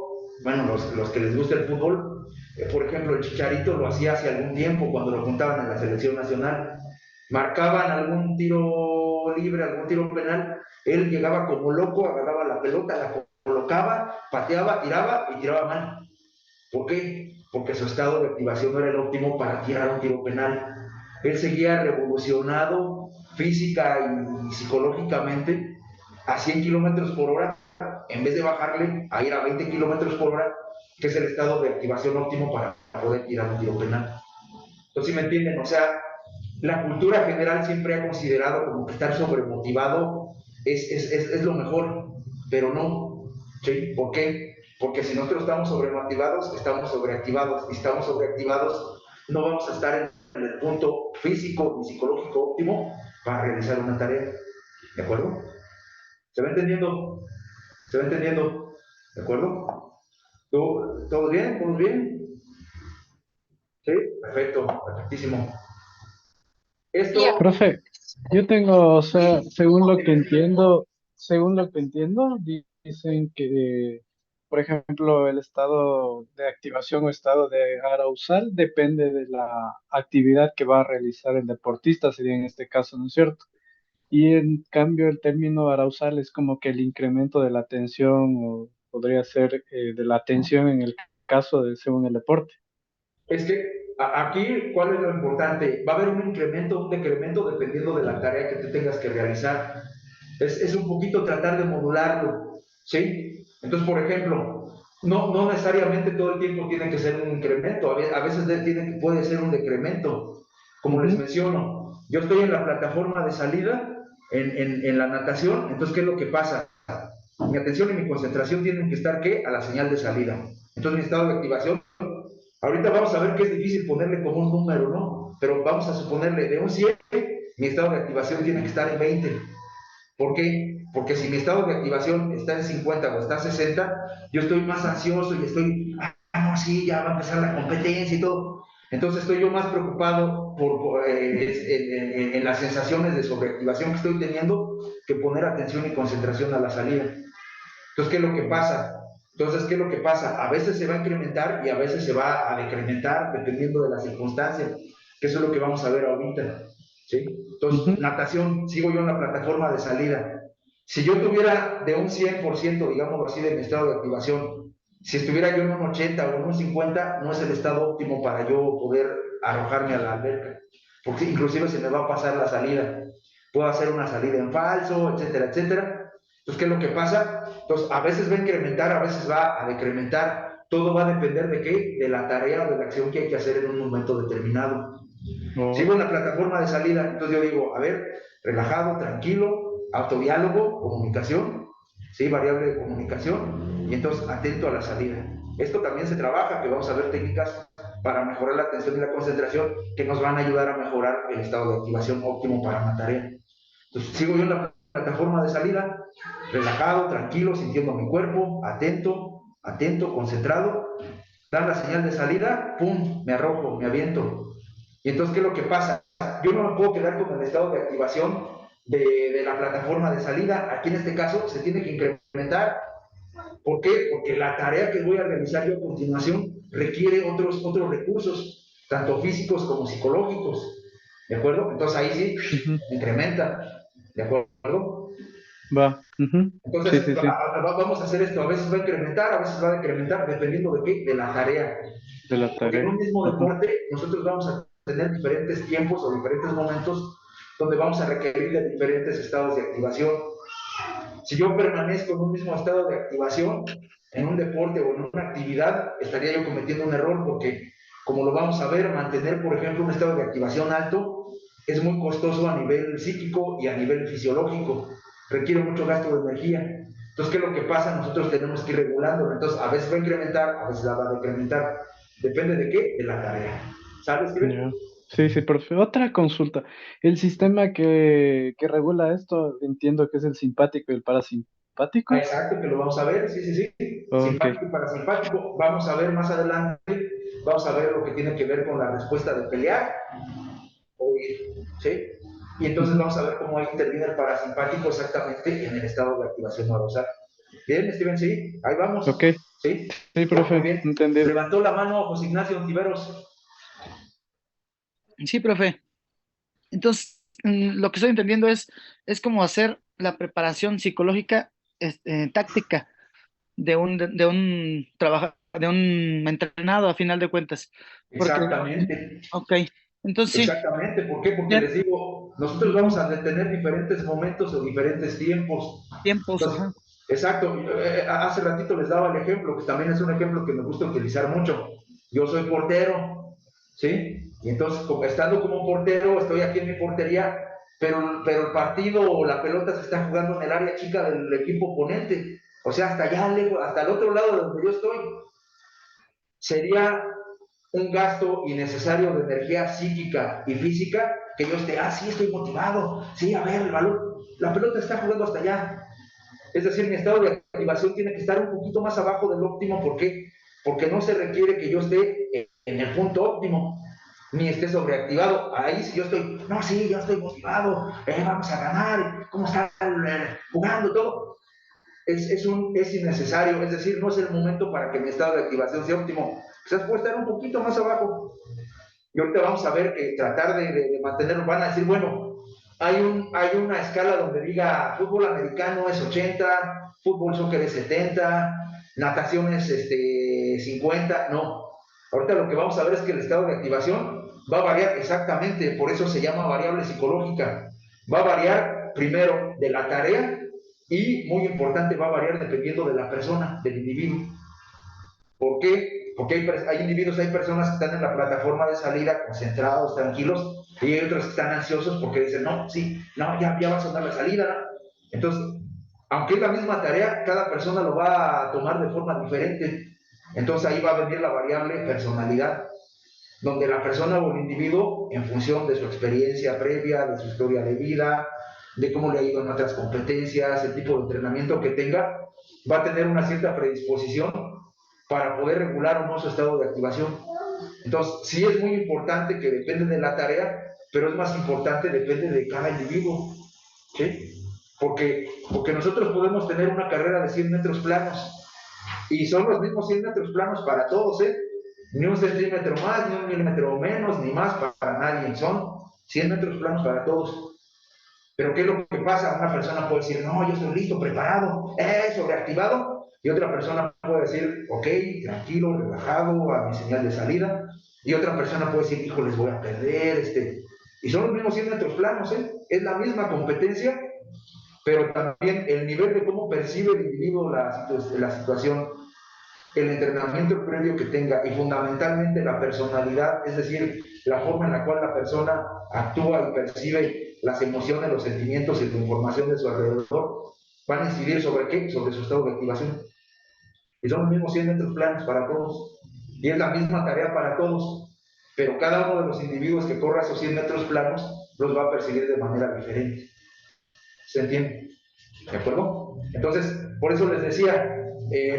bueno, los que les gusta el fútbol, por ejemplo, el Chicharito lo hacía hace algún tiempo cuando lo juntaban en la selección nacional. Marcaban algún tiro libre, algún tiro penal, él llegaba como loco, agarraba la pelota, la colocaba, pateaba, tiraba y tiraba mal. ¿Por qué? Porque su estado de activación no era el óptimo para tirar un tiro penal. Él seguía revolucionado física y psicológicamente a 100 kilómetros por hora en vez de bajarle a ir a 20 kilómetros por hora, que es el estado de activación óptimo para poder tirar un tiro penal. Entonces, ¿sí me entienden? O sea, la cultura general siempre ha considerado como que estar sobremotivado es lo mejor, pero no. ¿Sí? ¿Por qué? Porque si nosotros estamos sobremotivados, estamos sobreactivados. Y estamos sobreactivados, no vamos a estar en el punto físico y psicológico óptimo para realizar una tarea. ¿De acuerdo? ¿Se va entendiendo? ¿Se va entendiendo? ¿De acuerdo? ¿Todo bien? ¿Todo bien? ¿Sí? Perfecto, perfectísimo. Esto, Profe, yo tengo, o sea, según lo que entiendo, dicen que, por ejemplo, el estado de activación o estado de arousal depende de la actividad que va a realizar el deportista, sería en este caso, ¿no es cierto? Y en cambio el término arousal es como que el incremento de la tensión o podría ser de la tensión en el caso de según el deporte. es que aquí, ¿cuál es lo importante? Va a haber un incremento, un decremento dependiendo de la tarea que tú tengas que realizar. Es un poquito tratar de modularlo, ¿sí? Entonces, por ejemplo, no necesariamente todo el tiempo tiene que ser un incremento, a veces puede ser un decremento. Como les menciono, yo estoy en la plataforma de salida en la natación, entonces, ¿qué es lo que pasa? Mi atención y mi concentración tienen que estar, ¿qué? A la señal de salida. Entonces, mi estado de activación, ahorita vamos a ver que es difícil ponerle como un número, ¿no? Pero vamos a suponerle de un 100, mi estado de activación tiene que estar en 20. ¿Por qué? Porque si mi estado de activación está en 50 o está en 60, yo estoy más ansioso y estoy, no, sí, ya va a empezar la competencia y todo. Entonces estoy yo más preocupado en las sensaciones de sobreactivación que estoy teniendo que poner atención y concentración a la salida. Entonces, ¿qué es lo que pasa? ¿Qué es lo que pasa? A veces se va a incrementar y a veces se va a decrementar dependiendo de las circunstancias, que eso es lo que vamos a ver ahorita. ¿Sí? Entonces, natación, sigo yo en la plataforma de salida. Si yo tuviera de un 100%, digamos así, de mi estado de activación, si estuviera yo en un 80 o en un 50, no es el estado óptimo para yo poder arrojarme a la alberca, porque inclusive se me va a pasar la salida. Puedo hacer una salida en falso, etcétera, etcétera. Entonces, ¿qué es lo que pasa? Entonces, a veces va a incrementar, a veces va a decrementar. Todo va a depender de qué, de la tarea o de la acción que hay que hacer en un momento determinado. Sigo en la plataforma de salida, entonces yo digo, a ver, relajado, tranquilo, autodiálogo, comunicación, ¿sí? Variable de comunicación, y entonces atento a la salida. Esto también se trabaja, que vamos a ver técnicas para mejorar la atención y la concentración que nos van a ayudar a mejorar el estado de activación óptimo para una tarea. Entonces sigo yo en la plataforma de salida, relajado, tranquilo, sintiendo mi cuerpo, atento, concentrado, dan la señal de salida, ¡pum!, me arrojo, me aviento. Y entonces, ¿qué es lo que pasa? Yo no me puedo quedar con el estado de activación de la plataforma de salida. Aquí en este caso se tiene que incrementar. ¿Por qué? Porque la tarea que voy a realizar yo a continuación requiere otros recursos, tanto físicos como psicológicos. ¿De acuerdo? Entonces ahí sí, incrementa. ¿De acuerdo? Va. Ujú. Sí, Entonces, sí, sí. vamos a hacer esto, a veces va a incrementar, a veces va a decrementar, dependiendo de qué, de la tarea. De la Porque en tarea. un mismo Ujú. deporte nosotros vamos a tener diferentes tiempos o diferentes momentos donde vamos a requerir de diferentes estados de activación. Si yo permanezco en un mismo estado de activación, en un deporte o en una actividad, estaría yo cometiendo un error porque, como lo vamos a ver, mantener, por ejemplo, un estado de activación alto es muy costoso a nivel psíquico y a nivel fisiológico. Requiere mucho gasto de energía. Entonces, ¿qué es lo que pasa? Nosotros tenemos que ir regulándolo. Entonces, a veces va a incrementar, a veces la va a decrementar. Depende de qué, de la tarea. ¿Sabes, Steven? Ya. Sí, sí, profe. Otra consulta. El sistema que regula esto, entiendo que es el simpático y el Ah, parasimpático. exacto, que lo vamos a ver, sí, sí, sí. Ok, Simpático y parasimpático. Vamos a ver más adelante, vamos a ver lo que tiene que ver con la respuesta de pelear o huir, ¿sí? Y entonces ujú, vamos a ver cómo ahí interviene el parasimpático exactamente en el estado de activación nerviosa. Bien, Steven, sí, ahí vamos, ok. ¿sí? Sí, Muy profe, bien. entendido. Levantó la mano José Ignacio Tiveros. Sí, profe. Entonces, lo que estoy entendiendo es como hacer la preparación psicológica, táctica de un de un entrenado a final de cuentas. Porque, Exactamente, ok, entonces sí, exactamente. ¿Por qué? Porque ya, les digo, nosotros vamos ujú, a tener diferentes momentos o diferentes tiempos. tiempos, Entonces, ajá. exacto, hace ratito les daba el ejemplo, que también es un ejemplo que me gusta utilizar mucho. Yo soy portero, ¿sí? Y entonces, estando como portero, estoy aquí en mi portería, pero el partido o la pelota se está jugando en el área chica del equipo oponente. O sea, hasta allá, hasta el otro lado de donde yo estoy. Sería un gasto innecesario de energía psíquica y física que yo esté, sí, estoy motivado, sí, a ver, el balón, la pelota está jugando hasta allá. Es decir, mi estado de activación tiene que estar un poquito más abajo del óptimo. ¿Por qué? Porque no se requiere que yo esté en el punto óptimo, ni esté sobreactivado. Ahí si yo estoy, no, sí, yo estoy motivado, vamos a ganar, ¿cómo están jugando todo? Es innecesario, es decir, no es el momento para que mi estado de activación sea óptimo. Quizás puede estar un poquito más abajo. Y ahorita vamos a ver que tratar de mantenerlo, van a decir, bueno, hay una escala donde diga fútbol americano es 80, fútbol soccer es 70, natación es 50, no. Ahorita lo que vamos a ver es que el estado de activación va a variar exactamente, por eso se llama variable psicológica. Va a variar primero de la tarea y, muy importante, va a variar dependiendo de la persona, del individuo. ¿Por qué? Porque hay individuos, hay personas que están en la plataforma de salida concentrados, tranquilos, y hay otros que están ansiosos porque dicen, no, sí, no, ya va a sonar la salida, ¿no? Entonces, aunque es la misma tarea, cada persona lo va a tomar de forma diferente. Entonces ahí va a venir la variable personalidad, donde la persona o el individuo, en función de su experiencia previa, de su historia de vida, de cómo le ha ido en otras competencias, el tipo de entrenamiento que tenga, va a tener una cierta predisposición para poder regular o no su estado de activación. Entonces, sí es muy importante que depende de la tarea, pero es más importante depende de cada individuo, ¿sí? Porque nosotros podemos tener una carrera de 100 metros planos y son los mismos 100 metros planos para todos, ¿eh? Ni un centímetro más, ni un milímetro menos, ni más para nadie. Son 100 metros planos para todos. Pero ¿qué es lo que pasa? Una persona puede decir, no, yo estoy listo, preparado, sobreactivado. Y otra persona puede decir, ok, tranquilo, relajado, a mi señal de salida. Y otra persona puede decir, hijo, les voy a perder. Y son los mismos 100 metros planos, ¿eh? Es la misma competencia, pero también el nivel de cómo percibe el individuo la situación, el entrenamiento previo que tenga y fundamentalmente la personalidad, es decir, la forma en la cual la persona actúa y percibe las emociones, los sentimientos y la información de su alrededor, van a incidir sobre qué, sobre su estado de activación. Y son los mismos 100 metros planos para todos. Y es la misma tarea para todos. Pero cada uno de los individuos que corra esos 100 metros planos los va a percibir de manera diferente. ¿Se entiende? ¿De acuerdo? Entonces, por eso les decía,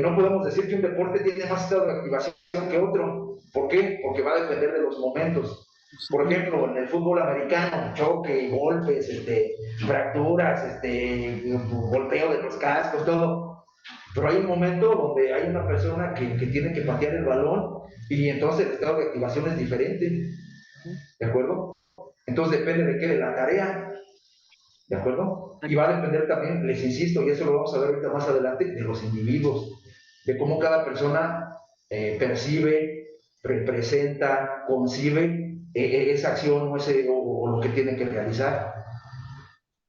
no podemos decir que un deporte tiene más estado de activación que otro. ¿Por qué? Porque va a depender de los momentos. Por Ujú. ejemplo, en el fútbol americano, choque, golpes, fracturas, golpeo de los cascos, todo. Pero hay un momento donde hay una persona que tiene que patear el balón y entonces el estado de activación es diferente. ¿De acuerdo? Entonces depende de qué, de la tarea. ¿de acuerdo? Y va a depender también, les insisto, y eso lo vamos a ver ahorita más adelante, de los individuos, de cómo cada persona percibe, representa, concibe esa acción o lo que tiene que realizar.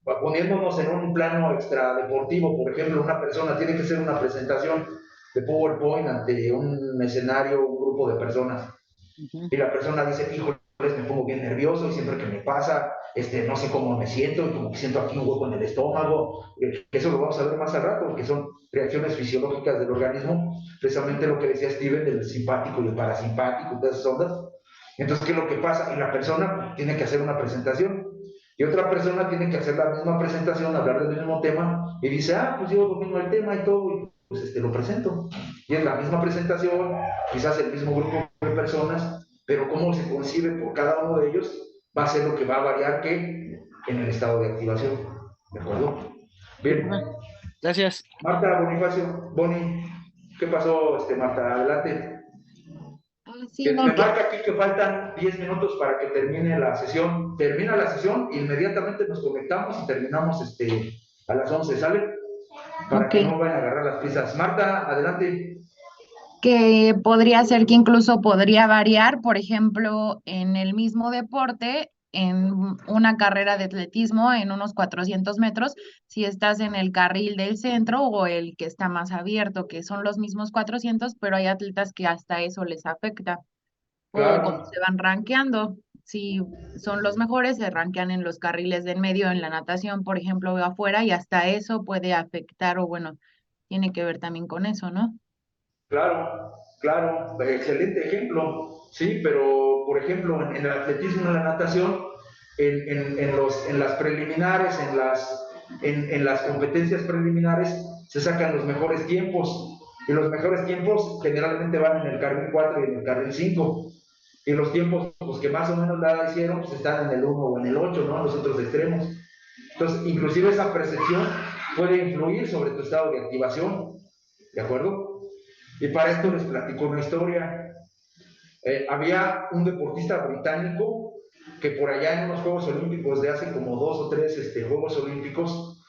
Poniéndonos en un plano extradeportivo, por ejemplo, una persona tiene que hacer una presentación de PowerPoint ante un escenario, un grupo de personas, y la persona dice, híjole, me pongo bien nervioso y siempre que me pasa, no sé cómo me siento, y como que siento aquí un hueco en el estómago, eso lo vamos a ver más al rato, que son reacciones fisiológicas del organismo, precisamente lo que decía Steven del simpático y el parasimpático, todas esas ondas. Entonces, ¿qué es lo que pasa? Y la persona tiene que hacer una presentación, y otra persona tiene que hacer la misma presentación, hablar del mismo tema, y dice, pues yo domino el tema y todo, y pues lo presento. Y es la misma presentación, quizás el mismo grupo de personas, pero cómo se concibe por cada uno de ellos va a ser lo que va a variar que en el estado de activación. ¿De acuerdo? Bien. Gracias. Marta, Bonifacio, Boni, ¿qué pasó, Marta? Adelante. Sí, no, Me marca aquí que faltan 10 minutos para que termine la sesión. Termina la sesión, inmediatamente nos conectamos y terminamos a las 11, ¿sale? Para que no vayan a agarrar las prisas. Marta, adelante. que podría ser que incluso podría variar, por ejemplo, en el mismo deporte, en una carrera de atletismo en unos 400 metros, si estás en el carril del centro o el que está más abierto, que son los mismos 400, pero hay atletas que hasta eso les afecta, o Claro. como se van rankeando. Si son los mejores, se rankean en los carriles del medio, en la natación, por ejemplo, o afuera, y hasta eso puede afectar, o bueno, tiene que ver también con eso, ¿no? Claro, claro, excelente ejemplo, sí, pero por ejemplo en el atletismo, en la natación, en las preliminares, en las competencias preliminares, se sacan los mejores tiempos, y los mejores tiempos generalmente van en el carril 4 y en el carril 5, y los tiempos pues, que más o menos la hicieron pues, están en el 1 o en el 8, ¿no? En los otros extremos. Entonces, inclusive esa percepción puede influir sobre tu estado de activación, ¿de acuerdo? Y para esto les platico una historia. Había un deportista británico que por allá en unos Juegos Olímpicos de hace como 2 o 3 Juegos Olímpicos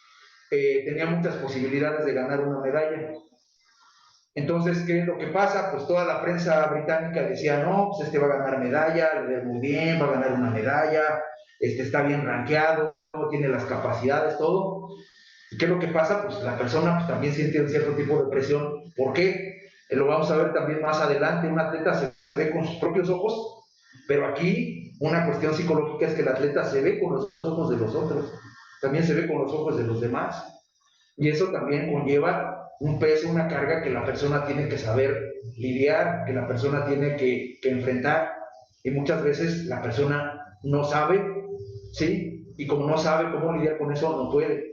tenía muchas posibilidades de ganar una medalla. Entonces, ¿qué es lo que pasa? Pues toda la prensa británica decía, no, pues va a ganar medalla, le ve muy bien, va a ganar una medalla, está bien rankeado, tiene las capacidades, todo. ¿Y qué es lo que pasa? Pues la persona pues, también siente un cierto tipo de presión. ¿Por qué? Lo vamos a ver también más adelante. Un atleta se ve con sus propios ojos, pero aquí una cuestión psicológica es que el atleta se ve con los ojos de los otros, también se ve con los ojos de los demás. Y eso también conlleva un peso, una carga que la persona tiene que saber lidiar, que la persona tiene que enfrentar. Y muchas veces la persona no sabe, ¿sí? Y como no sabe cómo lidiar con eso, no puede.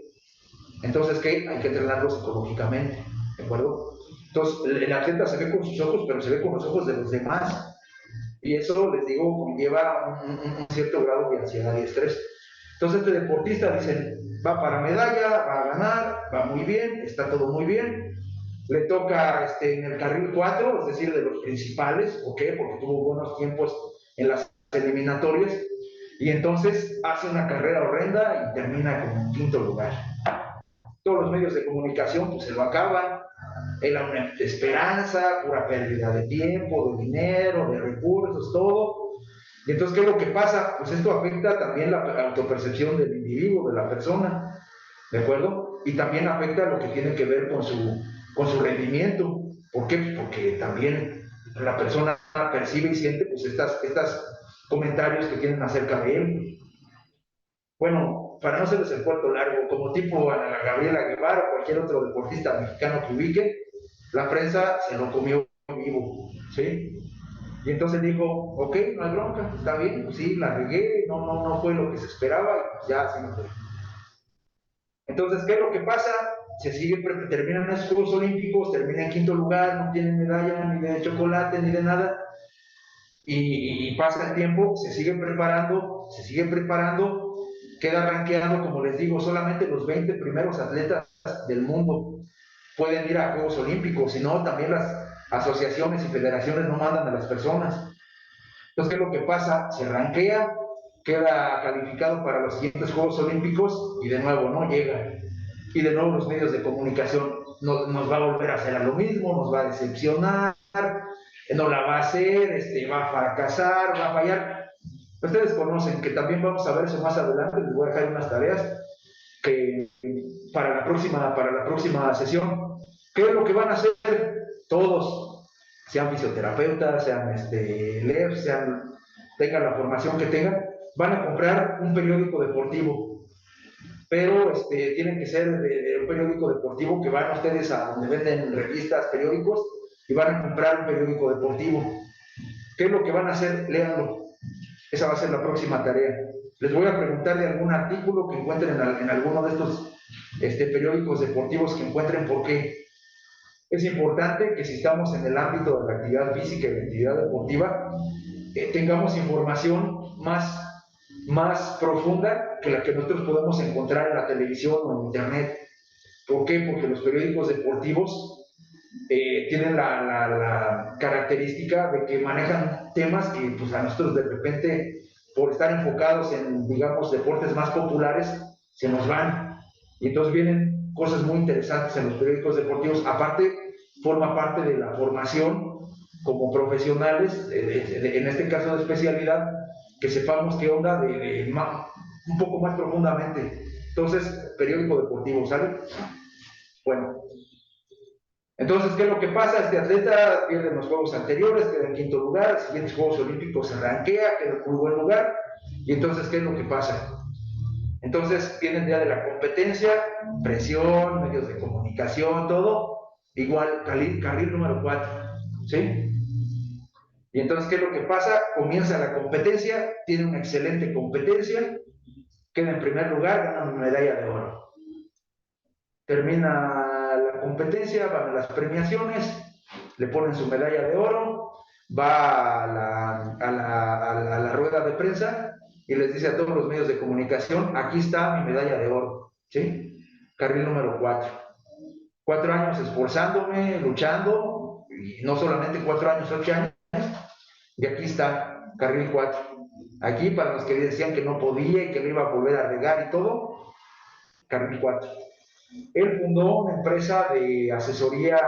Entonces, ¿qué? Hay que entrenarlo psicológicamente, ¿de acuerdo? Entonces, el atleta se ve con sus ojos, pero se ve con los ojos de los demás. Y eso, les digo, conlleva un cierto grado de ansiedad y estrés. Entonces, este deportista, dicen, va para medalla, va a ganar, va muy bien, está todo muy bien. Le toca en el carril 4, es decir, de los principales, ¿ok? Porque tuvo buenos tiempos en las eliminatorias. Y entonces hace una carrera horrenda y termina como en 5.º lugar. Todos los medios de comunicación pues se lo acaban, era una esperanza, pura pérdida de tiempo, de dinero, de recursos, todo. Y entonces, ¿qué es lo que pasa? Pues esto afecta también la autopercepción del individuo, de la persona, ¿de acuerdo? Y también afecta lo que tiene que ver con su rendimiento. ¿Por qué? Porque también la persona percibe y siente pues estas comentarios que tienen acerca de él. Bueno, para no hacerles el cuento largo, como tipo a Gabriela Guevara o cualquier otro deportista mexicano que ubique, la prensa se lo comió vivo, ¿sí? Y entonces dijo, ok, no hay bronca, está bien, pues sí, la regué, no fue lo que se esperaba, y pues ya así no fue. Entonces, ¿qué es lo que pasa? Terminan esos Juegos Olímpicos, termina en 5.º lugar, no tiene medalla ni de chocolate ni de nada, y pasa el tiempo, se sigue preparando, queda rankeado, como les digo, solamente los 20 primeros atletas del mundo pueden ir a Juegos Olímpicos, sino también las asociaciones y federaciones no mandan a las personas. Entonces, ¿qué es lo que pasa? Se rankea, queda calificado para los siguientes Juegos Olímpicos y de nuevo no llega. Y de nuevo los medios de comunicación nos va a volver a hacer lo mismo, nos va a decepcionar, no la va a hacer, va a fracasar, va a fallar. Ustedes conocen que también vamos a ver eso más adelante, les voy a dejar unas tareas que para la próxima sesión. ¿Qué es lo que van a hacer todos? Sean fisioterapeutas, sean LEF, tengan la formación que tengan, van a comprar un periódico deportivo, pero tienen que ser de un periódico deportivo que van ustedes a donde venden revistas, periódicos, y van a comprar un periódico deportivo. ¿Qué es lo que van a hacer? Léanlo. Esa va a ser la próxima tarea. Les voy a preguntar de algún artículo que encuentren en alguno de estos periódicos deportivos que encuentren. ¿Por qué? Es importante que si estamos en el ámbito de la actividad física y la actividad deportiva, tengamos información más profunda que la que nosotros podemos encontrar en la televisión o en internet. ¿Por qué? Porque los periódicos deportivos tienen la característica de que manejan temas que pues, a nosotros de repente, por estar enfocados en, digamos, deportes más populares, se nos van. Y entonces vienen cosas muy interesantes en los periódicos deportivos. Aparte, forma parte de la formación como profesionales, en este caso de especialidad, que sepamos qué onda un poco más profundamente. Entonces, periódico deportivo, ¿sale? Bueno. Entonces, ¿qué es lo que pasa? Este atleta pierde en los juegos anteriores, queda en quinto lugar, los siguientes Juegos Olímpicos se rankea, queda en muy buen lugar, y entonces, ¿qué es lo que pasa? Entonces, viene el día de la competencia, presión, medios de comunicación, todo, igual, carril número 4, ¿sí? Y entonces, ¿qué es lo que pasa? Comienza la competencia, tiene una excelente competencia, queda en primer lugar, gana una medalla de oro. Termina la competencia, van a las premiaciones, le ponen su medalla de oro, va a la rueda de prensa y les dice a todos los medios de comunicación, aquí está mi medalla de oro, ¿sí? Carril número 4. 4 años esforzándome, luchando, y no solamente 4 años, 8 años, y aquí está, carril 4. Aquí, para los que decían que no podía y que lo iba a volver a regar y todo, carril 4. Él fundó una empresa de asesoría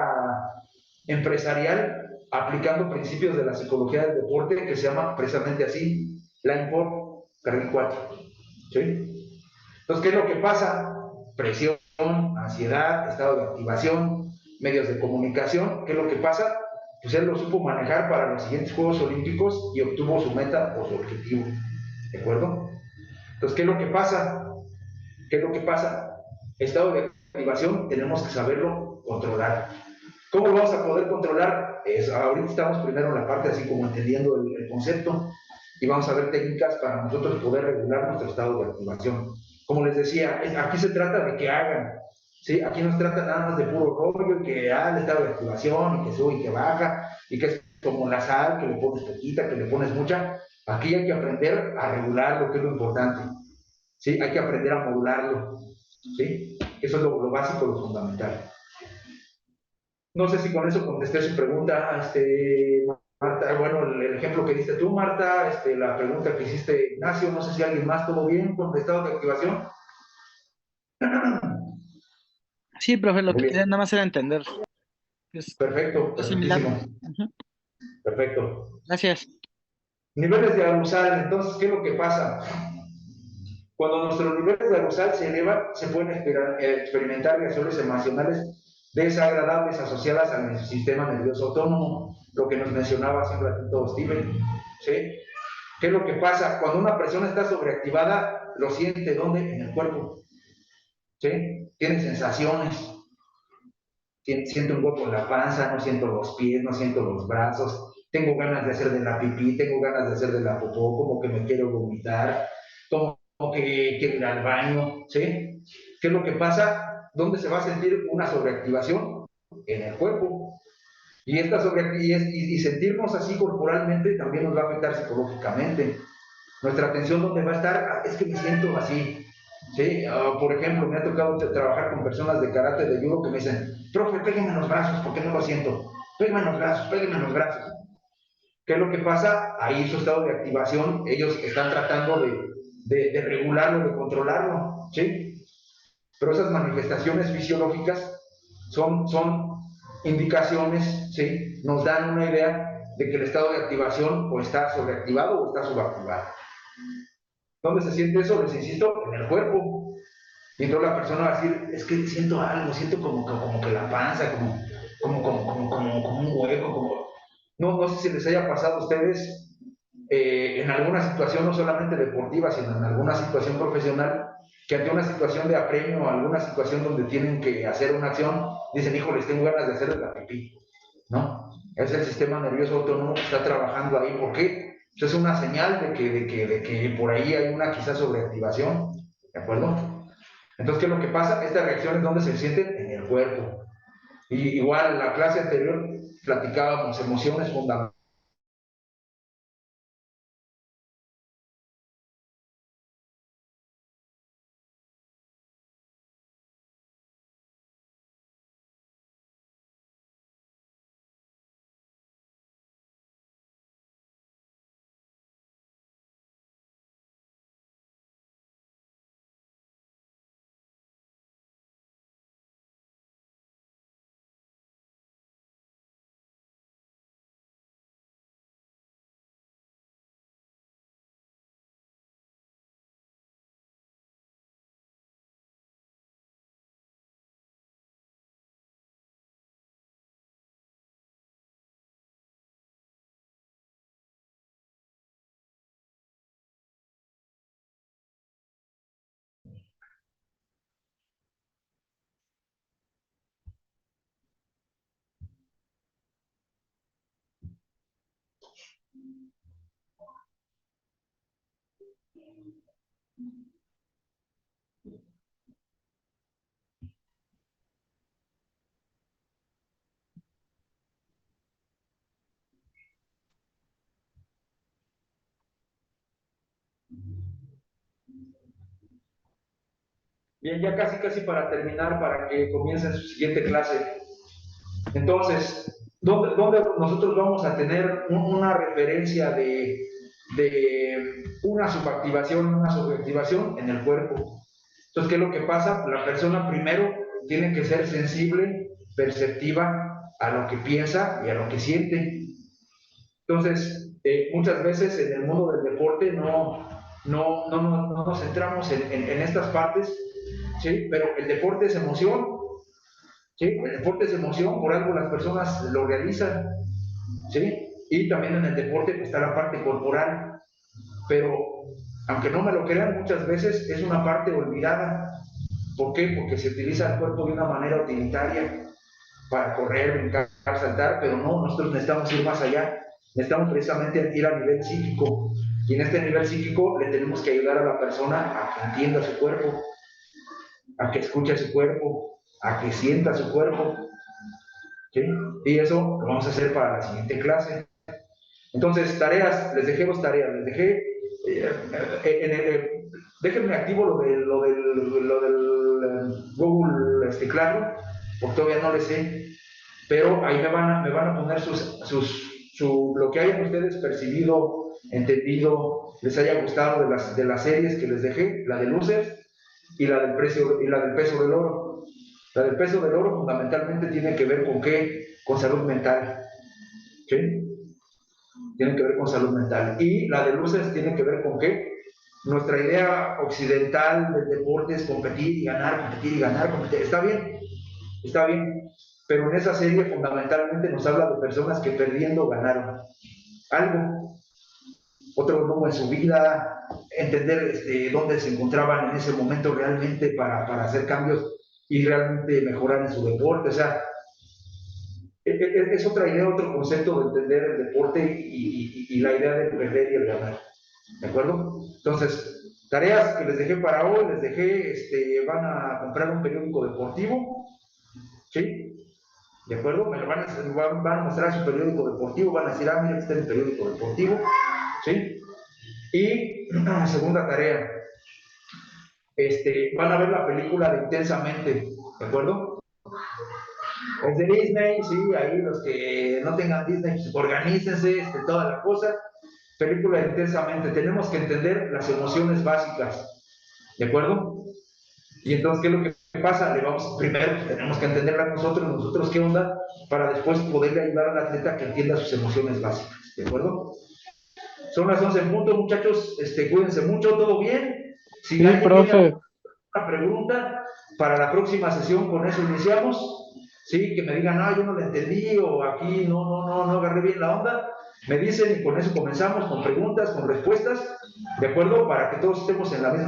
empresarial aplicando principios de la psicología del deporte que se llama precisamente así, Lineport, carril 4. ¿Sí? Entonces, ¿qué es lo que pasa? Presión, ansiedad, estado de activación, medios de comunicación. ¿Qué es lo que pasa? Pues él lo supo manejar para los siguientes Juegos Olímpicos y obtuvo su meta o su objetivo. ¿De acuerdo? Entonces, ¿qué es lo que pasa? ¿Qué es lo que pasa? Estado de activación tenemos que saberlo controlar. ¿Cómo lo vamos a poder controlar? Ahorita estamos primero en la parte así como entendiendo el concepto y vamos a ver técnicas para nosotros poder regular nuestro estado de activación. Como les decía, aquí se trata de que hagan, ¿sí? Aquí no se trata nada más de puro rollo y que el estado de activación y que sube y que baja y que es como la sal, que le pones poquita, que le pones mucha. Aquí hay que aprender a regular lo que es lo importante, ¿sí? Hay que aprender a modularlo, ¿sí? Eso es lo básico, lo fundamental. No sé si con eso contesté su pregunta, Marta. Bueno, el ejemplo que diste tú, Marta, la pregunta que hiciste, Ignacio, no sé si alguien más, ¿todo bien con el estado de activación? Sí, profe, lo que quería nada más era entender. Perfecto, perfectísimo. Perfecto. Gracias. Niveles de arousal, entonces, ¿qué es lo que pasa? Cuando nuestros niveles de arousal se elevan, se pueden experimentar reacciones emocionales desagradables asociadas al sistema nervioso autónomo, lo que nos mencionaba hace un ratito Steven, ¿sí? ¿Qué es lo que pasa? Cuando una persona está sobreactivada, lo siente, ¿dónde? En el cuerpo, ¿sí? Tiene sensaciones, siento un hueco en la panza, no siento los pies, no siento los brazos, tengo ganas de hacer de la pipí, tengo ganas de hacer de la popó, como que me quiero vomitar, como que quiero ir al baño, ¿sí? ¿Qué es lo que pasa? ¿Dónde se va a sentir una sobreactivación? En el cuerpo. Y sentirnos así corporalmente también nos va a afectar psicológicamente. Nuestra atención, ¿dónde va a estar? Es que me siento así, ¿sí? Por ejemplo, me ha tocado trabajar con personas de karate, de judo, que me dicen, profe, pégame en los brazos, porque no lo siento. Pégame en los brazos, pégame en los brazos. ¿Qué es lo que pasa? Ahí su estado de activación, ellos están tratando de regularlo, de controlarlo, ¿sí? Pero esas manifestaciones fisiológicas son indicaciones, ¿sí? Nos dan una idea de que el estado de activación o está sobreactivado o está subactivado. ¿Dónde se siente eso? Les insisto, en el cuerpo. Y entonces la persona va a decir, es que siento algo, siento como que la panza, como un hueco, no sé si les haya pasado a ustedes en alguna situación, no solamente deportiva, sino en alguna situación profesional, que ante una situación de apremio o alguna situación donde tienen que hacer una acción, dicen, híjoles, tengo ganas de hacer la pipí, ¿no? Es el sistema nervioso autónomo que está trabajando ahí. ¿Por qué? Pues es una señal de que por ahí hay una quizás sobreactivación, ¿de acuerdo? Entonces, ¿qué es lo que pasa? Estas reacciones, ¿dónde se sienten? En el cuerpo. Y igual, en la clase anterior platicábamos emociones fundamentales. Bien, ya casi para terminar, para que comiencen su siguiente clase. Entonces, ¿dónde nosotros vamos a tener una referencia de una subactivación, una sobreactivación en el cuerpo? Entonces, ¿qué es lo que pasa? La persona primero tiene que ser sensible, perceptiva a lo que piensa y a lo que siente. Entonces, muchas veces en el mundo del deporte no nos centramos en estas partes, ¿sí? Pero el deporte es emoción, ¿sí? El deporte es emoción, por algo las personas lo realizan, ¿sí? Y también en el deporte está la parte corporal, pero aunque no me lo crean, muchas veces es una parte olvidada. ¿Por qué? Porque se utiliza el cuerpo de una manera utilitaria para correr, brincar, saltar, pero no, nosotros necesitamos ir más allá, necesitamos precisamente ir a nivel psíquico, y en este nivel psíquico le tenemos que ayudar a la persona a que entienda su cuerpo, a que escuche su cuerpo, a que sienta su cuerpo, ¿sí? Y eso lo vamos a hacer para la siguiente clase. Entonces, tareas, les dejé dos tareas, les dejé, déjenme activo lo del Google Classroom, porque todavía no les sé, pero ahí me van a poner lo que hayan ustedes percibido, entendido, les haya gustado de las series que les dejé, la de luces y la del peso del oro. La del peso del oro fundamentalmente tiene que ver con qué, con salud mental, ¿sí? Tiene que ver con salud mental. Y la de luces tiene que ver con qué, nuestra idea occidental del deporte es competir y ganar, competir y ganar, competir. Está bien, pero en esa serie fundamentalmente nos habla de personas que perdiendo ganaron algo, otro rumbo en su vida, entender dónde se encontraban en ese momento realmente para hacer cambios y realmente mejorar en su deporte. O sea, es otra idea, otro concepto de entender el deporte y la idea de perder y el ganar. ¿De acuerdo? Entonces, tareas que les dejé para hoy, les dejé, van a comprar un periódico deportivo, ¿sí? ¿De acuerdo? Me lo van a mostrar su periódico deportivo, van a decir, mira, este es el periódico deportivo, ¿sí? Y segunda tarea, van a ver la película de Intensamente, ¿de acuerdo? Es de Disney, sí, ahí los que no tengan Disney, pues, organícense, toda la cosa. Película Intensamente, tenemos que entender las emociones básicas, ¿de acuerdo? Y entonces, ¿qué es lo que pasa? Le vamos, primero tenemos que entenderla nosotros qué onda, para después poderle ayudar al atleta que entienda sus emociones básicas, ¿de acuerdo? Son las 11 en punto, muchachos, cuídense mucho, ¿todo bien? Si Sí, alguien profe. tiene una pregunta, para la próxima sesión con eso iniciamos, ¿sí? Que me digan, no, yo no lo entendí, o aquí no agarré bien la onda, me dicen y con eso comenzamos, con preguntas, con respuestas, ¿de acuerdo? Para que todos estemos en la misma